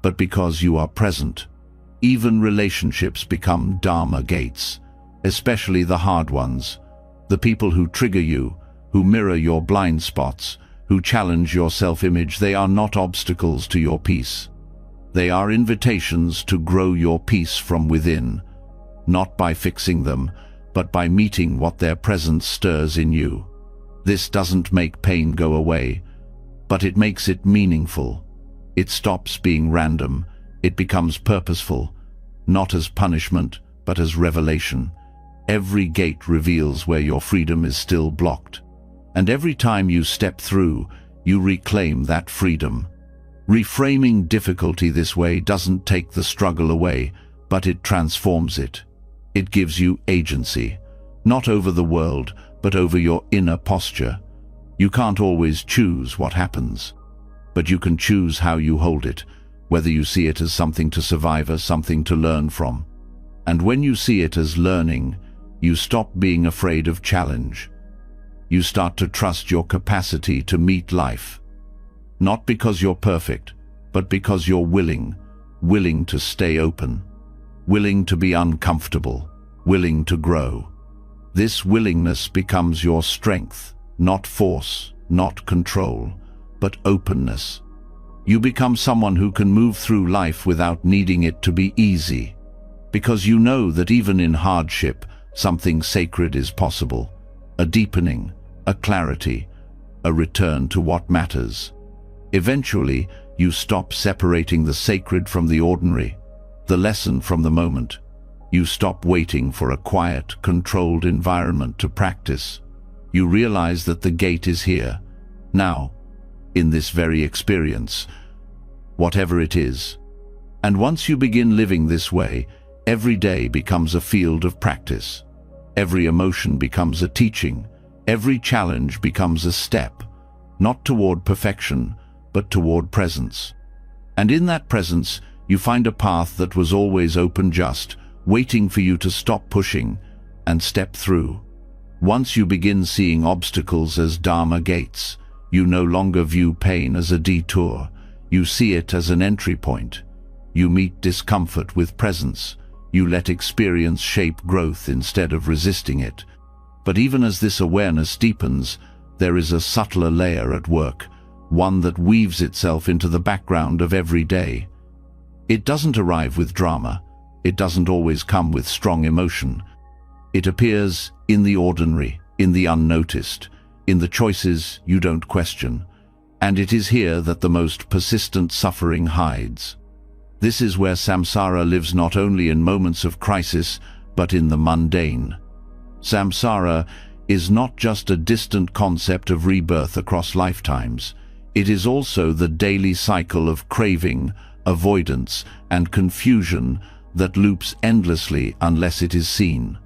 but because you are present. Even relationships become Dharma gates, especially the hard ones. The people who trigger you, who mirror your blind spots, who challenge your self-image, they are not obstacles to your peace. They are invitations to grow your peace from within, not by fixing them, but by meeting what their presence stirs in you. This doesn't make pain go away, but it makes it meaningful. It stops being random. It becomes purposeful, not as punishment, but as revelation. Every gate reveals where your freedom is still blocked. And every time you step through, you reclaim that freedom. Reframing difficulty this way doesn't take the struggle away, but it transforms it. It gives you agency, not over the world, but over your inner posture. You can't always choose what happens, but you can choose how you hold it, whether you see it as something to survive or something to learn from. And when you see it as learning, you stop being afraid of challenge. You start to trust your capacity to meet life. Not because you're perfect, but because you're willing to stay open, willing to be uncomfortable, willing to grow. This willingness becomes your strength, not force, not control, but openness. You become someone who can move through life without needing it to be easy, because you know that even in hardship, something sacred is possible, a deepening, a clarity, a return to what matters. Eventually, you stop separating the sacred from the ordinary, the lesson from the moment. You stop waiting for a quiet, controlled environment to practice. You realize that the gate is here, now, in this very experience, whatever it is. And once you begin living this way, every day becomes a field of practice. Every emotion becomes a teaching. Every challenge becomes a step, not toward perfection, but toward presence. And in that presence, you find a path that was always open, just waiting for you to stop pushing and step through. Once you begin seeing obstacles as Dharma gates, you no longer view pain as a detour. You see it as an entry point. You meet discomfort with presence. You let experience shape growth instead of resisting it. But even as this awareness deepens, there is a subtler layer at work, one that weaves itself into the background of every day. It doesn't arrive with drama. It doesn't always come with strong emotion. It appears in the ordinary, in the unnoticed, in the choices you don't question. And it is here that the most persistent suffering hides. This is where samsara lives not only in moments of crisis, but in the mundane. Samsara is not just a distant concept of rebirth across lifetimes. It is also the daily cycle of craving, avoidance, and confusion that loops endlessly unless it is seen.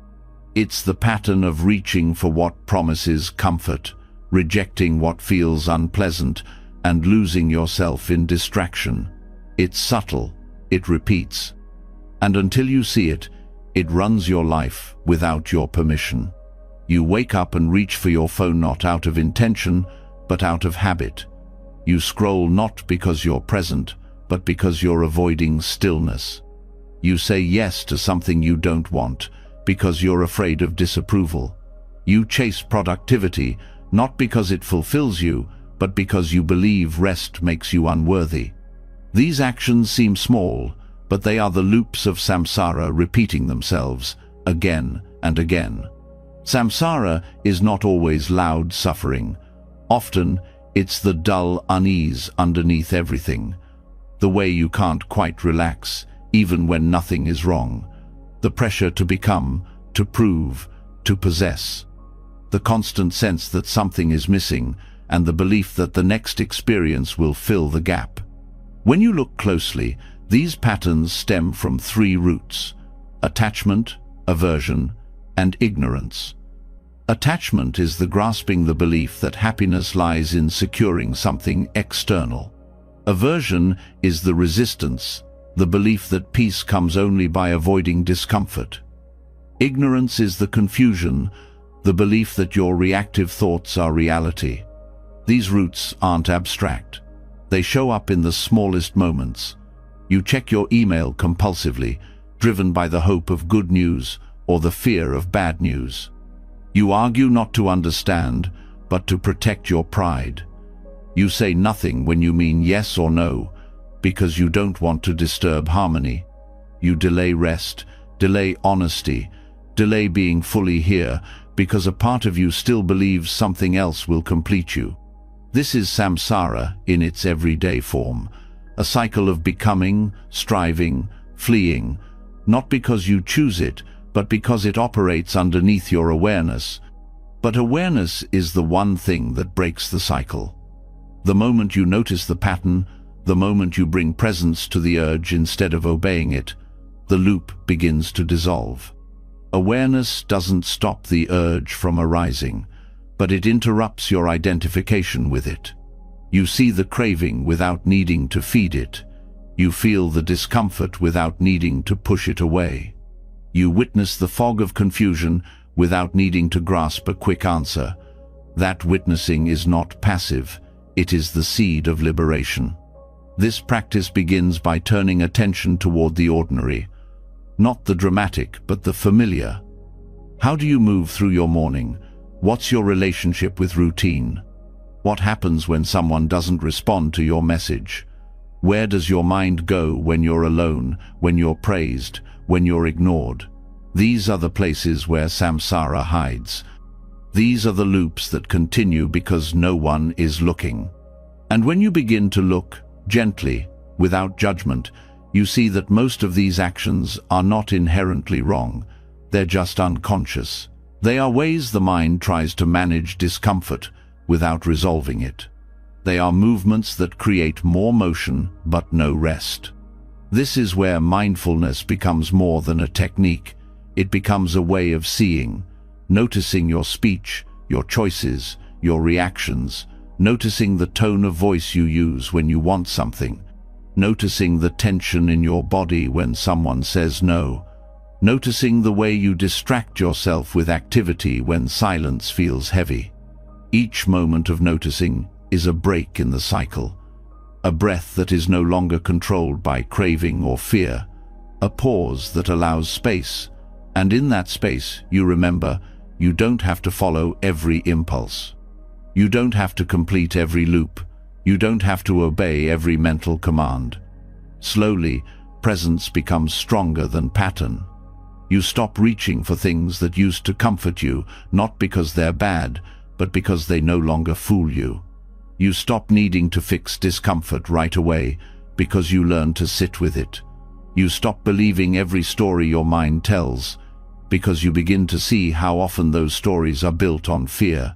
It's the pattern of reaching for what promises comfort, rejecting what feels unpleasant, and losing yourself in distraction. It's subtle, it repeats, and until you see it, it runs your life without your permission. You wake up and reach for your phone not out of intention, but out of habit. You scroll not because you're present, but because you're avoiding stillness. You say yes to something you don't want, because you're afraid of disapproval. You chase productivity, not because it fulfills you, but because you believe rest makes you unworthy. These actions seem small, but they are the loops of samsara repeating themselves again and again. Samsara is not always loud suffering. Often, it's the dull unease underneath everything. The way you can't quite relax, even when nothing is wrong. The pressure to become, to prove, to possess. The constant sense that something is missing, and the belief that the next experience will fill the gap. When you look closely, these patterns stem from three roots: attachment, aversion, and ignorance. Attachment is the grasping the belief that happiness lies in securing something external. Aversion is the resistance, the belief that peace comes only by avoiding discomfort. Ignorance is the confusion, the belief that your reactive thoughts are reality. These roots aren't abstract. They show up in the smallest moments. You check your email compulsively, driven by the hope of good news or the fear of bad news. You argue not to understand, but to protect your pride. You say nothing when you mean yes or no, because you don't want to disturb harmony. You delay rest, delay honesty, delay being fully here, because a part of you still believes something else will complete you. This is samsara in its everyday form, a cycle of becoming, striving, fleeing, not because you choose it, but because it operates underneath your awareness. But awareness is the one thing that breaks the cycle. The moment you notice the pattern, the moment you bring presence to the urge instead of obeying it, the loop begins to dissolve. Awareness doesn't stop the urge from arising, but it interrupts your identification with it. You see the craving without needing to feed it. You feel the discomfort without needing to push it away. You witness the fog of confusion without needing to grasp a quick answer. That witnessing is not passive, it is the seed of liberation. This practice begins by turning attention toward the ordinary, not the dramatic, but the familiar. How do you move through your morning? What's your relationship with routine? What happens when someone doesn't respond to your message? Where does your mind go when you're alone, when you're praised, when you're ignored? These are the places where samsara hides. These are the loops that continue because no one is looking. And when you begin to look, gently, without judgment, you see that most of these actions are not inherently wrong. They're just unconscious. They are ways the mind tries to manage discomfort without resolving it. They are movements that create more motion but no rest. This is where mindfulness becomes more than a technique. It becomes a way of seeing, noticing your speech, your choices, your reactions, noticing the tone of voice you use when you want something, noticing the tension in your body when someone says no. noticing the way you distract yourself with activity when silence feels heavy. Each moment of noticing is a break in the cycle, a breath that is no longer controlled by craving or fear, a pause that allows space, and in that space you remember you don't have to follow every impulse. You don't have to complete every loop. You don't have to obey every mental command. Slowly, presence becomes stronger than pattern. You stop reaching for things that used to comfort you, not because they're bad, but because they no longer fool you. You stop needing to fix discomfort right away because you learn to sit with it. You stop believing every story your mind tells because you begin to see how often those stories are built on fear.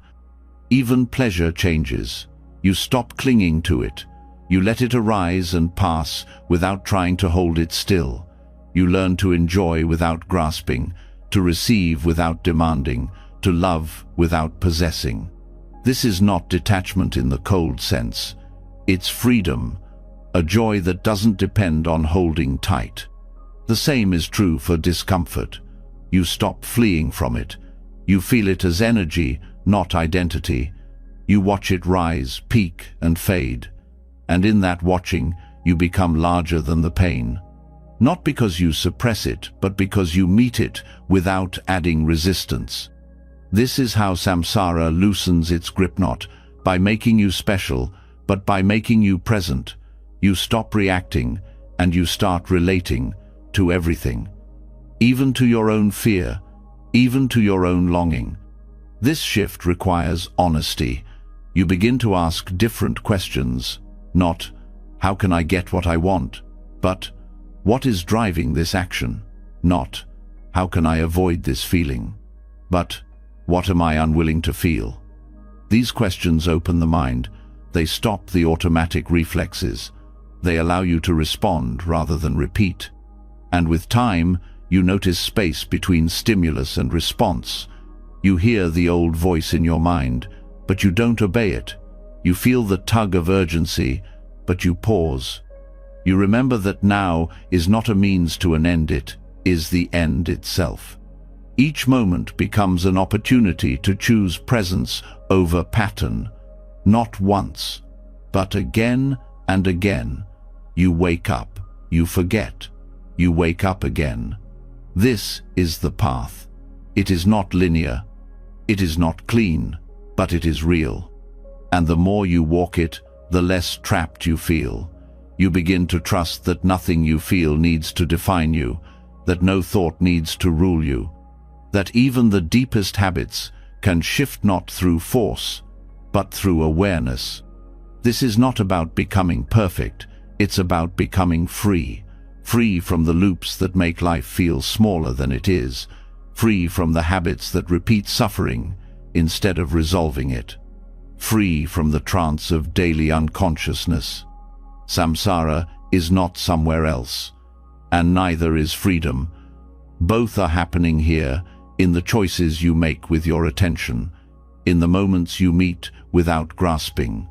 Even pleasure changes. You stop clinging to it. You let it arise and pass without trying to hold it still. You learn to enjoy without grasping, to receive without demanding, to love without possessing. This is not detachment in the cold sense. It's freedom, a joy that doesn't depend on holding tight. The same is true for discomfort. You stop fleeing from it. You feel it as energy, not identity. You watch it rise, peak, and fade. And in that watching, you become larger than the pain. Not because you suppress it, but because you meet it without adding resistance. This is how samsara loosens its grip, not by making you special, but by making you present. You stop reacting, and you start relating to everything. Even to your own fear, even to your own longing. This shift requires honesty. You begin to ask different questions, not, how can I get what I want? But, what is driving this action? Not, how can I avoid this feeling? But, what am I unwilling to feel? These questions open the mind. They stop the automatic reflexes. They allow you to respond rather than repeat. And with time, you notice space between stimulus and response. You hear the old voice in your mind, but you don't obey it. You feel the tug of urgency, but you pause. You remember that now is not a means to an end, it is the end itself. Each moment becomes an opportunity to choose presence over pattern, not once, but again and again. You wake up, you forget, you wake up again. This is the path. It is not linear, it is not clean, but it is real. And the more you walk it, the less trapped you feel. You begin to trust that nothing you feel needs to define you, that no thought needs to rule you, that even the deepest habits can shift not through force, but through awareness. This is not about becoming perfect, it's about becoming free. Free from the loops that make life feel smaller than it is, free from the habits that repeat suffering instead of resolving it, free from the trance of daily unconsciousness. Samsara is not somewhere else, and neither is freedom. Both are happening here, in the choices you make with your attention, in the moments you meet without grasping,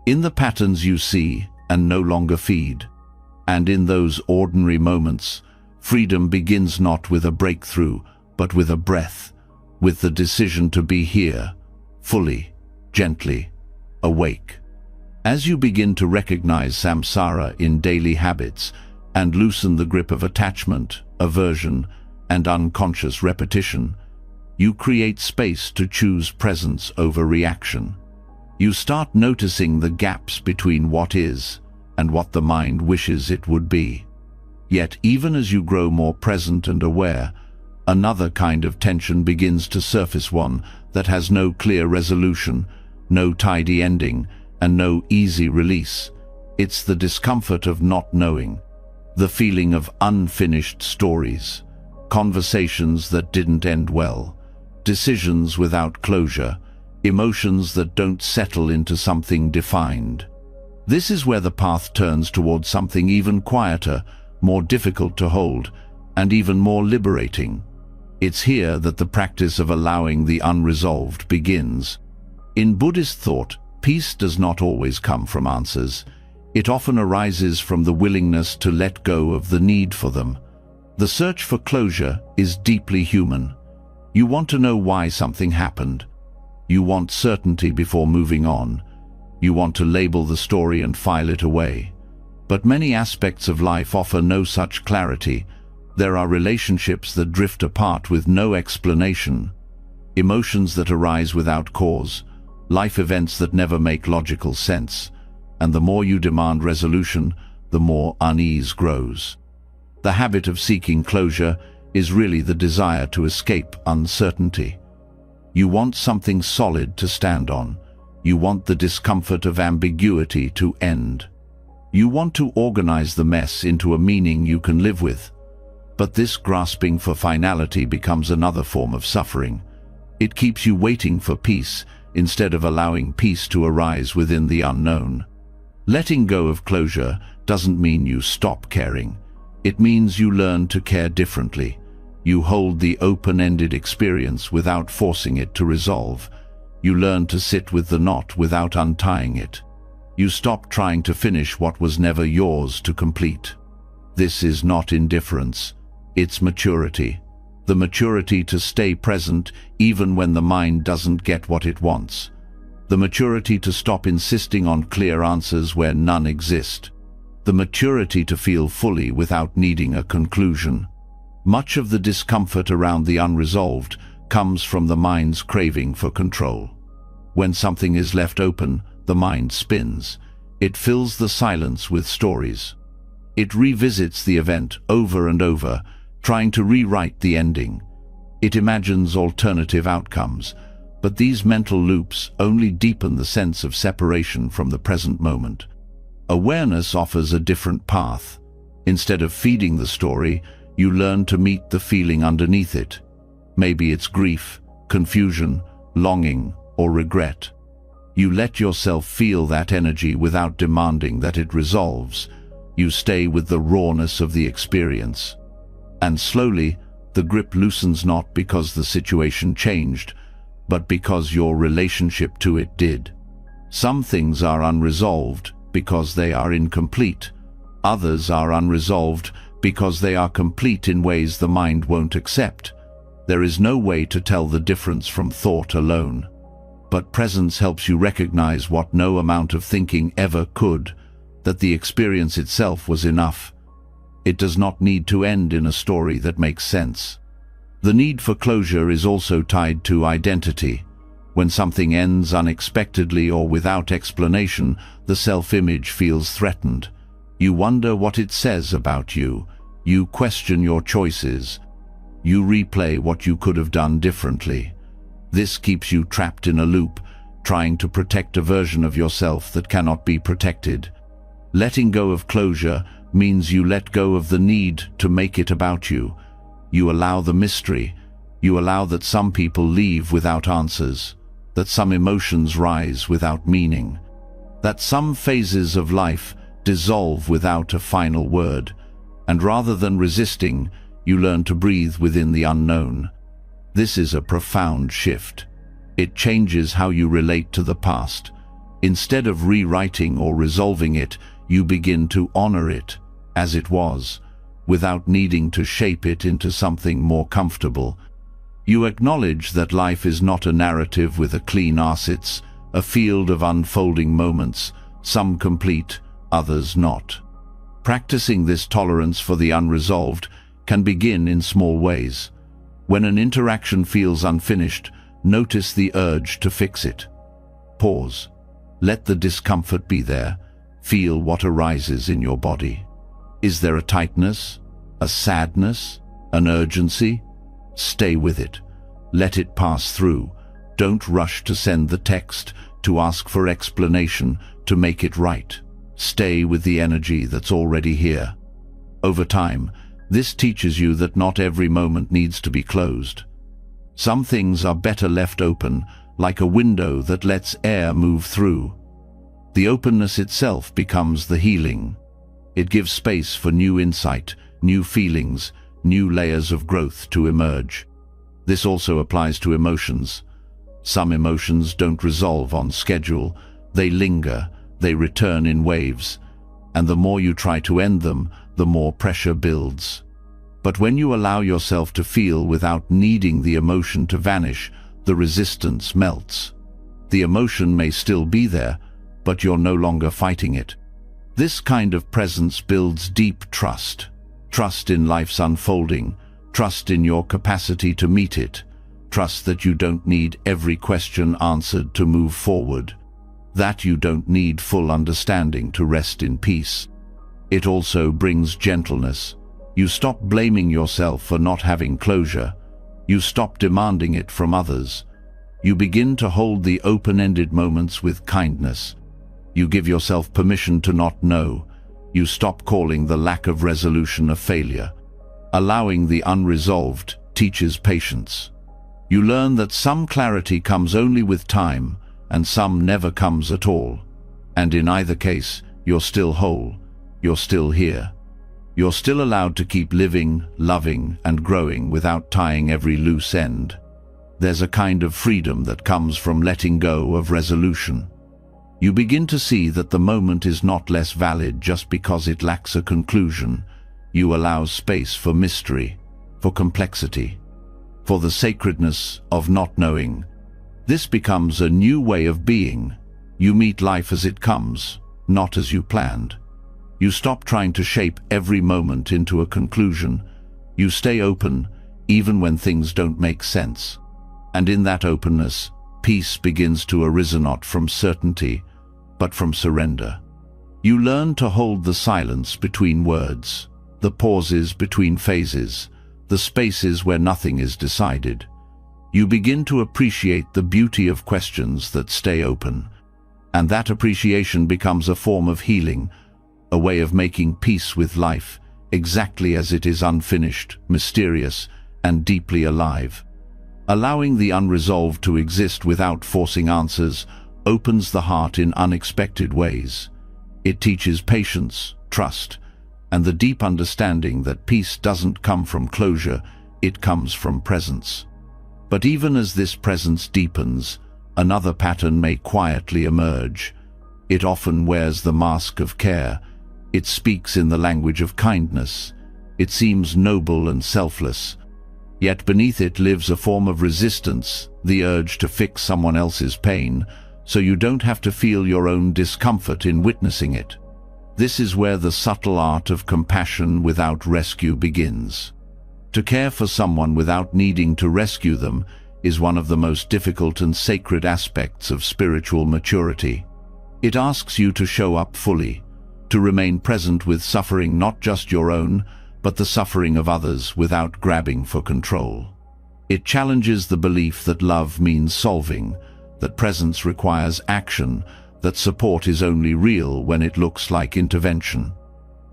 in the patterns you see and no longer feed. And in those ordinary moments, freedom begins not with a breakthrough, but with a breath, with the decision to be here, fully, gently, awake. As you begin to recognize samsara in daily habits and loosen the grip of attachment, aversion, and unconscious repetition, you create space to choose presence over reaction. You start noticing the gaps between what is and what the mind wishes it would be. Yet even as you grow more present and aware, another kind of tension begins to surface, one that has no clear resolution, no tidy ending, and no easy release. It's the discomfort of not knowing, the feeling of unfinished stories, conversations that didn't end well, decisions without closure, emotions that don't settle into something defined. This is where the path turns towards something even quieter, more difficult to hold, and even more liberating. It's here that the practice of allowing the unresolved begins. In Buddhist thought, peace does not always come from answers. It often arises from the willingness to let go of the need for them. The search for closure is deeply human. You want to know why something happened. You want certainty before moving on. You want to label the story and file it away. But many aspects of life offer no such clarity. There are relationships that drift apart with no explanation, emotions that arise without cause, life events that never make logical sense, and the more you demand resolution, the more unease grows. The habit of seeking closure is really the desire to escape uncertainty. You want something solid to stand on. You want the discomfort of ambiguity to end. You want to organize the mess into a meaning you can live with. But this grasping for finality becomes another form of suffering. It keeps you waiting for peace instead of allowing peace to arise within the unknown. Letting go of closure doesn't mean you stop caring. It means you learn to care differently. You hold the open-ended experience without forcing it to resolve. You learn to sit with the knot without untying it. You stop trying to finish what was never yours to complete. This is not indifference. It's maturity. The maturity to stay present even when the mind doesn't get what it wants. The maturity to stop insisting on clear answers where none exist. The maturity to feel fully without needing a conclusion. Much of the discomfort around the unresolved comes from the mind's craving for control. When something is left open, the mind spins. It fills the silence with stories. It revisits the event over and over, trying to rewrite the ending. It imagines alternative outcomes, but these mental loops only deepen the sense of separation from the present moment. Awareness offers a different path. Instead of feeding the story, you learn to meet the feeling underneath it. Maybe it's grief, confusion, longing, or regret. You let yourself feel that energy without demanding that it resolves. You stay with the rawness of the experience. And slowly, the grip loosens not because the situation changed, but because your relationship to it did. Some things are unresolved because they are incomplete. Others are unresolved because they are complete in ways the mind won't accept. There is no way to tell the difference from thought alone. But presence helps you recognize what no amount of thinking ever could, that the experience itself was enough. It does not need to end in a story that makes sense. The need for closure is also tied to identity. When something ends unexpectedly or without explanation, the self-image feels threatened. You wonder what it says about you. You question your choices. You replay what you could have done differently. This keeps you trapped in a loop, trying to protect a version of yourself that cannot be protected. Letting go of closure means you let go of the need to make it about you. You allow the mystery. You allow that some people leave without answers, that some emotions rise without meaning, that some phases of life dissolve without a final word. And rather than resisting, you learn to breathe within the unknown. This is a profound shift. It changes how you relate to the past. Instead of rewriting or resolving it, you begin to honor it as it was, without needing to shape it into something more comfortable. You acknowledge that life is not a narrative with a clean assets, a field of unfolding moments, some complete, others not. Practicing this tolerance for the unresolved can begin in small ways. When an interaction feels unfinished, notice the urge to fix it. Pause. Let the discomfort be there. Feel what arises in your body. Is there a tightness, a sadness, an urgency? Stay with it. Let it pass through. Don't rush to send the text, to ask for explanation, to make it right. Stay with the energy that's already here. Over time, this teaches you that not every moment needs to be closed. Some things are better left open, like a window that lets air move through. The openness itself becomes the healing. It gives space for new insight, new feelings, new layers of growth to emerge. This also applies to emotions. Some emotions don't resolve on schedule. They linger, they return in waves, and the more you try to end them, the more pressure builds. But when you allow yourself to feel without needing the emotion to vanish, the resistance melts. The emotion may still be there, but you're no longer fighting it. This kind of presence builds deep trust. Trust in life's unfolding, trust in your capacity to meet it, trust that you don't need every question answered to move forward, that you don't need full understanding to rest in peace. It also brings gentleness. You stop blaming yourself for not having closure. You stop demanding it from others. You begin to hold the open-ended moments with kindness. You give yourself permission to not know. You stop calling the lack of resolution a failure. Allowing the unresolved teaches patience. You learn that some clarity comes only with time, and some never comes at all. And in either case, you're still whole. You're still here. You're still allowed to keep living, loving, and growing without tying every loose end. There's a kind of freedom that comes from letting go of resolution. You begin to see that the moment is not less valid just because it lacks a conclusion. You allow space for mystery, for complexity, for the sacredness of not knowing. This becomes a new way of being. You meet life as it comes, not as you planned. You stop trying to shape every moment into a conclusion. You stay open, even when things don't make sense. And in that openness, peace begins to arise not from certainty, but from surrender. You learn to hold the silence between words, the pauses between phases, the spaces where nothing is decided. You begin to appreciate the beauty of questions that stay open, and that appreciation becomes a form of healing, a way of making peace with life, exactly as it is unfinished, mysterious, and deeply alive. Allowing the unresolved to exist without forcing answers opens the heart in unexpected ways. It teaches patience, trust, and the deep understanding that peace doesn't come from closure, it comes from presence. But even as this presence deepens, another pattern may quietly emerge. It often wears the mask of care. It speaks in the language of kindness. It seems noble and selfless. Yet beneath it lives a form of resistance, the urge to fix someone else's pain, so you don't have to feel your own discomfort in witnessing it. This is where the subtle art of compassion without rescue begins. To care for someone without needing to rescue them is one of the most difficult and sacred aspects of spiritual maturity. It asks you to show up fully, to remain present with suffering, not just your own, but the suffering of others, without grabbing for control. It challenges the belief that love means solving, that presence requires action, that support is only real when it looks like intervention.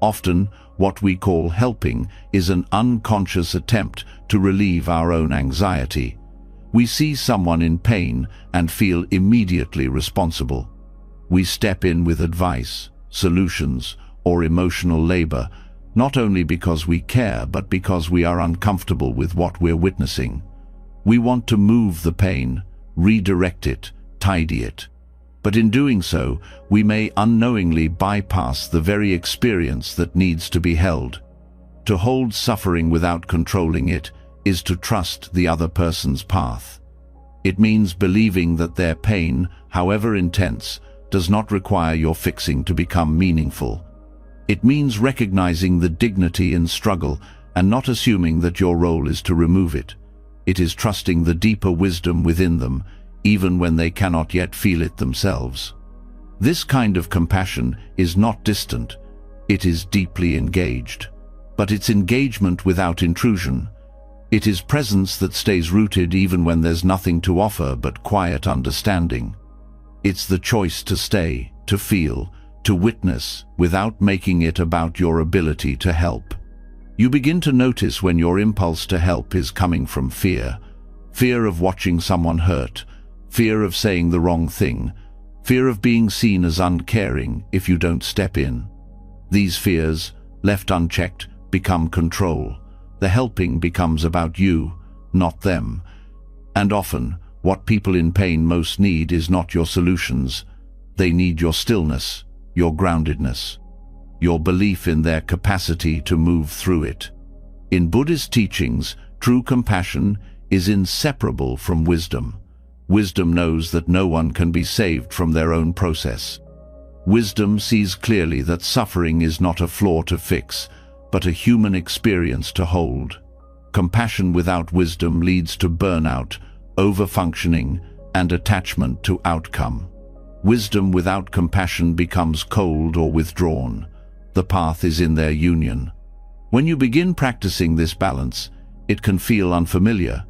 Often, what we call helping is an unconscious attempt to relieve our own anxiety. We see someone in pain and feel immediately responsible. We step in with advice, solutions, or emotional labor, not only because we care, but because we are uncomfortable with what we're witnessing. We want to move the pain, redirect it, tidy it. But in doing so, we may unknowingly bypass the very experience that needs to be held. To hold suffering without controlling it is to trust the other person's path. It means believing that their pain, however intense, does not require your fixing to become meaningful. It means recognizing the dignity in struggle and not assuming that your role is to remove it. It is trusting the deeper wisdom within them, even when they cannot yet feel it themselves. This kind of compassion is not distant, it is deeply engaged. But it's engagement without intrusion. It is presence that stays rooted even when there's nothing to offer but quiet understanding. It's the choice to stay, to feel, to witness, without making it about your ability to help. You begin to notice when your impulse to help is coming from fear. Fear of watching someone hurt, fear of saying the wrong thing, fear of being seen as uncaring if you don't step in. These fears, left unchecked, become control. The helping becomes about you, not them. And often, what people in pain most need is not your solutions. They need your stillness, your groundedness, your belief in their capacity to move through it. In Buddhist teachings, true compassion is inseparable from wisdom. Wisdom knows that no one can be saved from their own process. Wisdom sees clearly that suffering is not a flaw to fix, but a human experience to hold. Compassion without wisdom leads to burnout, overfunctioning, and attachment to outcome. Wisdom without compassion becomes cold or withdrawn. The path is in their union. When you begin practicing this balance, it can feel unfamiliar.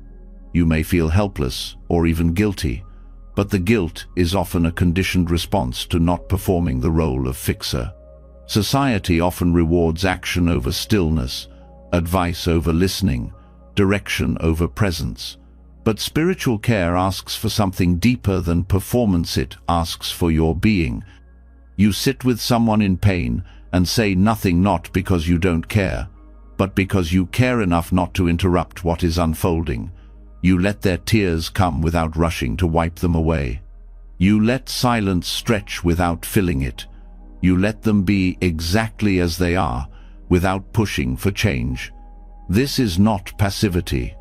You may feel helpless or even guilty, but the guilt is often a conditioned response to not performing the role of fixer. Society often rewards action over stillness, advice over listening, direction over presence. But spiritual care asks for something deeper than performance. It asks for your being. You sit with someone in pain and say nothing, not because you don't care, but because you care enough not to interrupt what is unfolding. You let their tears come without rushing to wipe them away. You let silence stretch without filling it. You let them be exactly as they are, without pushing for change. This is not passivity.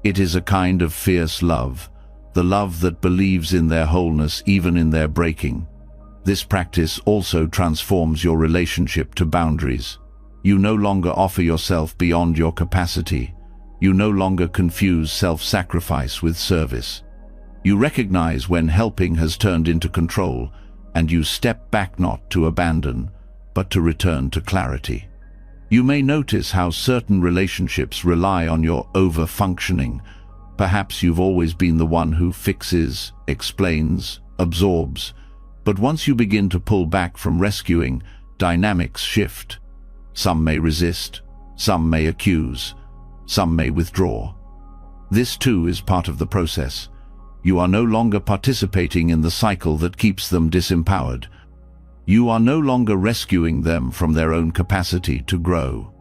It is a kind of fierce love, the love that believes in their wholeness even in their breaking. This practice also transforms your relationship to boundaries. You no longer offer yourself beyond your capacity. You no longer confuse self-sacrifice with service. You recognize when helping has turned into control, and you step back, not to abandon, but to return to clarity. You may notice how certain relationships rely on your over-functioning. Perhaps you've always been the one who fixes, explains, absorbs. But once you begin to pull back from rescuing, dynamics shift. Some may resist, some may accuse, some may withdraw. This too is part of the process. You are no longer participating in the cycle that keeps them disempowered. You are no longer rescuing them from their own capacity to grow.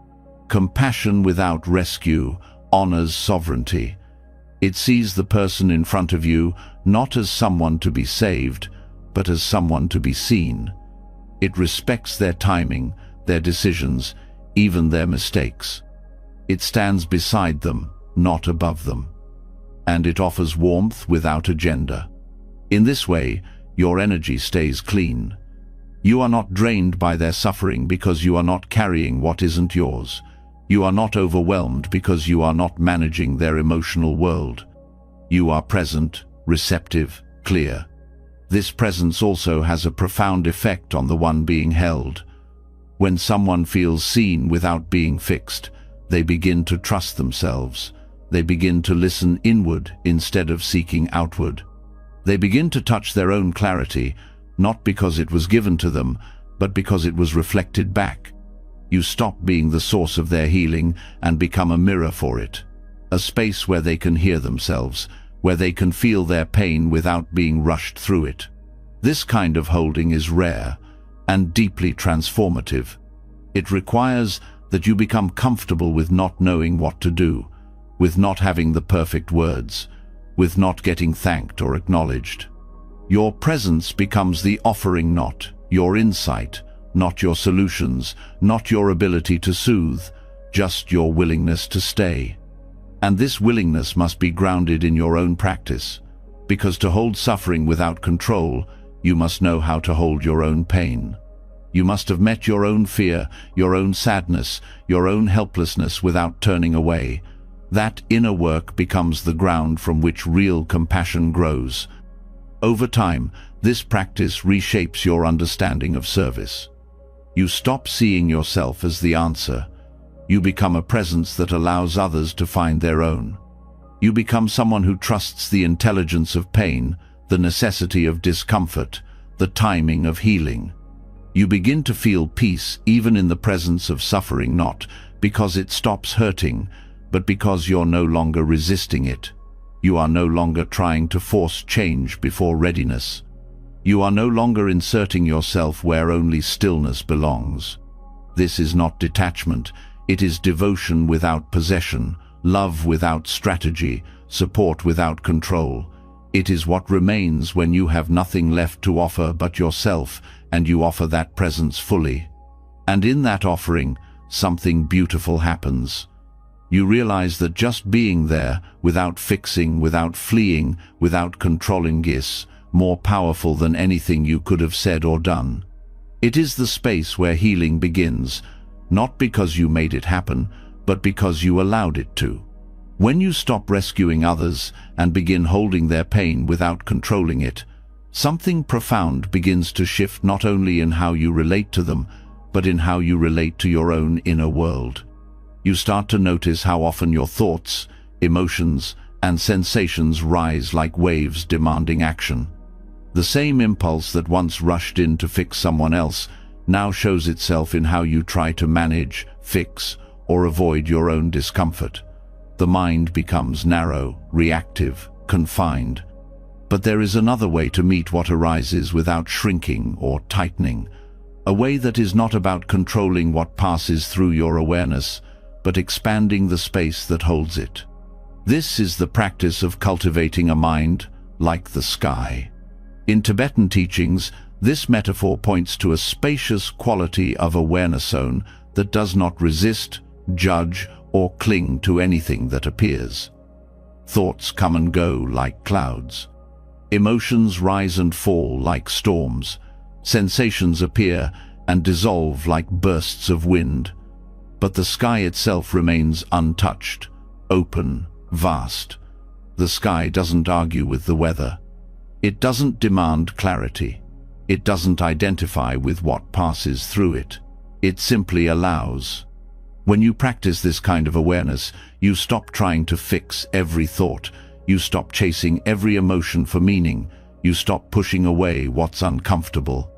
Compassion without rescue honors sovereignty. It sees the person in front of you not as someone to be saved, but as someone to be seen. It respects their timing, their decisions, even their mistakes. It stands beside them, not above them. And it offers warmth without agenda. In this way, your energy stays clean. You are not drained by their suffering because you are not carrying what isn't yours. You are not overwhelmed because you are not managing their emotional world. You are present, receptive, clear. This presence also has a profound effect on the one being held. When someone feels seen without being fixed, they begin to trust themselves. They begin to listen inward instead of seeking outward. They begin to touch their own clarity, not because it was given to them, but because it was reflected back. You stop being the source of their healing and become a mirror for it, a space where they can hear themselves, where they can feel their pain without being rushed through it. This kind of holding is rare and deeply transformative. It requires that you become comfortable with not knowing what to do, with not having the perfect words, with not getting thanked or acknowledged. Your presence becomes the offering, not your insight, not your solutions, not your ability to soothe, just your willingness to stay. And this willingness must be grounded in your own practice, because to hold suffering without control, you must know how to hold your own pain. You must have met your own fear, your own sadness, your own helplessness without turning away. That inner work becomes the ground from which real compassion grows. Over time, this practice reshapes your understanding of service. You stop seeing yourself as the answer. You become a presence that allows others to find their own. You become someone who trusts the intelligence of pain, the necessity of discomfort, the timing of healing. You begin to feel peace even in the presence of suffering, not because it stops hurting, but because you're no longer resisting it. You are no longer trying to force change before readiness. You are no longer inserting yourself where only stillness belongs. This is not detachment. It is devotion without possession, love without strategy, support without control. It is what remains when you have nothing left to offer but yourself, and you offer that presence fully. And in that offering, something beautiful happens. You realize that just being there, without fixing, without fleeing, without controlling, is more powerful than anything you could have said or done. It is the space where healing begins, not because you made it happen, but because you allowed it to. When you stop rescuing others and begin holding their pain without controlling it, something profound begins to shift, not only in how you relate to them, but in how you relate to your own inner world. You start to notice how often your thoughts, emotions, and sensations rise like waves demanding action. The same impulse that once rushed in to fix someone else now shows itself in how you try to manage, fix, or avoid your own discomfort. The mind becomes narrow, reactive, confined. But there is another way to meet what arises without shrinking or tightening, a way that is not about controlling what passes through your awareness, but expanding the space that holds it. This is the practice of cultivating a mind like the sky. In Tibetan teachings, this metaphor points to a spacious quality of awareness zone that does not resist, judge, or cling to anything that appears. Thoughts come and go like clouds. Emotions rise and fall like storms. Sensations appear and dissolve like bursts of wind. But the sky itself remains untouched, open, vast. The sky doesn't argue with the weather. It doesn't demand clarity. It doesn't identify with what passes through it. It simply allows. When you practice this kind of awareness, you stop trying to fix every thought. You stop chasing every emotion for meaning. You stop pushing away what's uncomfortable.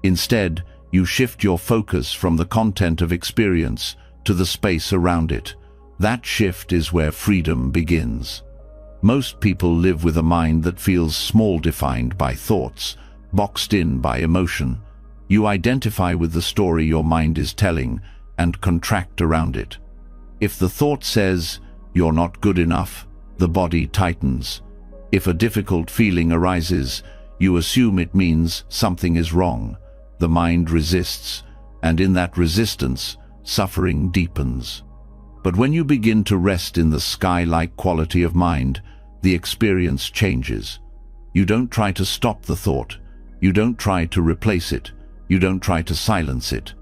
Instead, you shift your focus from the content of experience to the space around it. That shift is where freedom begins. Most people live with a mind that feels small, defined by thoughts, boxed in by emotion. You identify with the story your mind is telling and contract around it. If the thought says, "You're not good enough," the body tightens. If a difficult feeling arises, you assume it means something is wrong. The mind resists, and in that resistance, suffering deepens. But when you begin to rest in the sky-like quality of mind, the experience changes. You don't try to stop the thought. You don't try to replace it. You don't try to silence it.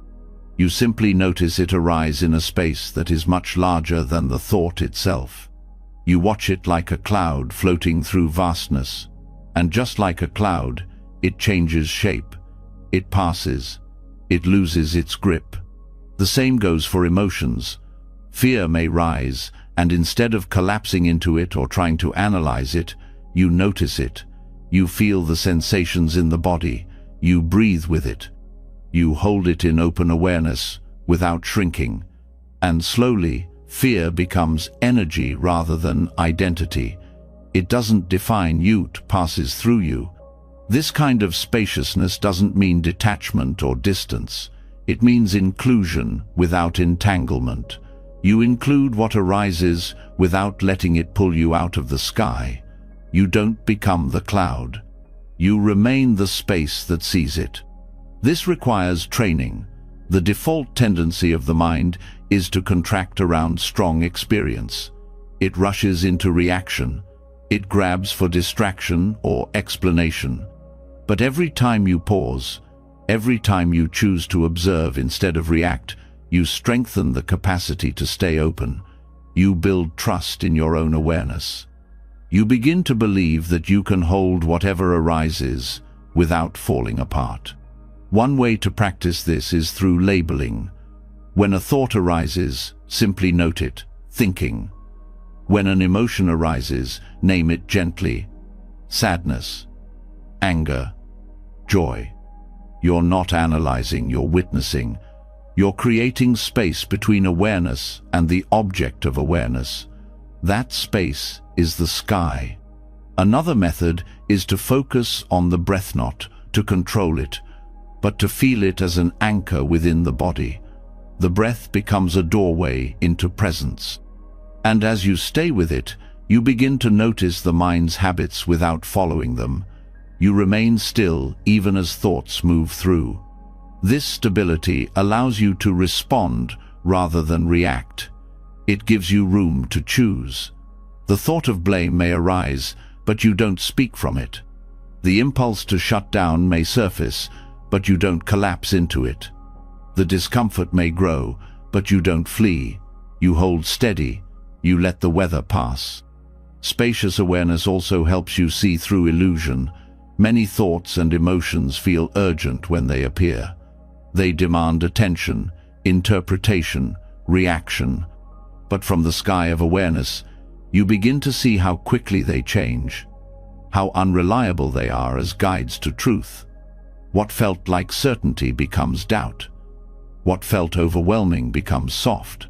You simply notice it arise in a space that is much larger than the thought itself. You watch it like a cloud floating through vastness. And just like a cloud, it changes shape. It passes. It loses its grip. The same goes for emotions. Fear may rise, and instead of collapsing into it or trying to analyze it, you notice it. You feel the sensations in the body. You breathe with it. You hold it in open awareness, without shrinking. And slowly, fear becomes energy rather than identity. It doesn't define you, it passes through you. This kind of spaciousness doesn't mean detachment or distance. It means inclusion without entanglement. You include what arises without letting it pull you out of the sky. You don't become the cloud. You remain the space that sees it. This requires training. The default tendency of the mind is to contract around strong experience. It rushes into reaction. It grabs for distraction or explanation. But every time you pause, every time you choose to observe instead of react, you strengthen the capacity to stay open. You build trust in your own awareness. You begin to believe that you can hold whatever arises without falling apart. One way to practice this is through labeling. When a thought arises, simply note it, thinking. When an emotion arises, name it gently. Sadness, anger, joy. You're not analyzing, you're witnessing. You're creating space between awareness and the object of awareness. That space is the sky. Another method is to focus on the breath, not to control it, but to feel it as an anchor within the body. The breath becomes a doorway into presence. And as you stay with it, you begin to notice the mind's habits without following them. You remain still even as thoughts move through. This stability allows you to respond rather than react. It gives you room to choose. The thought of blame may arise, but you don't speak from it. The impulse to shut down may surface, but you don't collapse into it. The discomfort may grow, but you don't flee. You hold steady. You let the weather pass. Spacious awareness also helps you see through illusion. Many thoughts and emotions feel urgent when they appear. They demand attention, interpretation, reaction. But from the sky of awareness, you begin to see how quickly they change, how unreliable they are as guides to truth. What felt like certainty becomes doubt. What felt overwhelming becomes soft.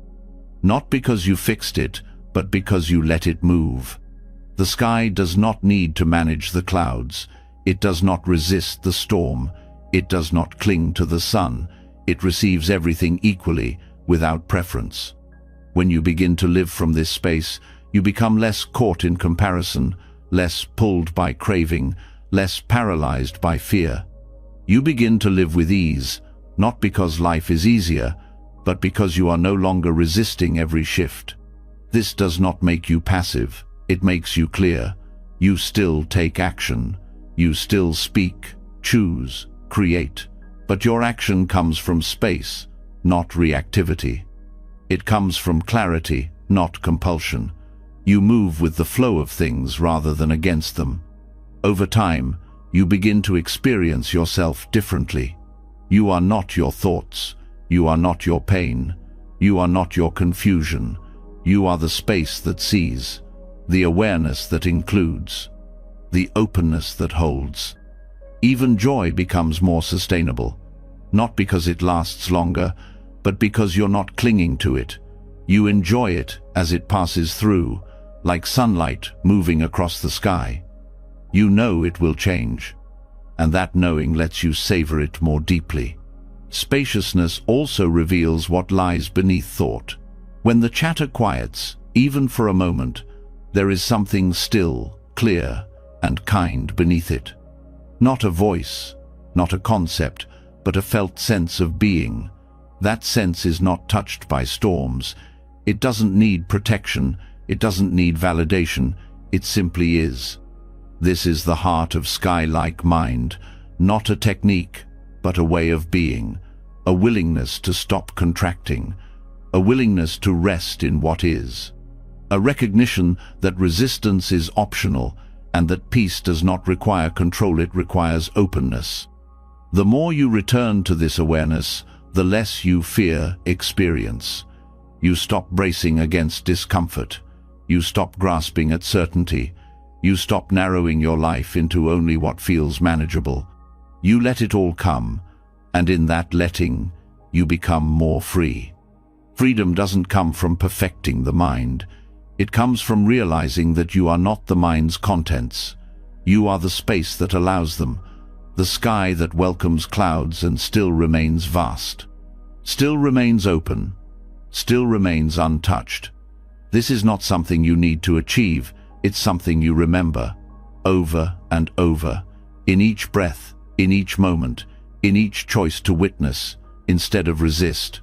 Not because you fixed it, but because you let it move. The sky does not need to manage the clouds. It does not resist the storm. It does not cling to the sun. It receives everything equally, without preference. When you begin to live from this space, you become less caught in comparison, less pulled by craving, less paralyzed by fear. You begin to live with ease, not because life is easier, but because you are no longer resisting every shift. This does not make you passive. It makes you clear. You still take action. You still speak, choose, create. But your action comes from space, not reactivity. It comes from clarity, not compulsion. You move with the flow of things rather than against them. Over time, you begin to experience yourself differently. You are not your thoughts. You are not your pain. You are not your confusion. You are the space that sees, the awareness that includes, the openness that holds. Even joy becomes more sustainable, not because it lasts longer, but because you're not clinging to it. You enjoy it as it passes through, like sunlight moving across the sky. You know it will change, and that knowing lets you savor it more deeply. Spaciousness also reveals what lies beneath thought. When the chatter quiets, even for a moment, there is something still, clear, and kind beneath it. Not a voice, not a concept, but a felt sense of being. That sense is not touched by storms. It doesn't need protection. It doesn't need validation. It simply is. This is the heart of sky-like mind, not a technique, but a way of being, a willingness to stop contracting, a willingness to rest in what is, a recognition that resistance is optional and that peace does not require control, it requires openness. The more you return to this awareness, the less you fear experience. You stop bracing against discomfort. You stop grasping at certainty. You stop narrowing your life into only what feels manageable. You let it all come, and in that letting, you become more free. Freedom doesn't come from perfecting the mind. It comes from realizing that you are not the mind's contents. You are the space that allows them, the sky that welcomes clouds and still remains vast, still remains open, still remains untouched. This is not something you need to achieve, it's something you remember, over and over, in each breath, in each moment, in each choice to witness, instead of resist.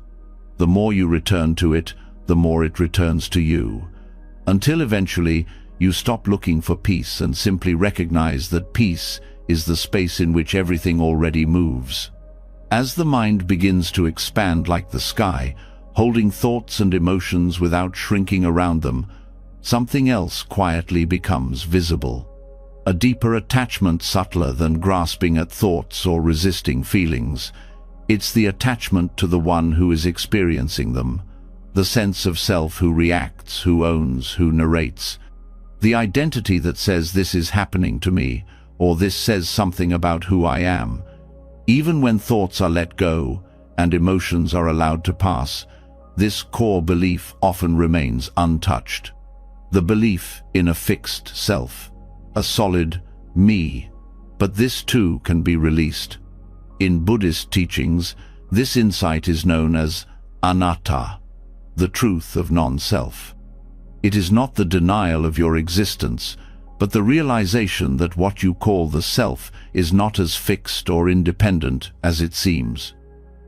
The more you return to it, the more it returns to you, until eventually you stop looking for peace and simply recognize that peace is the space in which everything already moves. As the mind begins to expand like the sky, holding thoughts and emotions without shrinking around them, something else quietly becomes visible. A deeper attachment, subtler than grasping at thoughts or resisting feelings. It's the attachment to the one who is experiencing them, the sense of self who reacts, who owns, who narrates. The identity that says this is happening to me, or this says something about who I am. Even when thoughts are let go and emotions are allowed to pass, this core belief often remains untouched. The belief in a fixed self, a solid me. But this too can be released. In Buddhist teachings, this insight is known as anatta, the truth of non-self. It is not the denial of your existence, but the realization that what you call the self is not as fixed or independent as it seems.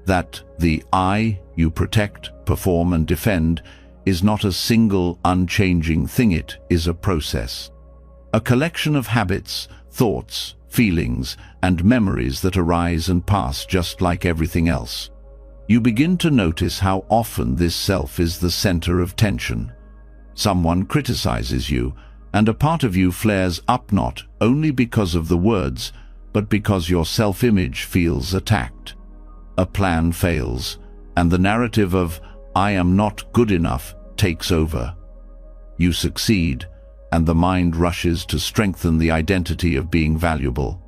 That the I you protect, perform, and defend is not a single unchanging thing, it is a process. A collection of habits, thoughts, feelings, and memories that arise and pass just like everything else. You begin to notice how often this self is the center of tension. Someone criticizes you, and a part of you flares up not only because of the words, but because your self-image feels attacked. A plan fails, and the narrative of "I am not good enough" takes over. You succeed, and the mind rushes to strengthen the identity of being valuable.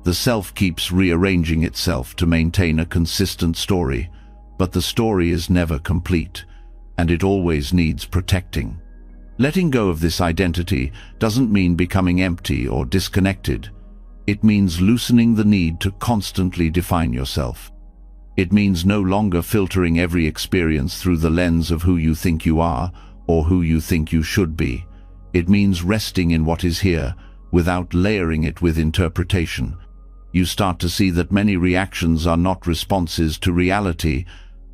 The self keeps rearranging itself to maintain a consistent story, but the story is never complete, and it always needs protecting. Letting go of this identity doesn't mean becoming empty or disconnected. It means loosening the need to constantly define yourself. It means no longer filtering every experience through the lens of who you think you are or who you think you should be. It means resting in what is here without layering it with interpretation. You start to see that many reactions are not responses to reality,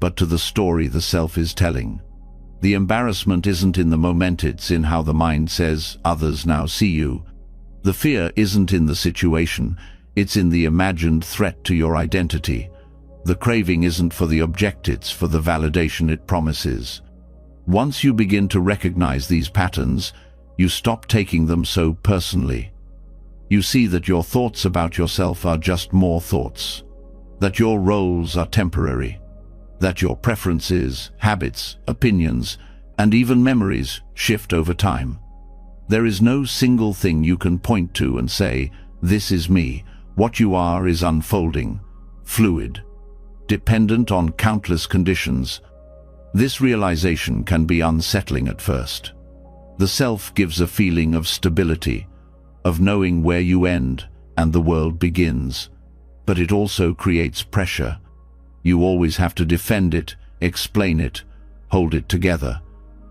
but to the story the self is telling. The embarrassment isn't in the moment, it's in how the mind says, "Others now see you." The fear isn't in the situation, it's in the imagined threat to your identity. The craving isn't for the object, it's for the validation it promises. Once you begin to recognize these patterns, you stop taking them so personally. You see that your thoughts about yourself are just more thoughts, that your roles are temporary, that your preferences, habits, opinions, and even memories shift over time. There is no single thing you can point to and say, "This is me." What you are is unfolding, fluid, dependent on countless conditions. This realization can be unsettling at first. The self gives a feeling of stability, of knowing where you end and the world begins. But it also creates pressure. You always have to defend it, explain it, hold it together.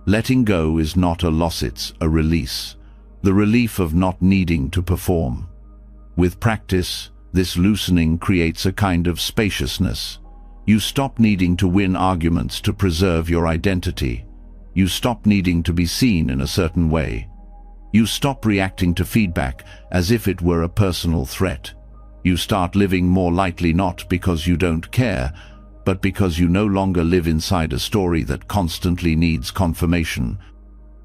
Letting go is not a loss, it's a release. The relief of not needing to perform. With practice, this loosening creates a kind of spaciousness. You stop needing to win arguments to preserve your identity. You stop needing to be seen in a certain way. You stop reacting to feedback as if it were a personal threat. You start living more lightly, not because you don't care, but because you no longer live inside a story that constantly needs confirmation.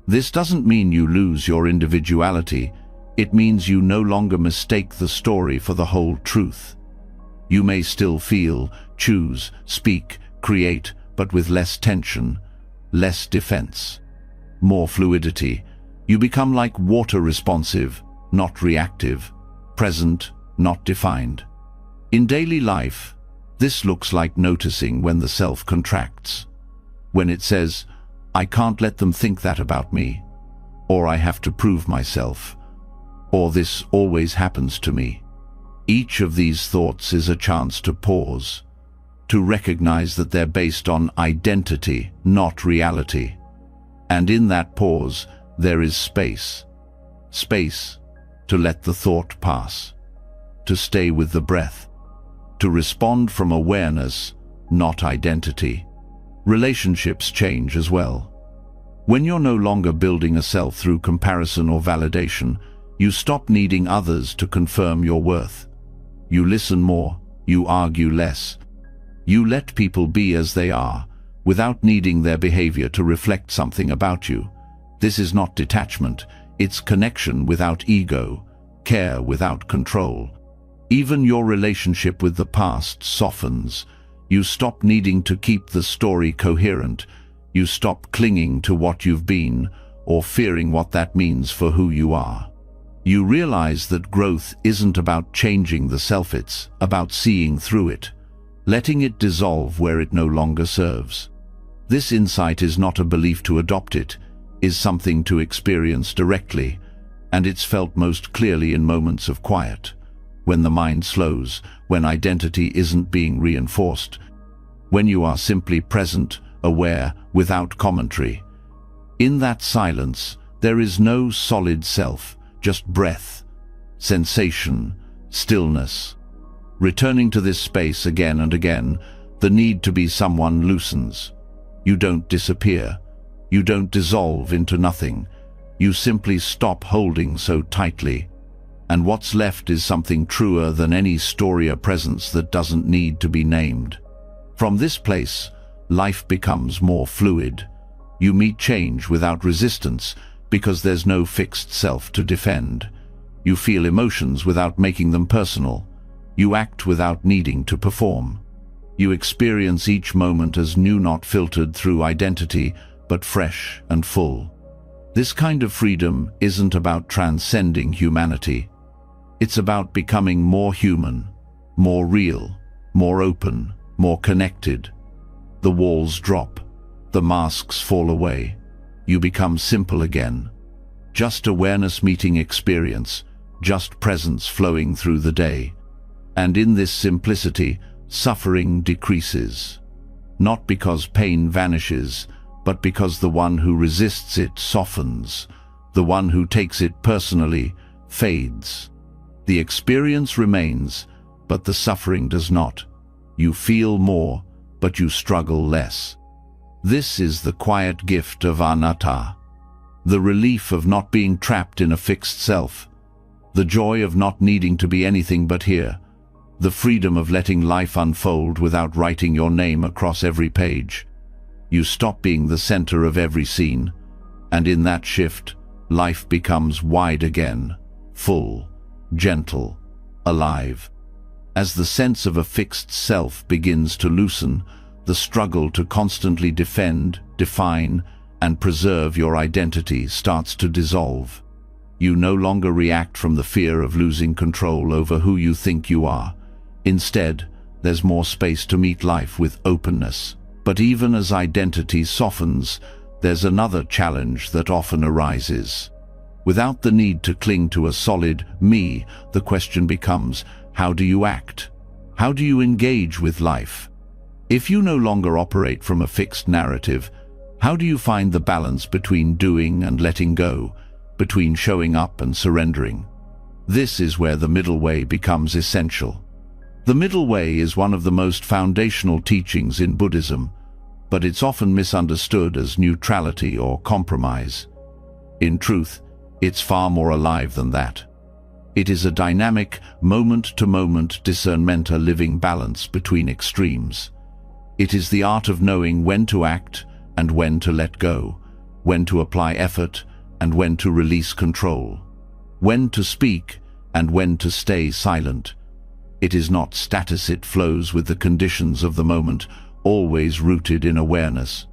This doesn't mean you lose your individuality. It means you no longer mistake the story for the whole truth. You may still feel, choose, speak, create, but with less tension, less defense, more fluidity. You become like water, responsive, not reactive, present, not defined. In daily life, this looks like noticing when the self contracts, when it says, "I can't let them think that about me," or "I have to prove myself," or "this always happens to me." Each of these thoughts is a chance to pause, to recognize that they're based on identity, not reality. And in that pause, there is space. Space to let the thought pass, to stay with the breath, to respond from awareness, not identity. Relationships change as well. When you're no longer building a self through comparison or validation, you stop needing others to confirm your worth. You listen more, you argue less. You let people be as they are, without needing their behavior to reflect something about you. This is not detachment, it's connection without ego, care without control. Even your relationship with the past softens. You stop needing to keep the story coherent. You stop clinging to what you've been or fearing what that means for who you are. You realize that growth isn't about changing the self, it's about seeing through it, letting it dissolve where it no longer serves. This insight is not a belief to adopt, it is something to experience directly, and it's felt most clearly in moments of quiet, when the mind slows, when identity isn't being reinforced, when you are simply present, aware, without commentary. In that silence, there is no solid self, just breath, sensation, stillness. Returning to this space again and again, the need to be someone loosens. You don't disappear. You don't dissolve into nothing. You simply stop holding so tightly. And what's left is something truer than any story, a presence that doesn't need to be named. From this place, life becomes more fluid. You meet change without resistance because there's no fixed self to defend. You feel emotions without making them personal. You act without needing to perform. You experience each moment as new, not filtered through identity, but fresh and full. This kind of freedom isn't about transcending humanity. It's about becoming more human, more real, more open, more connected. The walls drop, the masks fall away. You become simple again. Just awareness meeting experience, just presence flowing through the day. And in this simplicity, suffering decreases. Not because pain vanishes, but because the one who resists it softens. The one who takes it personally fades. The experience remains, but the suffering does not. You feel more, but you struggle less. This is the quiet gift of anatta, the relief of not being trapped in a fixed self, the joy of not needing to be anything but here, the freedom of letting life unfold without writing your name across every page. You stop being the center of every scene, and in that shift, life becomes wide again, full, gentle, alive. As the sense of a fixed self begins to loosen, the struggle to constantly defend, define, and preserve your identity starts to dissolve. You no longer react from the fear of losing control over who you think you are. Instead, there's more space to meet life with openness. But even as identity softens, there's another challenge that often arises. Without the need to cling to a solid me, the question becomes, how do you act? How do you engage with life? If you no longer operate from a fixed narrative, how do you find the balance between doing and letting go, between showing up and surrendering? This is where the middle way becomes essential. The middle way is one of the most foundational teachings in Buddhism, but it's often misunderstood as neutrality or compromise. In truth, it's far more alive than that. It is a dynamic, moment-to-moment discernment, a living balance between extremes. It is the art of knowing when to act and when to let go, when to apply effort and when to release control, when to speak and when to stay silent. It is not status, it flows with the conditions of the moment, always rooted in awareness.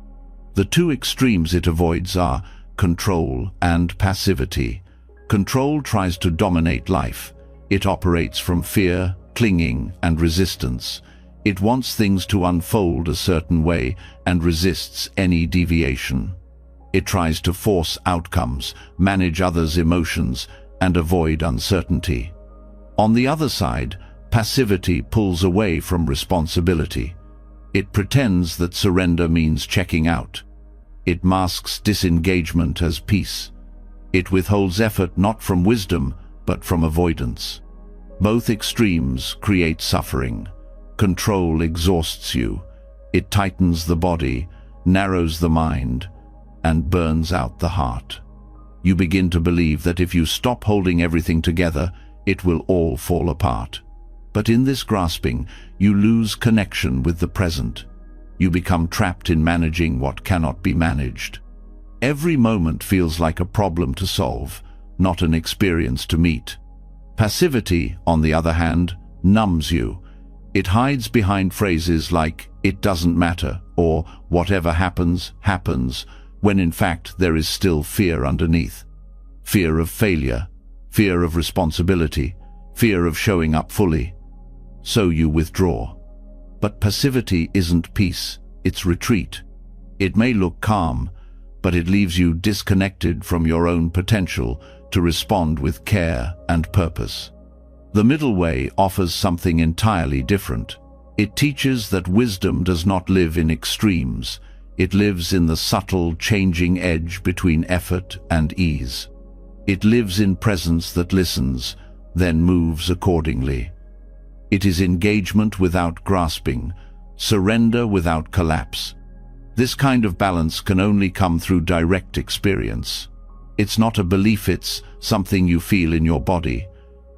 The two extremes it avoids are control and passivity. Control tries to dominate life. It operates from fear, clinging, and resistance. It wants things to unfold a certain way and resists any deviation. It tries to force outcomes, manage others' emotions, and avoid uncertainty. On the other side, passivity pulls away from responsibility. It pretends that surrender means checking out. It masks disengagement as peace. It withholds effort not from wisdom, but from avoidance. Both extremes create suffering. Control exhausts you. It tightens the body, narrows the mind, and burns out the heart. You begin to believe that if you stop holding everything together, it will all fall apart. But in this grasping, you lose connection with the present. You become trapped in managing what cannot be managed. Every moment feels like a problem to solve, not an experience to meet. Passivity, on the other hand, numbs you. It hides behind phrases like, "it doesn't matter," or "whatever happens, happens," when in fact there is still fear underneath. Fear of failure, fear of responsibility, fear of showing up fully. So you withdraw. But passivity isn't peace, it's retreat. It may look calm, but it leaves you disconnected from your own potential to respond with care and purpose. The middle way offers something entirely different. It teaches that wisdom does not live in extremes. It lives in the subtle, changing edge between effort and ease. It lives in presence that listens, then moves accordingly. It is engagement without grasping, surrender without collapse. This kind of balance can only come through direct experience. It's not a belief, it's something you feel in your body.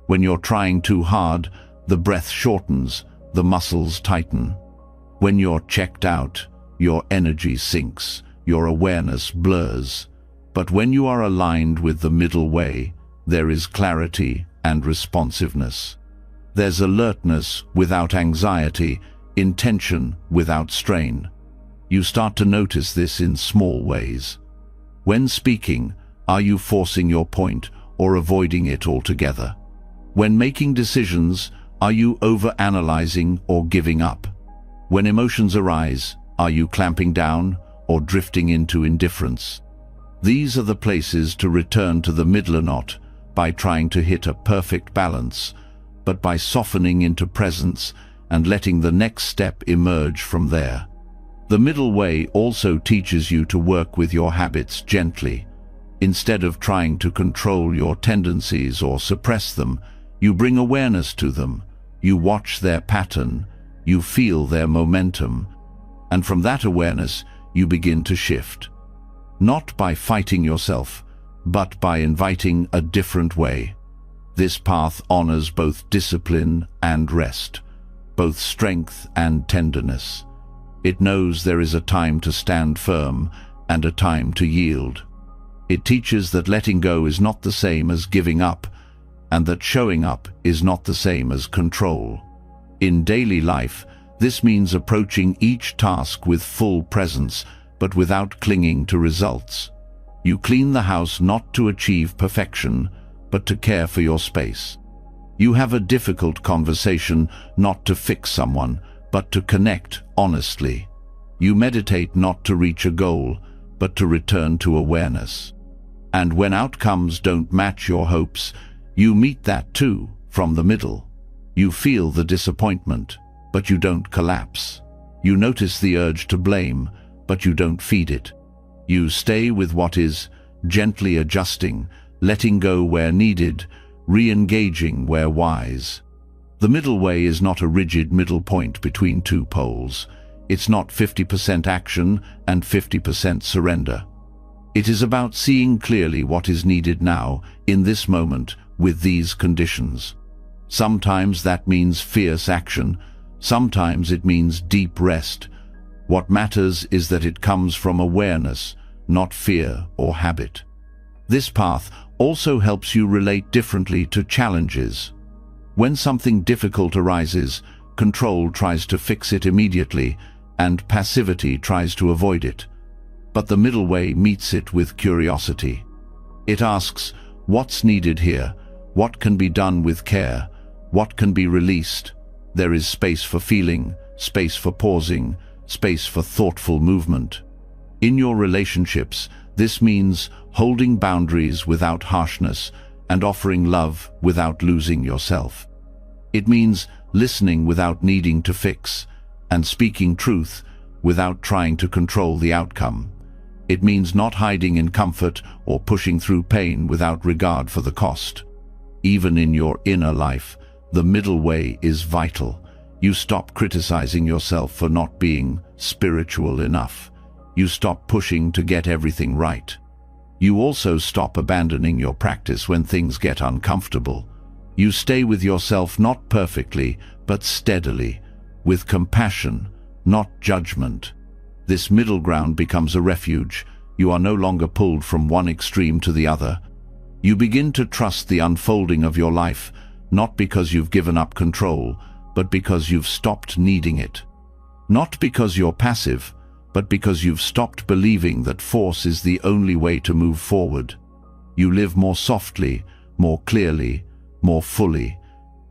When you're trying too hard, the breath shortens, the muscles tighten. When you're checked out, your energy sinks, your awareness blurs. But when you are aligned with the middle way, there is clarity and responsiveness. There's alertness without anxiety, intention without strain. You start to notice this in small ways. When speaking, are you forcing your point or avoiding it altogether? When making decisions, are you overanalyzing or giving up? When emotions arise, are you clamping down or drifting into indifference? These are the places to return to the middle, not by trying to hit a perfect balance, but by softening into presence and letting the next step emerge from there. The middle way also teaches you to work with your habits gently. Instead of trying to control your tendencies or suppress them, you bring awareness to them. You watch their pattern, you feel their momentum, and from that awareness you begin to shift. Not by fighting yourself, but by inviting a different way. This path honors both discipline and rest, both strength and tenderness. It knows there is a time to stand firm and a time to yield. It teaches that letting go is not the same as giving up, and that showing up is not the same as control. In daily life, this means approaching each task with full presence, but without clinging to results. You clean the house not to achieve perfection, but to care for your space. You have a difficult conversation not to fix someone, but to connect honestly. You meditate not to reach a goal, but to return to awareness. And when outcomes don't match your hopes, you meet that too, from the middle. You feel the disappointment, but you don't collapse. You notice the urge to blame, but you don't feed it. You stay with what is, gently adjusting, letting go where needed, re-engaging where wise. The middle way is not a rigid middle point between two poles. It's not 50% action and 50% surrender. It is about seeing clearly what is needed now, in this moment, with these conditions. Sometimes that means fierce action, sometimes it means deep rest. What matters is that it comes from awareness, not fear or habit. This path also helps you relate differently to challenges. When something difficult arises, control tries to fix it immediately, and passivity tries to avoid it. But the middle way meets it with curiosity. It asks, what's needed here? What can be done with care? What can be released? There is space for feeling, space for pausing, space for thoughtful movement. In your relationships, this means holding boundaries without harshness and offering love without losing yourself. It means listening without needing to fix and speaking truth without trying to control the outcome. It means not hiding in comfort or pushing through pain without regard for the cost. Even in your inner life, the middle way is vital. You stop criticizing yourself for not being spiritual enough. You stop pushing to get everything right. You also stop abandoning your practice when things get uncomfortable. You stay with yourself not perfectly, but steadily, with compassion, not judgment. This middle ground becomes a refuge. You are no longer pulled from one extreme to the other. You begin to trust the unfolding of your life, not because you've given up control, but because you've stopped needing it. Not because you're passive, but because you've stopped believing that force is the only way to move forward. You live more softly, more clearly, more fully.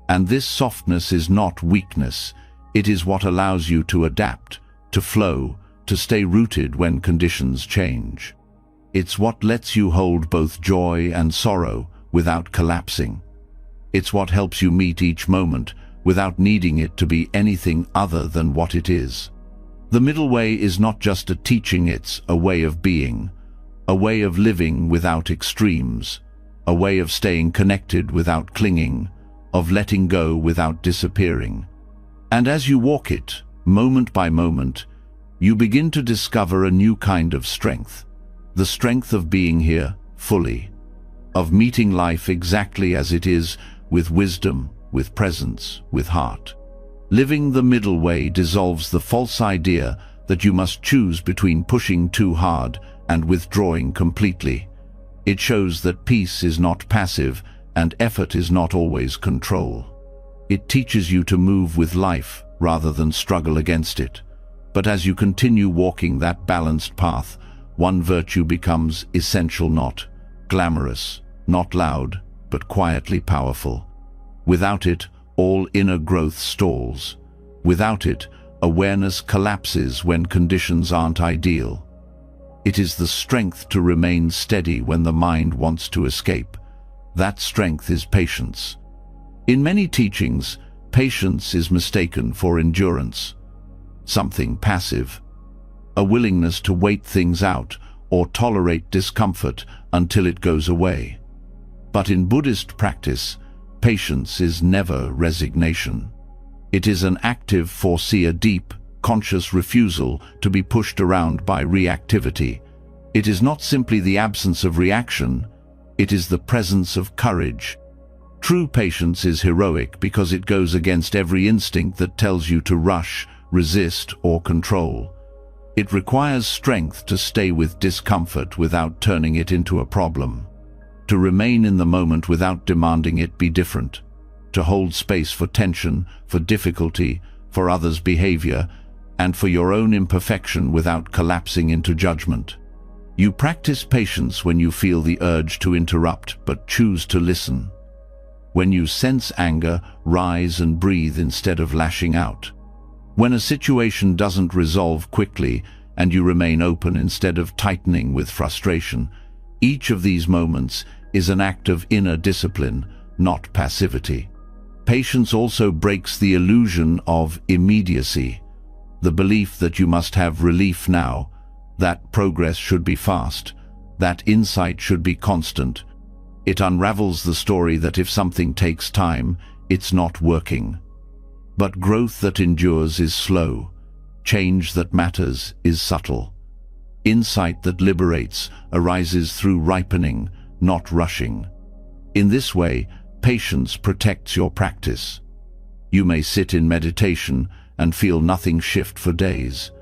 And this softness is not weakness. It is what allows you to adapt, to flow, to stay rooted when conditions change. It's what lets you hold both joy and sorrow without collapsing. It's what helps you meet each moment without needing it to be anything other than what it is. The middle way is not just a teaching, it's a way of being, a way of living without extremes, a way of staying connected without clinging, of letting go without disappearing. And as you walk it, moment by moment, You begin to discover a new kind of strength. The strength of being here fully, of meeting life exactly as it is, with wisdom, with presence, with heart. Living the middle way dissolves the false idea that you must choose between pushing too hard and withdrawing completely. It shows that peace is not passive and effort is not always control. It teaches you to move with life rather than struggle against it. But as you continue walking that balanced path, one virtue becomes essential, not glamorous, not loud, but quietly powerful. Without it, all inner growth stalls. Without it, awareness collapses when conditions aren't ideal. It is the strength to remain steady when the mind wants to escape. That strength is patience. In many teachings, patience is mistaken for endurance, something passive, a willingness to wait things out or tolerate discomfort until it goes away. But in Buddhist practice, patience is never resignation. It is an active, a deep, conscious refusal to be pushed around by reactivity. It is not simply the absence of reaction, it is the presence of courage. True patience is heroic because it goes against every instinct that tells you to rush, resist, or control. It requires strength to stay with discomfort without turning it into a problem. To remain in the moment without demanding it be different. To hold space for tension, for difficulty, for others' behavior, and for your own imperfection without collapsing into judgment. You practice patience when you feel the urge to interrupt but choose to listen. When you sense anger, rise and breathe instead of lashing out. When a situation doesn't resolve quickly and you remain open instead of tightening with frustration. Each of these moments is an act of inner discipline, not passivity. Patience also breaks the illusion of immediacy, the belief that you must have relief now, that progress should be fast, that insight should be constant. It unravels the story that if something takes time, it's not working. But growth that endures is slow. Change that matters is subtle. Insight that liberates arises through ripening, not rushing. In this way, patience protects your practice. You may sit in meditation and feel nothing shift for days.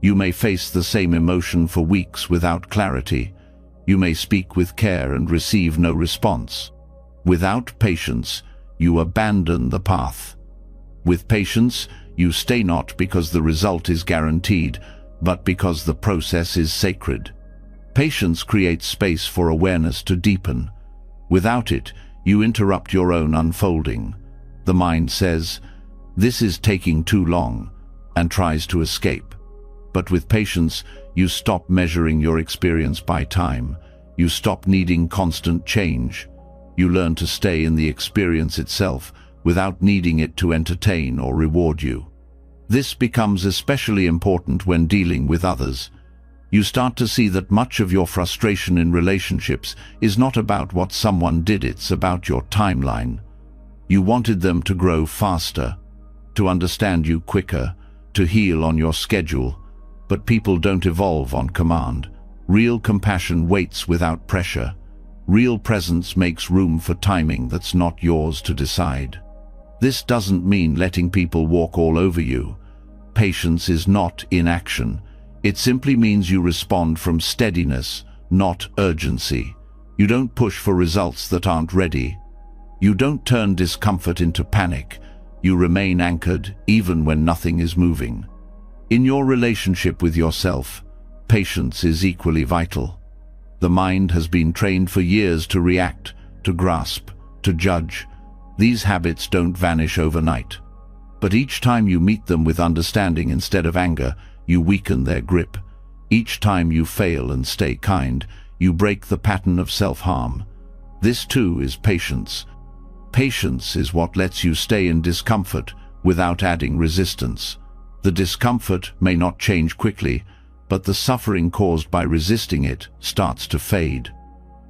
You may face the same emotion for weeks without clarity. You may speak with care and receive no response. Without patience, you abandon the path. With patience, you stay not because the result is guaranteed, but because the process is sacred. Patience creates space for awareness to deepen. Without it, you interrupt your own unfolding. The mind says, "This is taking too long," and tries to escape. But with patience, you stop measuring your experience by time. You stop needing constant change. You learn to stay in the experience itself without needing it to entertain or reward you. This becomes especially important when dealing with others. You start to see that much of your frustration in relationships is not about what someone did, it's about your timeline. You wanted them to grow faster, to understand you quicker, to heal on your schedule. But people don't evolve on command. Real compassion waits without pressure. Real presence makes room for timing that's not yours to decide. This doesn't mean letting people walk all over you. Patience is not inaction. It simply means you respond from steadiness, not urgency. You don't push for results that aren't ready. You don't turn discomfort into panic. You remain anchored even when nothing is moving. In your relationship with yourself, patience is equally vital. The mind has been trained for years to react, to grasp, to judge. These habits don't vanish overnight. But each time you meet them with understanding instead of anger, you weaken their grip. Each time you fail and stay kind, you break the pattern of self-harm. This too is patience. Patience is what lets you stay in discomfort without adding resistance. The discomfort may not change quickly, but the suffering caused by resisting it starts to fade.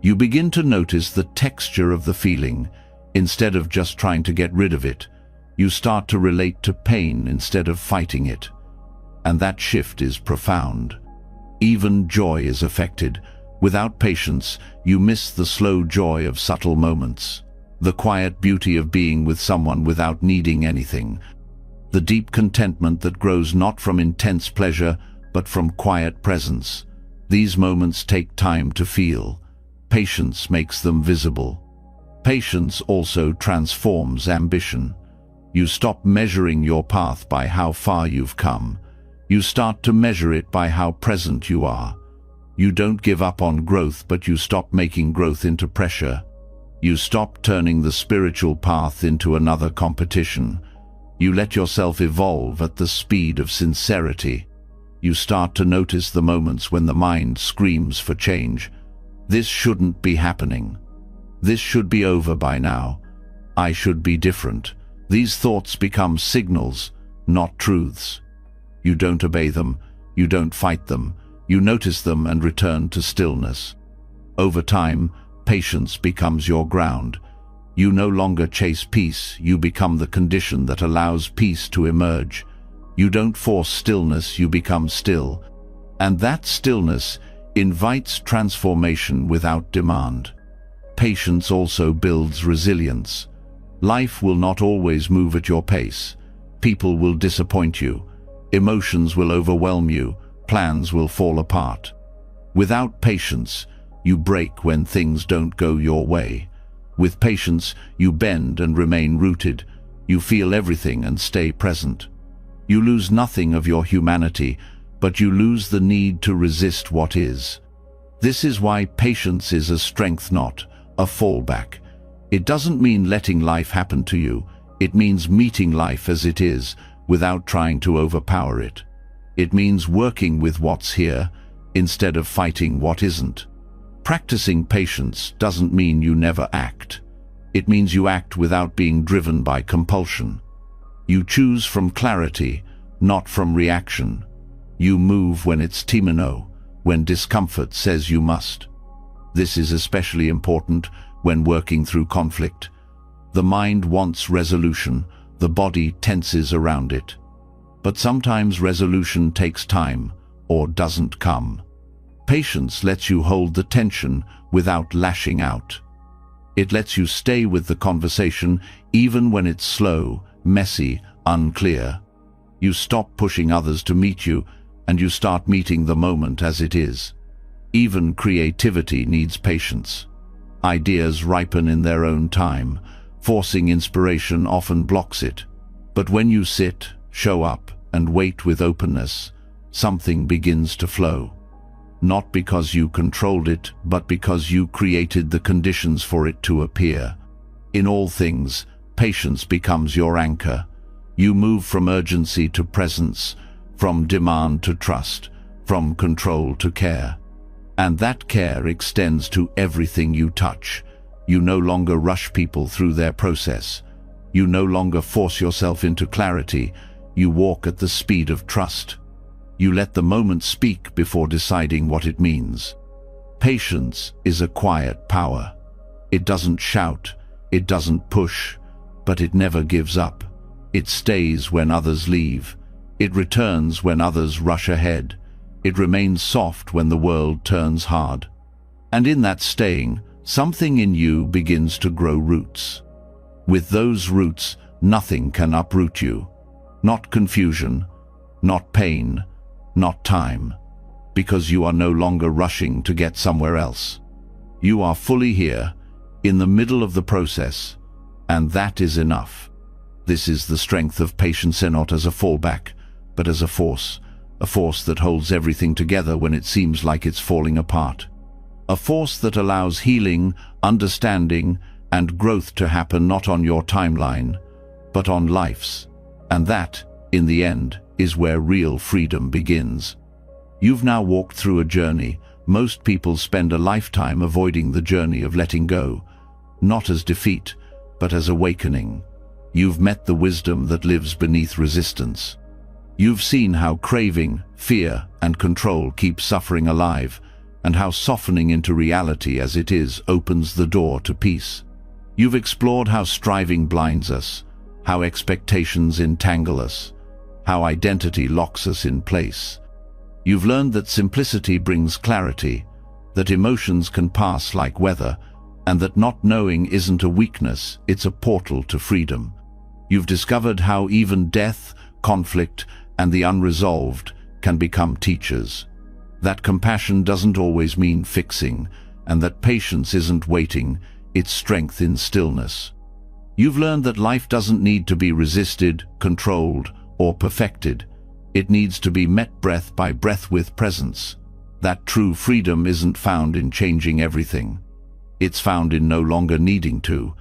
You begin to notice the texture of the feeling. Instead of just trying to get rid of it, you start to relate to pain instead of fighting it. and that shift is profound. Even joy is affected. Without patience, you miss the slow joy of subtle moments, the quiet beauty of being with someone without needing anything, the deep contentment that grows not from intense pleasure, but from quiet presence. These moments take time to feel. Patience makes them visible. Patience also transforms ambition. You stop measuring your path by how far you've come. You start to measure it by how present you are. You don't give up on growth, but you stop making growth into pressure. You stop turning the spiritual path into another competition. You let yourself evolve at the speed of sincerity. You start to notice the moments when the mind screams for change. This shouldn't be happening. This should be over by now. I should be different. These thoughts become signals, not truths. You don't obey them. You don't fight them. You notice them and return to stillness. Over time, patience becomes your ground. You no longer chase peace, you become the condition that allows peace to emerge. You don't force stillness, you become still. And that stillness invites transformation without demand. Patience also builds resilience. Life will not always move at your pace. People will disappoint you. Emotions will overwhelm you. Plans will fall apart. Without patience, you break when things don't go your way. With patience, you bend and remain rooted. You feel everything and stay present. You lose nothing of your humanity, but you lose the need to resist what is. This is why patience is a strength, not a fallback. It doesn't mean letting life happen to you. It means meeting life as it is, without trying to overpower it. It means working with what's here, instead of fighting what isn't. Practicing patience doesn't mean you never act. It means you act without being driven by compulsion. You choose from clarity, not from reaction. You move when it's timino, when discomfort says you must. This is especially important when working through conflict. The mind wants resolution, the body tenses around it. But sometimes resolution takes time, or doesn't come. Patience lets you hold the tension without lashing out. It lets you stay with the conversation even when it's slow, messy, unclear. You stop pushing others to meet you, and you start meeting the moment as it is. Even creativity needs patience. Ideas ripen in their own time. Forcing inspiration often blocks it. But when you sit, show up, and wait with openness, something begins to flow. Not because you controlled it, but because you created the conditions for it to appear. In all things, patience becomes your anchor. You move from urgency to presence, from demand to trust, from control to care. And that care extends to everything you touch. You no longer rush people through their process. You no longer force yourself into clarity. You walk at the speed of trust. You let the moment speak before deciding what it means. Patience is a quiet power. It doesn't shout, it doesn't push, but it never gives up. It stays when others leave. It returns when others rush ahead. It remains soft when the world turns hard. And in that staying, something in you begins to grow roots. With those roots, nothing can uproot you. Not confusion, not pain, not time, because you are no longer rushing to get somewhere else. You are fully here, in the middle of the process, and that is enough. This is the strength of patience, not as a fallback, but as a force that holds everything together when it seems like it's falling apart. A force that allows healing, understanding, and growth to happen not on your timeline, but on life's. And that, in the end, is where real freedom begins. You've now walked through a journey. Most people spend a lifetime avoiding the journey of letting go, not as defeat, but as awakening. You've met the wisdom that lives beneath resistance. You've seen how craving, fear, and control keep suffering alive, and how softening into reality as it is opens the door to peace. You've explored how striving blinds us, how expectations entangle us, how identity locks us in place. You've learned that simplicity brings clarity, that emotions can pass like weather, and that not knowing isn't a weakness, it's a portal to freedom. You've discovered how even death, conflict, and the unresolved can become teachers. That compassion doesn't always mean fixing, and that patience isn't waiting, it's strength in stillness. You've learned that life doesn't need to be resisted, controlled, or perfected. It needs to be met breath by breath with presence. That true freedom isn't found in changing everything. It's found in no longer needing to.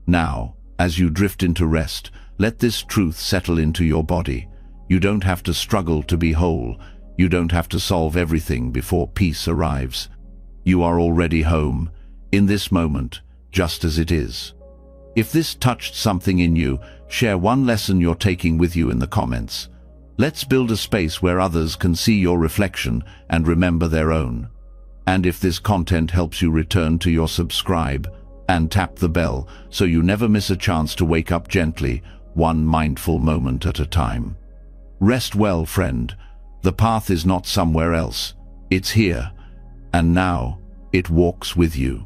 Now, as you drift into rest, let this truth settle into your body. You don't have to struggle to be whole. You don't have to solve everything before peace arrives. You are already home, in this moment, just as it is. If this touched something in you, share one lesson you're taking with you in the comments. Let's build a space where others can see your reflection and remember their own. And if this content helps you, return to your subscribe and tap the bell so you never miss a chance to wake up gently, one mindful moment at a time. Rest well, friend. The path is not somewhere else. It's here, and now it walks with you.